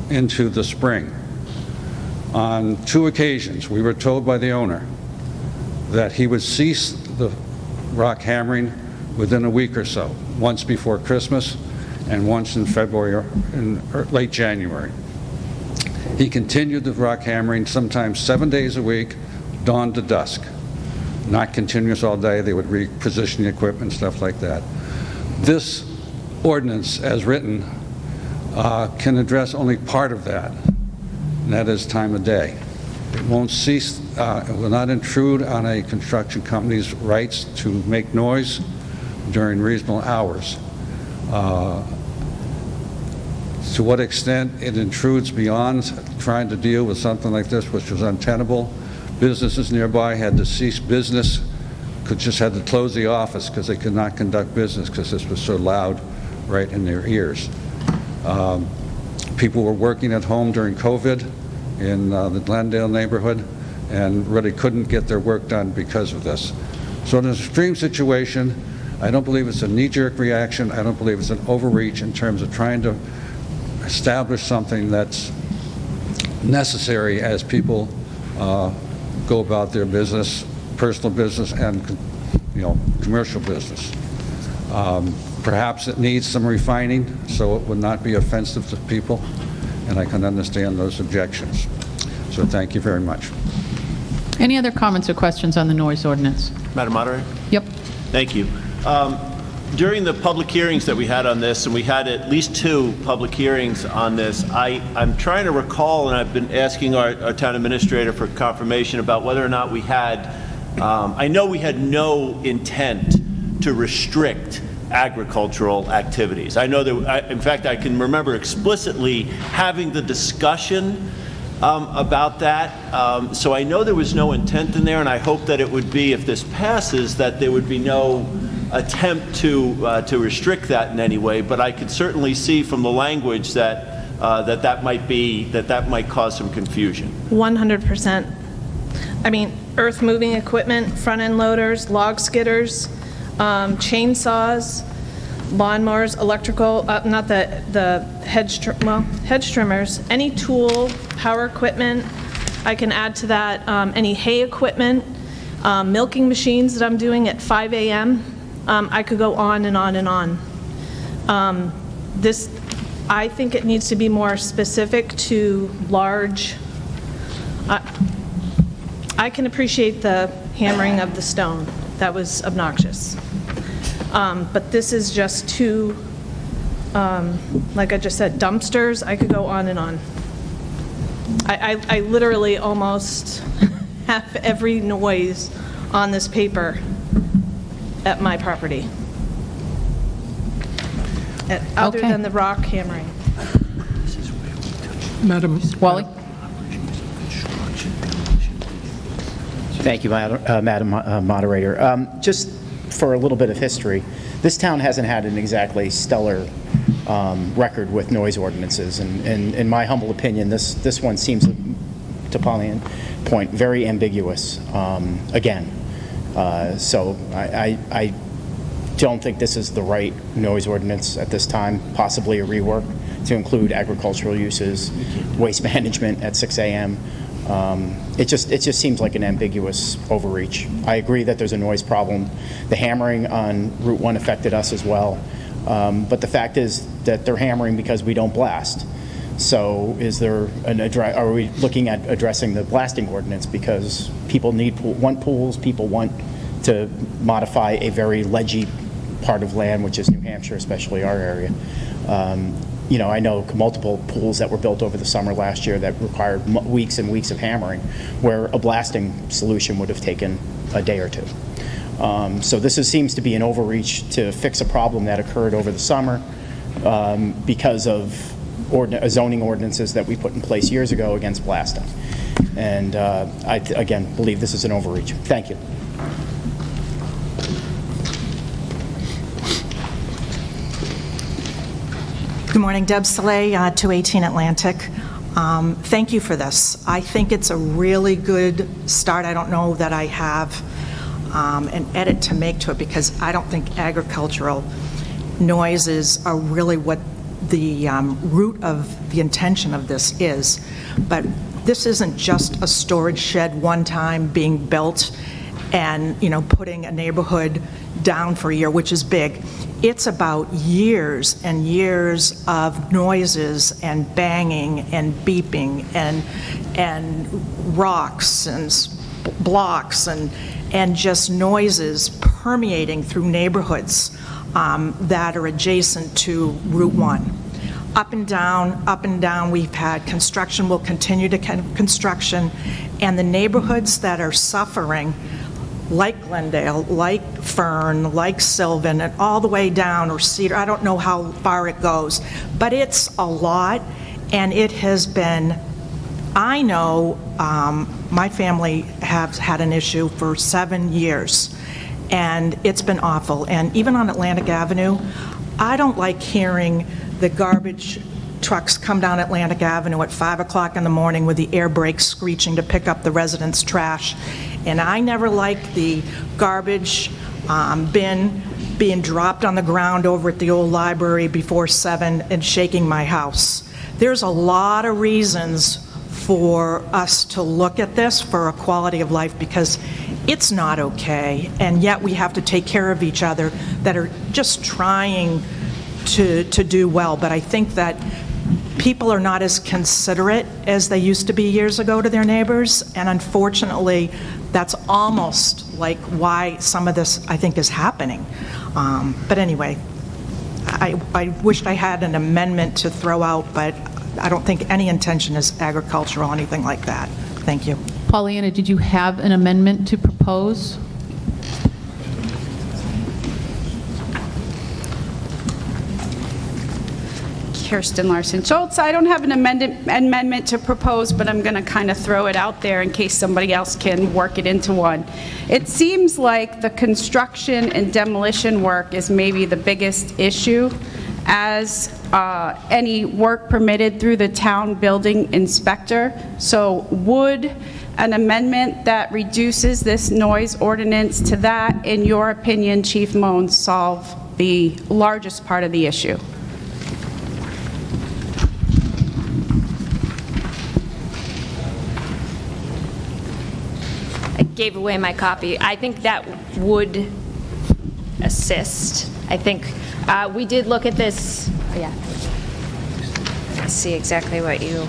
into the spring. On 2 occasions, we were told by the owner that he would cease the rock hammering within a week or so, once before Christmas and once in February, in late January. He continued the rock hammering sometimes 7 days a week, dawn to dusk. Not continuous all day. They would reposition the equipment, stuff like that. This ordinance, as written, can address only part of that, and that is time of day. It won't cease, it will not intrude on a construction company's rights to make noise during reasonable hours. To what extent it intrudes beyond trying to deal with something like this, which was untenable. Businesses nearby had to cease business, just had to close the office because they could not conduct business because this was so loud right in their ears. People were working at home during COVID in the Glendale neighborhood and really couldn't get their work done because of this. So in an extreme situation, I don't believe it's a knee-jerk reaction. I don't believe it's an overreach in terms of trying to establish something that's necessary as people go about their business, personal business and commercial business. Perhaps it needs some refining so it would not be offensive to people, and I can understand those objections. So thank you very much. Any other comments or questions on the noise ordinance? Madam Moderator? Yep. Thank you. During the public hearings that we had on this, and we had at least 2 public hearings on this, I'm trying to recall, and I've been asking our town administrator for confirmation about whether or not we had, I know we had no intent to restrict agricultural activities. I know that, in fact, I can remember explicitly having the discussion about that. So I know there was no intent in there, and I hope that it would be, if this passes, that there would be no attempt to restrict that in any way. But I could certainly see from the language that that might cause some confusion. 100%. I mean, earth-moving equipment, front-end loaders, log skidders, chainsaws, lawnmowers, electrical, not the hedge trimmers, any tool, power equipment. I can add to that any hay equipment, milking machines that I'm doing at 5 a.m. I could go on and on and on. I think it needs to be more specific to large. I can appreciate the hammering of the stone. That was obnoxious. But this is just too, like I just said, dumpsters. I could go on and on. I literally almost have every noise on this paper at my property, other than the rock hammering. Madam. Wally? Thank you, Madam Moderator. Just for a little bit of history, this town hasn't had an exactly stellar record with noise ordinances, and in my humble opinion, this one seems, to Pauline's point, very ambiguous again. So I don't think this is the right noise ordinance at this time, possibly a rework to include agricultural uses, waste management at 6 a.m. It just seems like an ambiguous overreach. I agree that there's a noise problem. The hammering on Route 1 affected us as well. But the fact is that they're hammering because we don't blast. So is there are we looking at addressing the blasting ordinance because people want pools, people want to modify a very ledgy part of land, which is New Hampshire, especially our area. You know, I know multiple pools that were built over the summer last year that required weeks and weeks of hammering, where a blasting solution would have taken a day or two. So this seems to be an overreach to fix a problem that occurred over the summer because of zoning ordinances that we put in place years ago against blasting. And I, again, believe this is an overreach. Thank you. Good morning, Deb Soleil, 218 Atlantic. Thank you for this. I think it's a really good start. I don't know that I have an edit to make to it because I don't think agricultural noises are really what the root of the intention of this is. But this isn't just a storage shed one time being built and, you know, putting a neighborhood down for a year, which is big. It's about years and years of noises and banging and beeping and rocks and blocks and just noises permeating through neighborhoods that are adjacent to Route 1. Up and down, we've had construction, will continue to construction, and the neighborhoods that are suffering, like Glendale, like Fern, like Sylvan, and all the way down, or Cedar, I don't know how far it goes, but it's a lot, and it has been, I know my family has had an issue for 7 years, and it's been awful. And even on Atlantic Avenue, I don't like hearing the garbage trucks come down Atlantic Avenue at 5 o'clock in the morning with the air brakes screeching to pick up the residents' trash. And I never liked the garbage bin being dropped on the ground over at the old library before 7 and shaking my house. There's a lot of reasons for us to look at this for a quality of life because it's not okay, and yet we have to take care of each other that are just trying to do well. But I think that people are not as considerate as they used to be years ago to their neighbors, and unfortunately, that's almost like why some of this, I think, is happening. But anyway, I wished I had an amendment to throw out, but I don't think any intention is agricultural or anything like that. Thank you. Pollyanna, did you have an amendment to propose? Kirsten Larson Schultz. I don't have an amendment to propose, but I'm going to kind of throw it out there in case somebody else can work it into one. It seems like the construction and demolition work is maybe the biggest issue, as any work permitted through the town building inspector. So would an amendment that reduces this noise ordinance to that, in your opinion, Chief Moen, solve the largest part of the issue? I gave away my copy. I think that would assist. I think we did look at this. Oh, yeah. I see exactly what you.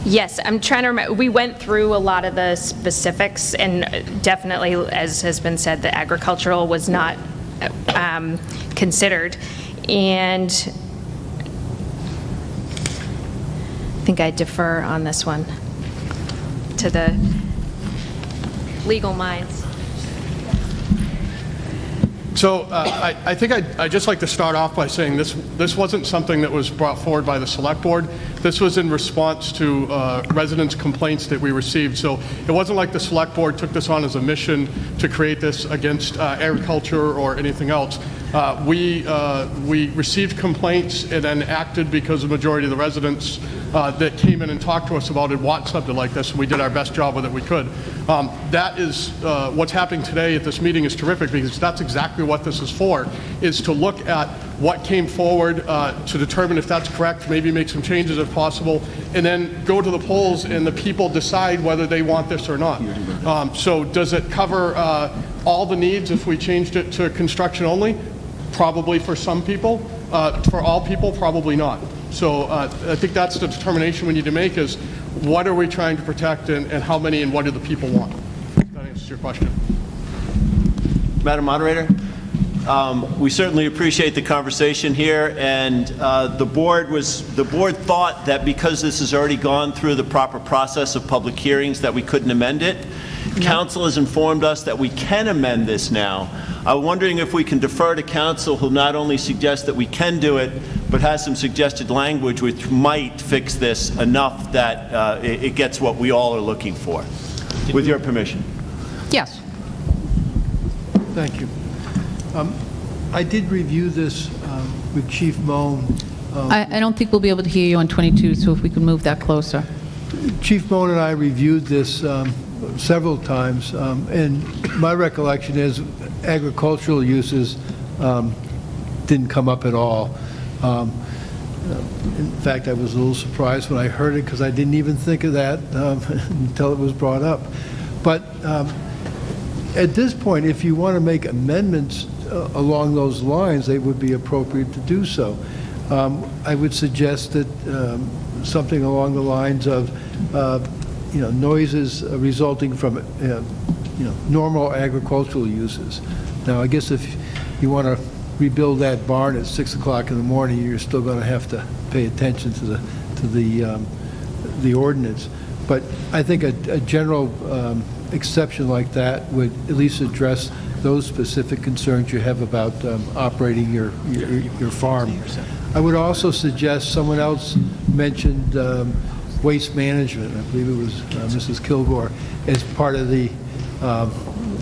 Yes, I'm trying to remember. We went through a lot of the specifics, and definitely, as has been said, the agricultural was not considered. And I think I defer on this one to the legal minds. So I think I'd just like to start off by saying this wasn't something that was brought forward by the Select Board. This was in response to residents' complaints that we received. So it wasn't like the Select Board took this on as a mission to create this against agriculture or anything else. We received complaints and then acted because the majority of the residents that came in and talked to us about it want something like this, and we did our best job with it we could. That is what's happening today at this meeting is terrific, because that's exactly what this is for, is to look at what came forward to determine if that's correct, maybe make some changes if possible, and then go to the polls and the people decide whether they want this or not. So does it cover all the needs if we changed it to construction only? Probably for some people. For all people, probably not. So I think that's the determination we need to make, is what are we trying to protect and how many and what do the people want? That answers your question. Madam Moderator, we certainly appreciate the conversation here, and the board thought that because this has already gone through the proper process of public hearings that we couldn't amend it. Council has informed us that we can amend this now. I'm wondering if we can defer to council, who not only suggests that we can do it, but has some suggested language which might fix this enough that it gets what we all are looking for. With your permission. Yes. Thank you. I did review this with Chief Moan. I don't think we'll be able to hear you on 22, so if we could move that closer. Chief Moan and I reviewed this several times, and my recollection is agricultural uses didn't come up at all. In fact, I was a little surprised when I heard it, because I didn't even think of that until it was brought up. But at this point, if you want to make amendments along those lines, they would be appropriate to do so. I would suggest that something along the lines of noises resulting from normal agricultural uses. Now, I guess if you want to rebuild that barn at 6 o'clock in the morning, you're still going to have to pay attention to the ordinance. But I think a general exception like that would at least address those specific concerns you have about operating your farm. I would also suggest, someone else mentioned waste management. I believe it was Mrs. Kilgore, as part of the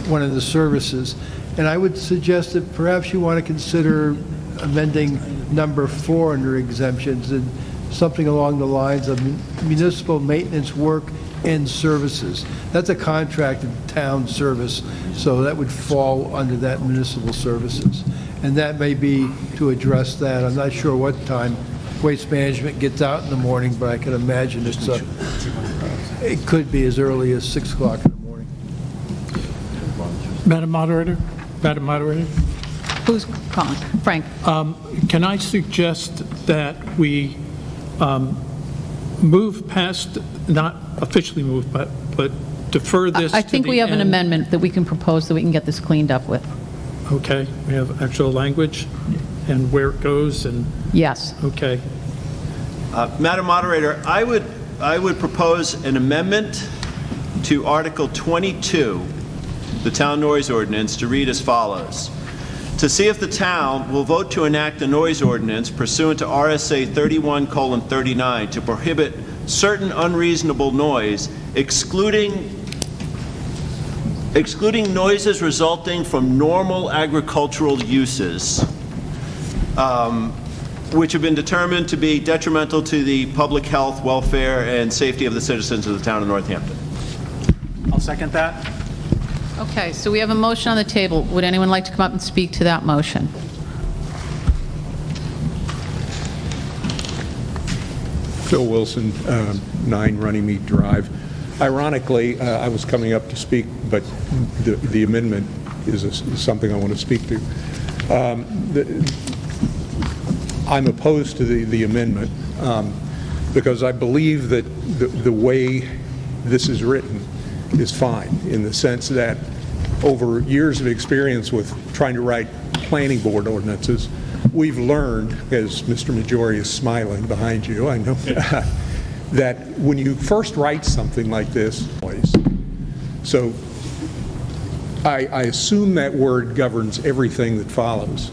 one of the services. And I would suggest that perhaps you want to consider amending number 4 under exemptions, and something along the lines of municipal maintenance work and services. That's a contracted town service, so that would fall under that municipal services. And that may be to address that. I'm not sure what time waste management gets out in the morning, but I can imagine it could be as early as 6 o'clock in the morning. Madam Moderator? Madam Moderator? Who's calling? Frank. Can I suggest that we move past, not officially move, but defer this I think we have an amendment that we can propose that we can get this cleaned up with. Okay, we have actual language and where it goes and... Yes. Okay. Madam Moderator, I would propose an amendment to Article 22, the Town Noise Ordinance, to read as follows. To see if the town will vote to enact a noise ordinance pursuant to RSA 31:39 to prohibit certain unreasonable noise, excluding noises resulting from normal agricultural uses, which have been determined to be detrimental to the public health, welfare, and safety of the citizens of the town of Northampton. I'll second that. Okay, so we have a motion on the table. Would anyone like to come up and speak to that motion? Phil Wilson, 9 Runnymede Drive. Ironically, I was coming up to speak, but the amendment is something I want to speak to. I'm opposed to the amendment because I believe that the way this is written is fine, in the sense that over years of experience with trying to write planning board ordinances, we've learned, as Mr. Majori is smiling behind you, I know, that when you first write something like this, so I assume that word governs everything that follows.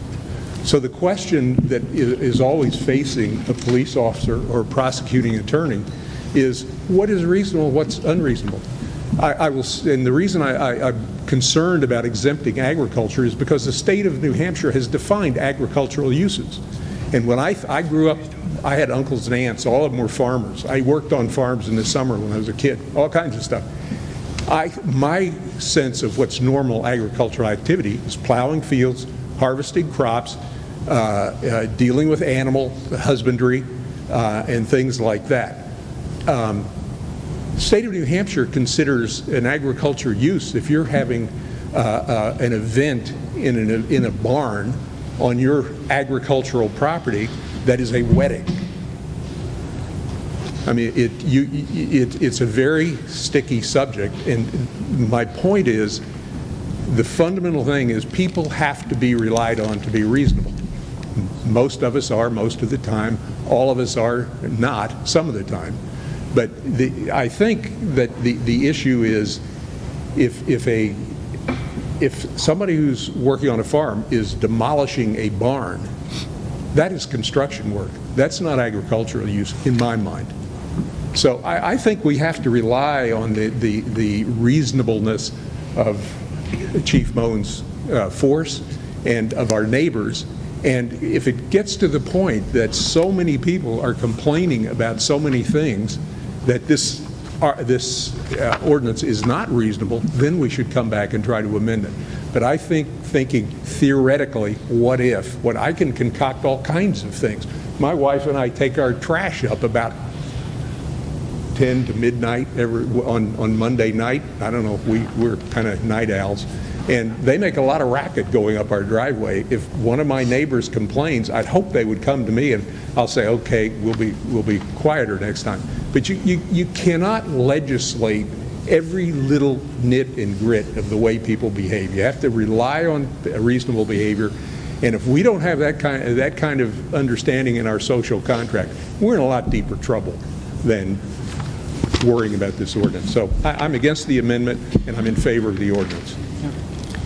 So the question that is always facing a police officer or a prosecuting attorney is, what is reasonable, what's unreasonable? And the reason I'm concerned about exempting agriculture is because the state of New Hampshire has defined agricultural uses. And when I grew up, I had uncles and aunts, all of them were farmers. I worked on farms in the summer when I was a kid, all kinds of stuff. My sense of what's normal agricultural activity is plowing fields, harvesting crops, dealing with animal husbandry, and things like that. The state of New Hampshire considers an agriculture use if you're having an event in a barn on your agricultural property that is a wedding. I mean, it's a very sticky subject, and my point is, the fundamental thing is people have to be relied on to be reasonable. Most of us are most of the time. All of us are not some of the time. But I think that the issue is if somebody who's working on a farm is demolishing a barn, that is construction work. That's not agricultural use in my mind. So I think we have to rely on the reasonableness of Chief Moen's force and of our neighbors. And if it gets to the point that so many people are complaining about so many things that this ordinance is not reasonable, then we should come back and try to amend it. But I think thinking theoretically, what if? What I can concoct all kinds of things. My wife and I take our trash up about 10 to midnight on Monday night. I don't know, we're kind of night owls. And they make a lot of racket going up our driveway. If one of my neighbors complains, I'd hope they would come to me and I'll say, okay, we'll be quieter next time. But you cannot legislate every little nit and grit of the way people behave. You have to rely on reasonable behavior. And if we don't have that kind of understanding in our social contract, we're in a lot deeper trouble than worrying about this ordinance. So I'm against the amendment and I'm in favor of the ordinance.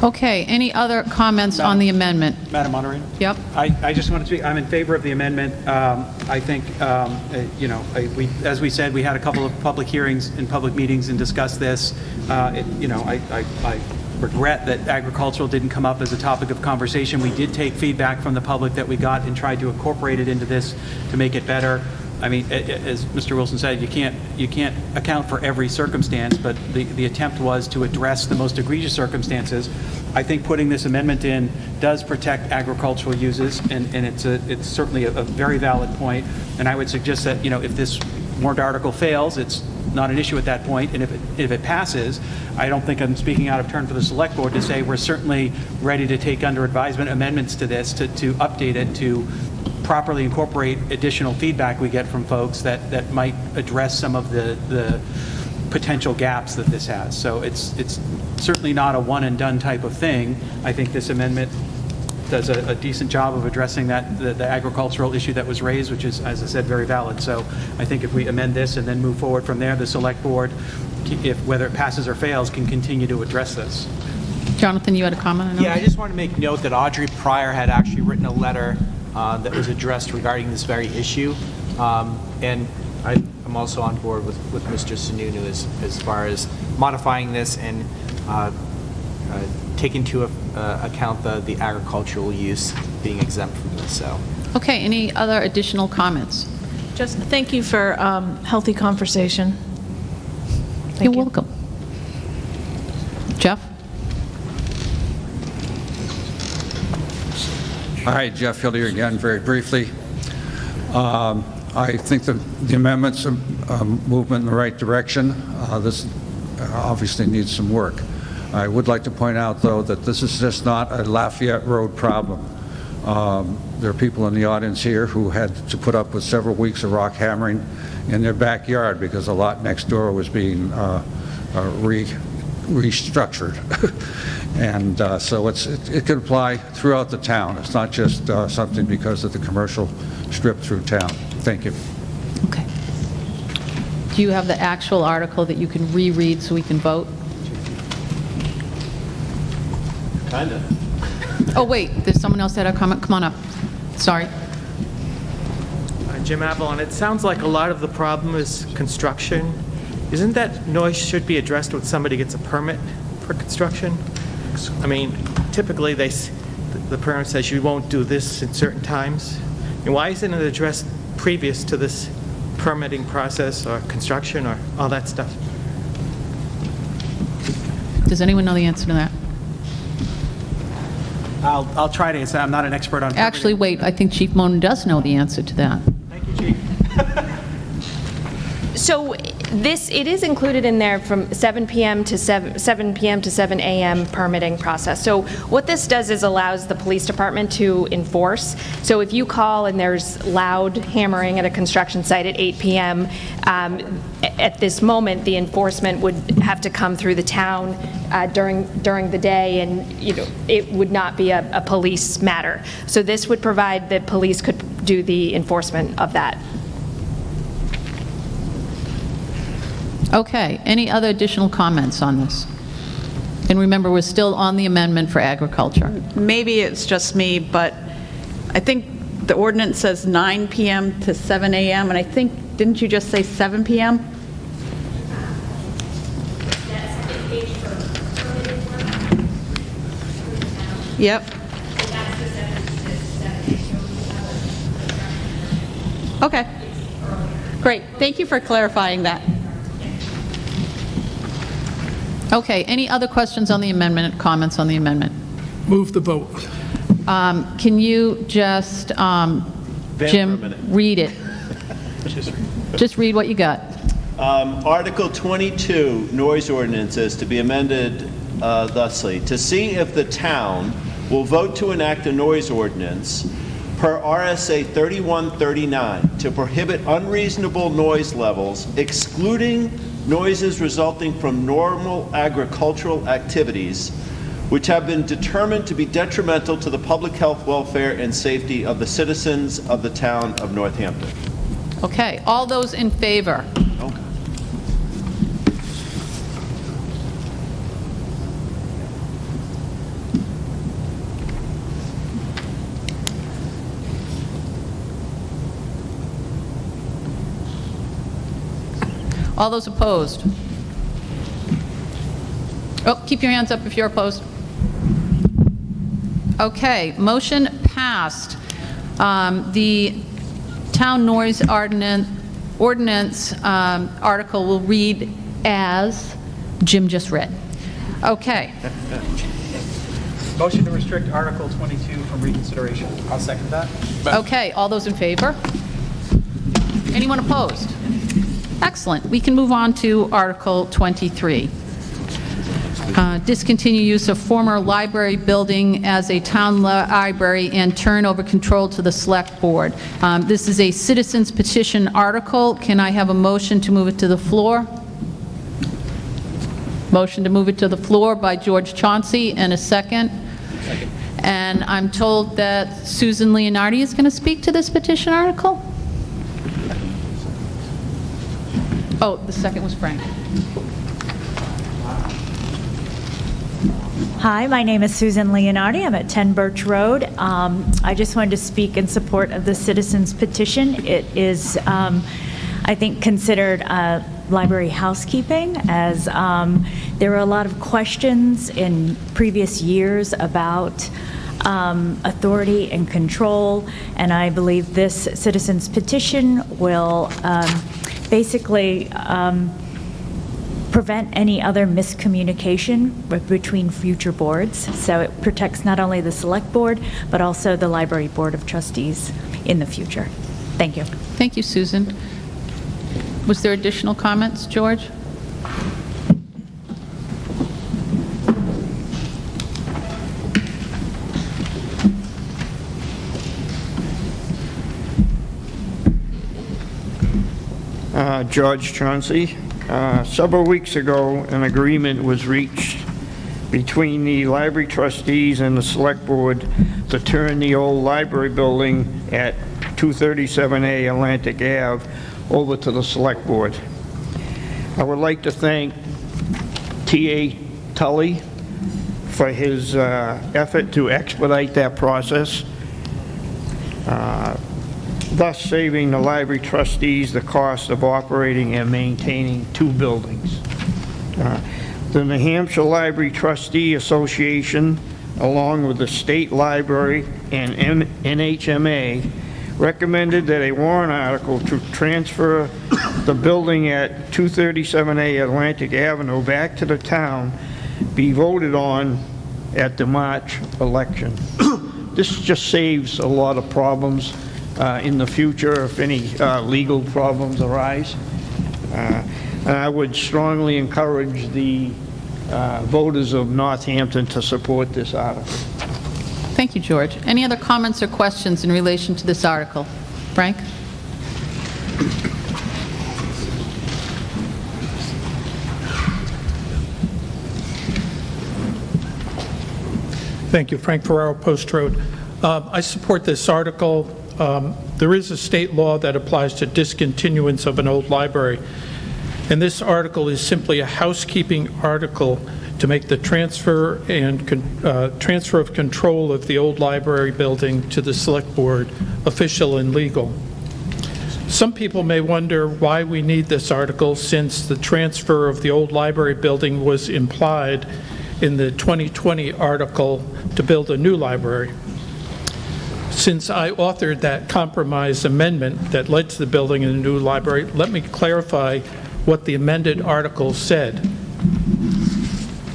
Okay, any other comments on the amendment? Madam Moderator? Yep. I just want to speak, I'm in favor of the amendment. I think, as we said, we had a couple of public hearings and public meetings and discussed this. I regret that agricultural didn't come up as a topic of conversation. We did take feedback from the public that we got and tried to incorporate it into this to make it better. I mean, as Mr. Wilson said, you can't account for every circumstance, but the attempt was to address the most egregious circumstances. I think putting this amendment in does protect agricultural uses, and it's certainly a very valid point. And I would suggest that, if this warrant article fails, it's not an issue at that point. And if it passes, I don't think I'm speaking out of turn for the Select Board to say we're certainly ready to take under advisement amendments to this to update it to properly incorporate additional feedback we get from folks that might address some of the potential gaps that this has. So it's certainly not a one and done type of thing. I think this amendment does a decent job of addressing the agricultural issue that was raised, which is, as I said, very valid. So I think if we amend this and then move forward from there, the Select Board, whether it passes or fails, can continue to address this. Jonathan, you had a comment? Yeah, I just want to make note that Audrey Pryor had actually written a letter that was addressed regarding this very issue. And I'm also on board with Mr. Sununu as far as modifying this and take into account the agricultural use being exempt from this. So. Okay, any other additional comments? Just thank you for healthy conversation. You're welcome. Jeff? Hi, Jeff Hillier again, very briefly. I think the amendment's a movement in the right direction. This obviously needs some work. I would like to point out, though, that this is just not a Lafayette Road problem. There are people in the audience here who had to put up with several weeks of rock hammering in their backyard because a lot next door was being restructured. And so it could apply throughout the town. It's not just something because of the commercial strip through town. Thank you. Okay. Do you have the actual article that you can reread so we can vote? Kinda. Oh, wait, there's someone else that had a comment. Come on up. Sorry. Jim Avalon, it sounds like a lot of the problem is construction. Isn't that noise should be addressed when somebody gets a permit for construction? I mean, typically the permit says you won't do this in certain times. And why isn't it addressed previous to this permitting process or construction or all that stuff? Does anyone know the answer to that? I'll try to answer. I'm not an expert on. Actually, wait, I think Chief Moon does know the answer to that. Thank you, Chief. So it is included in there from 7 p.m. to 7 p.m. to 7 a.m. permitting process. So what this does is allows the police department to enforce. So if you call and there's loud hammering at a construction site at 8 p.m., at this moment, the enforcement would have to come through the town during the day, and it would not be a police matter. So this would provide that police could do the enforcement of that. Okay, any other additional comments on this? And remember, we're still on the amendment for agriculture. Maybe it's just me, but I think the ordinance says 9 p.m. to 7 a.m., and I think, didn't you just say 7 p.m.? Yep. Okay. Great. Thank you for clarifying that. Okay, any other questions on the amendment, comments on the amendment? Move the vote. Can you just, Jim, read it? Just read what you got. Article 22, noise ordinances, to be amended thusly. To see if the town will vote to enact a noise ordinance per RSA 3139 to prohibit unreasonable noise levels, excluding noises resulting from normal agricultural activities which have been determined to be detrimental to the public health, welfare, and safety of the citizens of the town of Northampton. Okay, all those in favor? Okay. All those opposed? Oh, keep your hands up if you're opposed. Okay, motion passed. The town noise ordinance article will read as Jim just read. Okay. Motion to restrict Article 22 from reconsideration. I'll second that. Okay, all those in favor? Anyone opposed? Excellent. We can move on to Article 23. Discontinue use of former library building as a town library and turn over control to the Select Board. This is a citizens petition article. Can I have a motion to move it to the floor? Motion to move it to the floor by George Chauncey, and a second. Second. And I'm told that Susan Leonardi is going to speak to this petition article? Oh, the second was Frank. Hi, my name is Susan Leonardi. I'm at 10 Birch Road. I just wanted to speak in support of the citizens petition. It is, I think, considered library housekeeping, as there were a lot of questions in previous years about authority and control, and I believe this citizens petition will basically prevent any other miscommunication between future boards. So it protects not only the Select Board, but also the Library Board of Trustees in the future. Thank you. Thank you, Susan. Was there additional comments, George? George Chauncey. Several weeks ago, an agreement was reached between the library trustees and the Select Board to turn the old library building at 237A Atlantic Ave over to the Select Board. I would like to thank T.A. Tully for his effort to expedite that process, thus saving the library trustees the cost of operating and maintaining 2 buildings. The New Hampshire Library Trustee Association, along with the State Library and NHMA, recommended that a warrant article to transfer the building at 237A Atlantic Avenue back to the town be voted on at the March election. This just saves a lot of problems in the future if any legal problems arise. And I would strongly encourage the voters of Northampton to support this article. Thank you, George. Any other comments or questions in relation to this article? Frank? Thank you. Frank Ferraro, Post Road. I support this article. There is a state law that applies to discontinuance of an old library, and this article is simply a housekeeping article to make the transfer of control of the old library building to the Select Board official and legal. Some people may wonder why we need this article, since the transfer of the old library building was implied in the 2020 article to build a new library. Since I authored that compromise amendment that led to the building of the new library, let me clarify what the amended article said.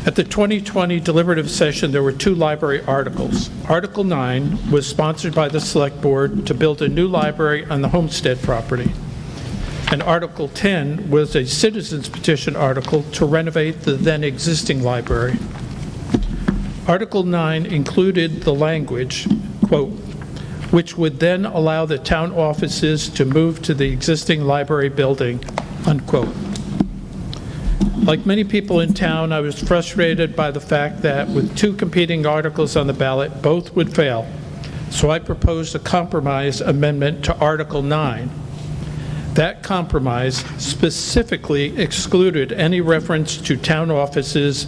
At the 2020 deliberative session, there were 2 library articles. Article 9 was sponsored by the Select Board to build a new library on the Homestead property. And Article 10 was a citizen's petition article to renovate the then existing library. Article 9 included the language, quote, which would then allow the town offices to move to the existing library building, unquote. Like many people in town, I was frustrated by the fact that with 2 competing articles on the ballot, both would fail. So I proposed a compromise amendment to Article 9. That compromise specifically excluded any reference to town offices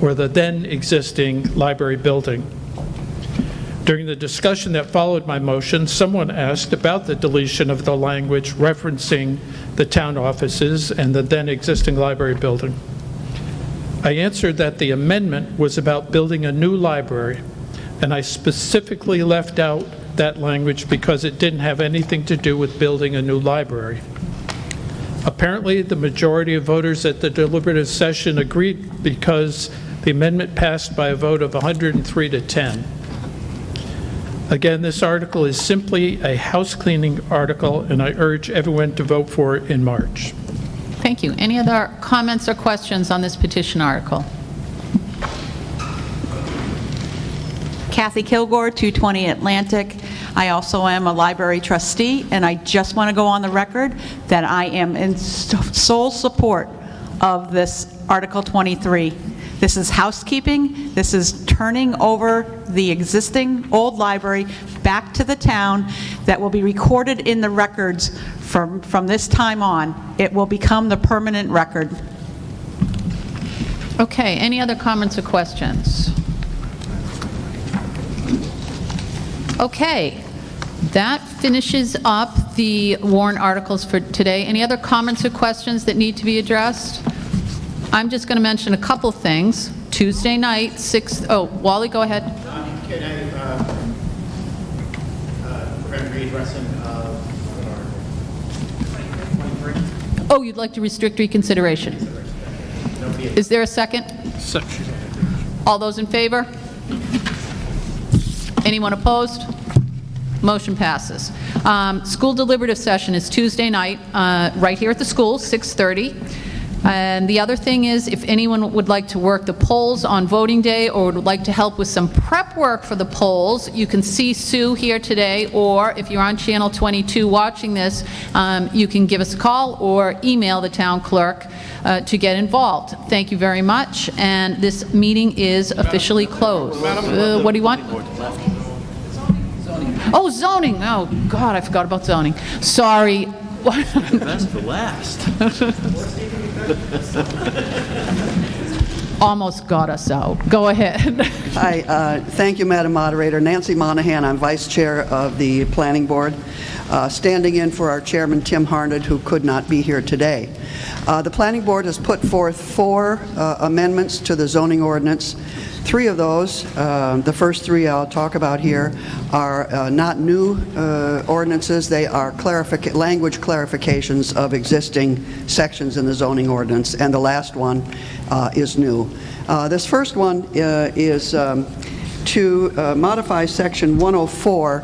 or the then existing library building. During the discussion that followed my motion, someone asked about the deletion of the language referencing the town offices and the then existing library building. I answered that the amendment was about building a new library, and I specifically left out that language because it didn't have anything to do with building a new library. Apparently, the majority of voters at the deliberative session agreed because the amendment passed by a vote of 103 to 10. Again, this article is simply a house cleaning article, and I urge everyone to vote for it in March. Thank you. Any other comments or questions on this petition article? Kathy Kilgore, 220 Atlantic. I also am a library trustee, and I just want to go on the record that I am in sole support of this Article 23. This is housekeeping. This is turning over the existing old library back to the town that will be recorded in the records from this time on. It will become the permanent record. Okay, any other comments or questions? Okay, that finishes up the warrant articles for today. Any other comments or questions that need to be addressed? I'm just going to mention a couple things. Tuesday night, Wally, go ahead. Can I prevent readdressing Oh, you'd like to restrict reconsideration? Is there a second? Second. All those in favor? Anyone opposed? Motion passes. School deliberative session is Tuesday night, right here at the school, 6:30. And the other thing is, if anyone would like to work the polls on voting day or would like to help with some prep work for the polls, you can see Sue here today, or if you're on Channel 22 watching this, you can give us a call or email the town clerk to get involved. Thank you very much, and this meeting is officially closed. What do you want? Oh, zoning. Oh, God, I forgot about zoning. Sorry. That's the last. almost got us out. Go ahead. Hi, thank you, Madam Moderator. Nancy Monahan, I'm Vice Chair of the Planning Board, standing in for our Chairman, Tim Harned, who could not be here today. The Planning Board has put forth 4 amendments to the zoning ordinance. 3 of those, the first 3 I'll talk about here, are not new ordinances. They are language clarifications of existing sections in the zoning ordinance, and the last one is new. This first one is to modify Section 104,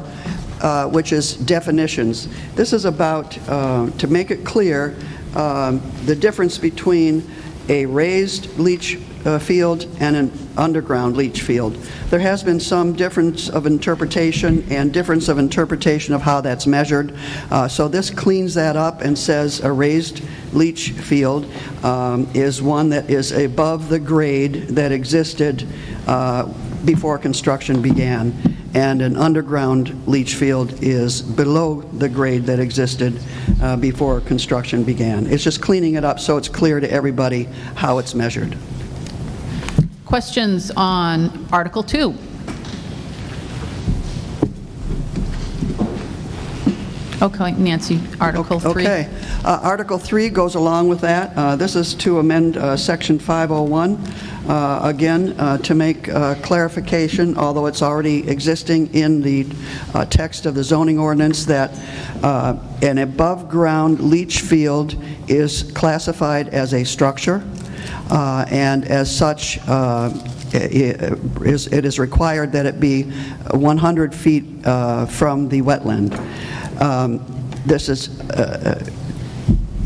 which is definitions. This is about, to make it clear, the difference between a raised leach field and an underground leach field. There has been some difference of interpretation and difference of interpretation of how that's measured. So this cleans that up and says a raised leach field is one that is above the grade that existed before construction began, and an underground leach field is below the grade that existed before construction began. It's just cleaning it up so it's clear to everybody how it's measured. Questions on Article 2? Okay, Nancy, Article 3. Okay. Article 3 goes along with that. This is to amend Section 501, again, to make clarification, although it's already existing in the text of the zoning ordinance, that an above-ground leach field is classified as a structure, and as such, it is required that it be 100 feet from the wetland. This is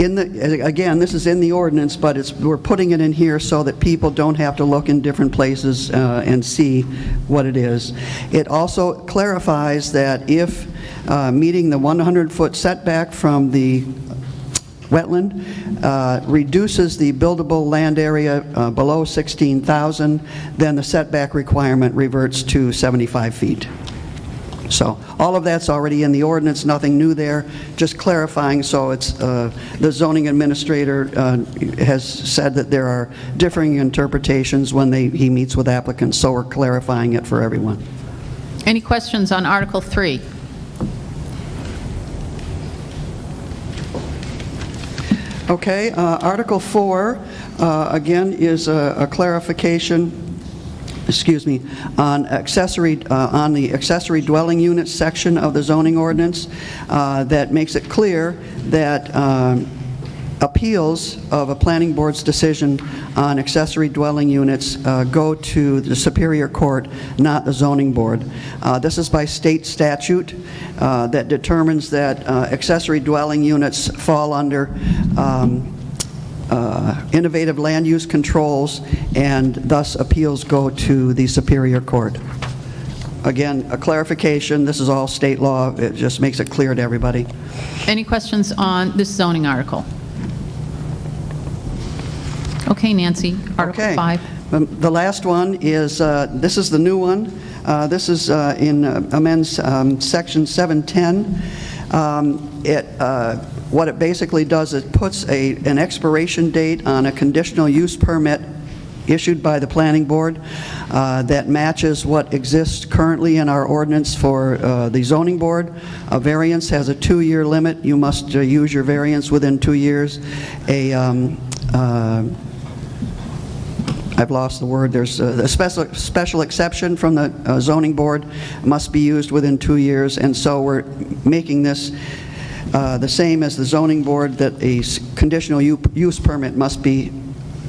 again, this is in the ordinance, but we're putting it in here so that people don't have to look in different places and see what it is. It also clarifies that if meeting the 100-foot setback from the wetland reduces the buildable land area below 16,000, then the setback requirement reverts to 75 feet. So all of that's already in the ordinance, nothing new there, just clarifying. So it's the zoning administrator has said that there are differing interpretations when he meets with applicants, so we're clarifying it for everyone. Any questions on Article 3? Okay, Article 4, again, is a clarification, on the accessory dwelling unit section of the zoning ordinance that makes it clear that appeals of a planning board's decision on accessory dwelling units go to the Superior Court, not the zoning board. This is by state statute that determines that accessory dwelling units fall under innovative land use controls, and thus appeals go to the Superior Court. Again, a clarification, this is all state law, it just makes it clear to everybody. Any questions on this zoning article? Okay, Nancy, Article 5. The last one is, this is the new one. This is in amends Section 710. What it basically does is puts an expiration date on a conditional use permit issued by the planning board that matches what exists currently in our ordinance for the zoning board. A variance has a 2-year limit. You must use your variance within 2 years. I've lost the word. There's a special exception from the zoning board must be used within 2 years, and so we're making this the same as the zoning board, that a conditional use permit must be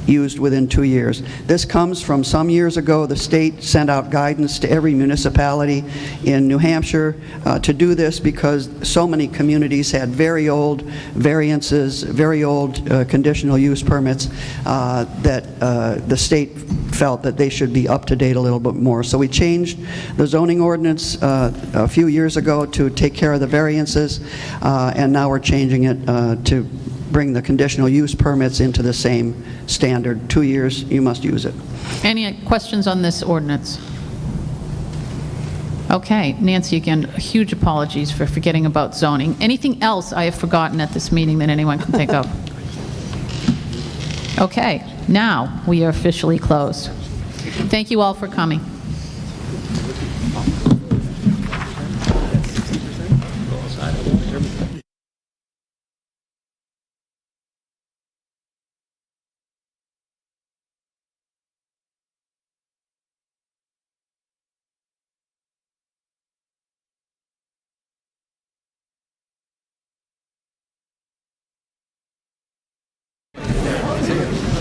used within 2 years. This comes from some years ago. The state sent out guidance to every municipality in New Hampshire to do this because so many communities had very old variances, very old conditional use permits that the state felt that they should be up to date a little bit more. So we changed the zoning ordinance a few years ago to take care of the variances, and now we're changing it to bring the conditional use permits into the same standard. 2 years, you must use it. Any questions on this ordinance? Okay, Nancy, again, huge apologies for forgetting about zoning. Anything else I have forgotten at this meeting that anyone can think of? Okay, now we are officially closed. Thank you all for coming. See you.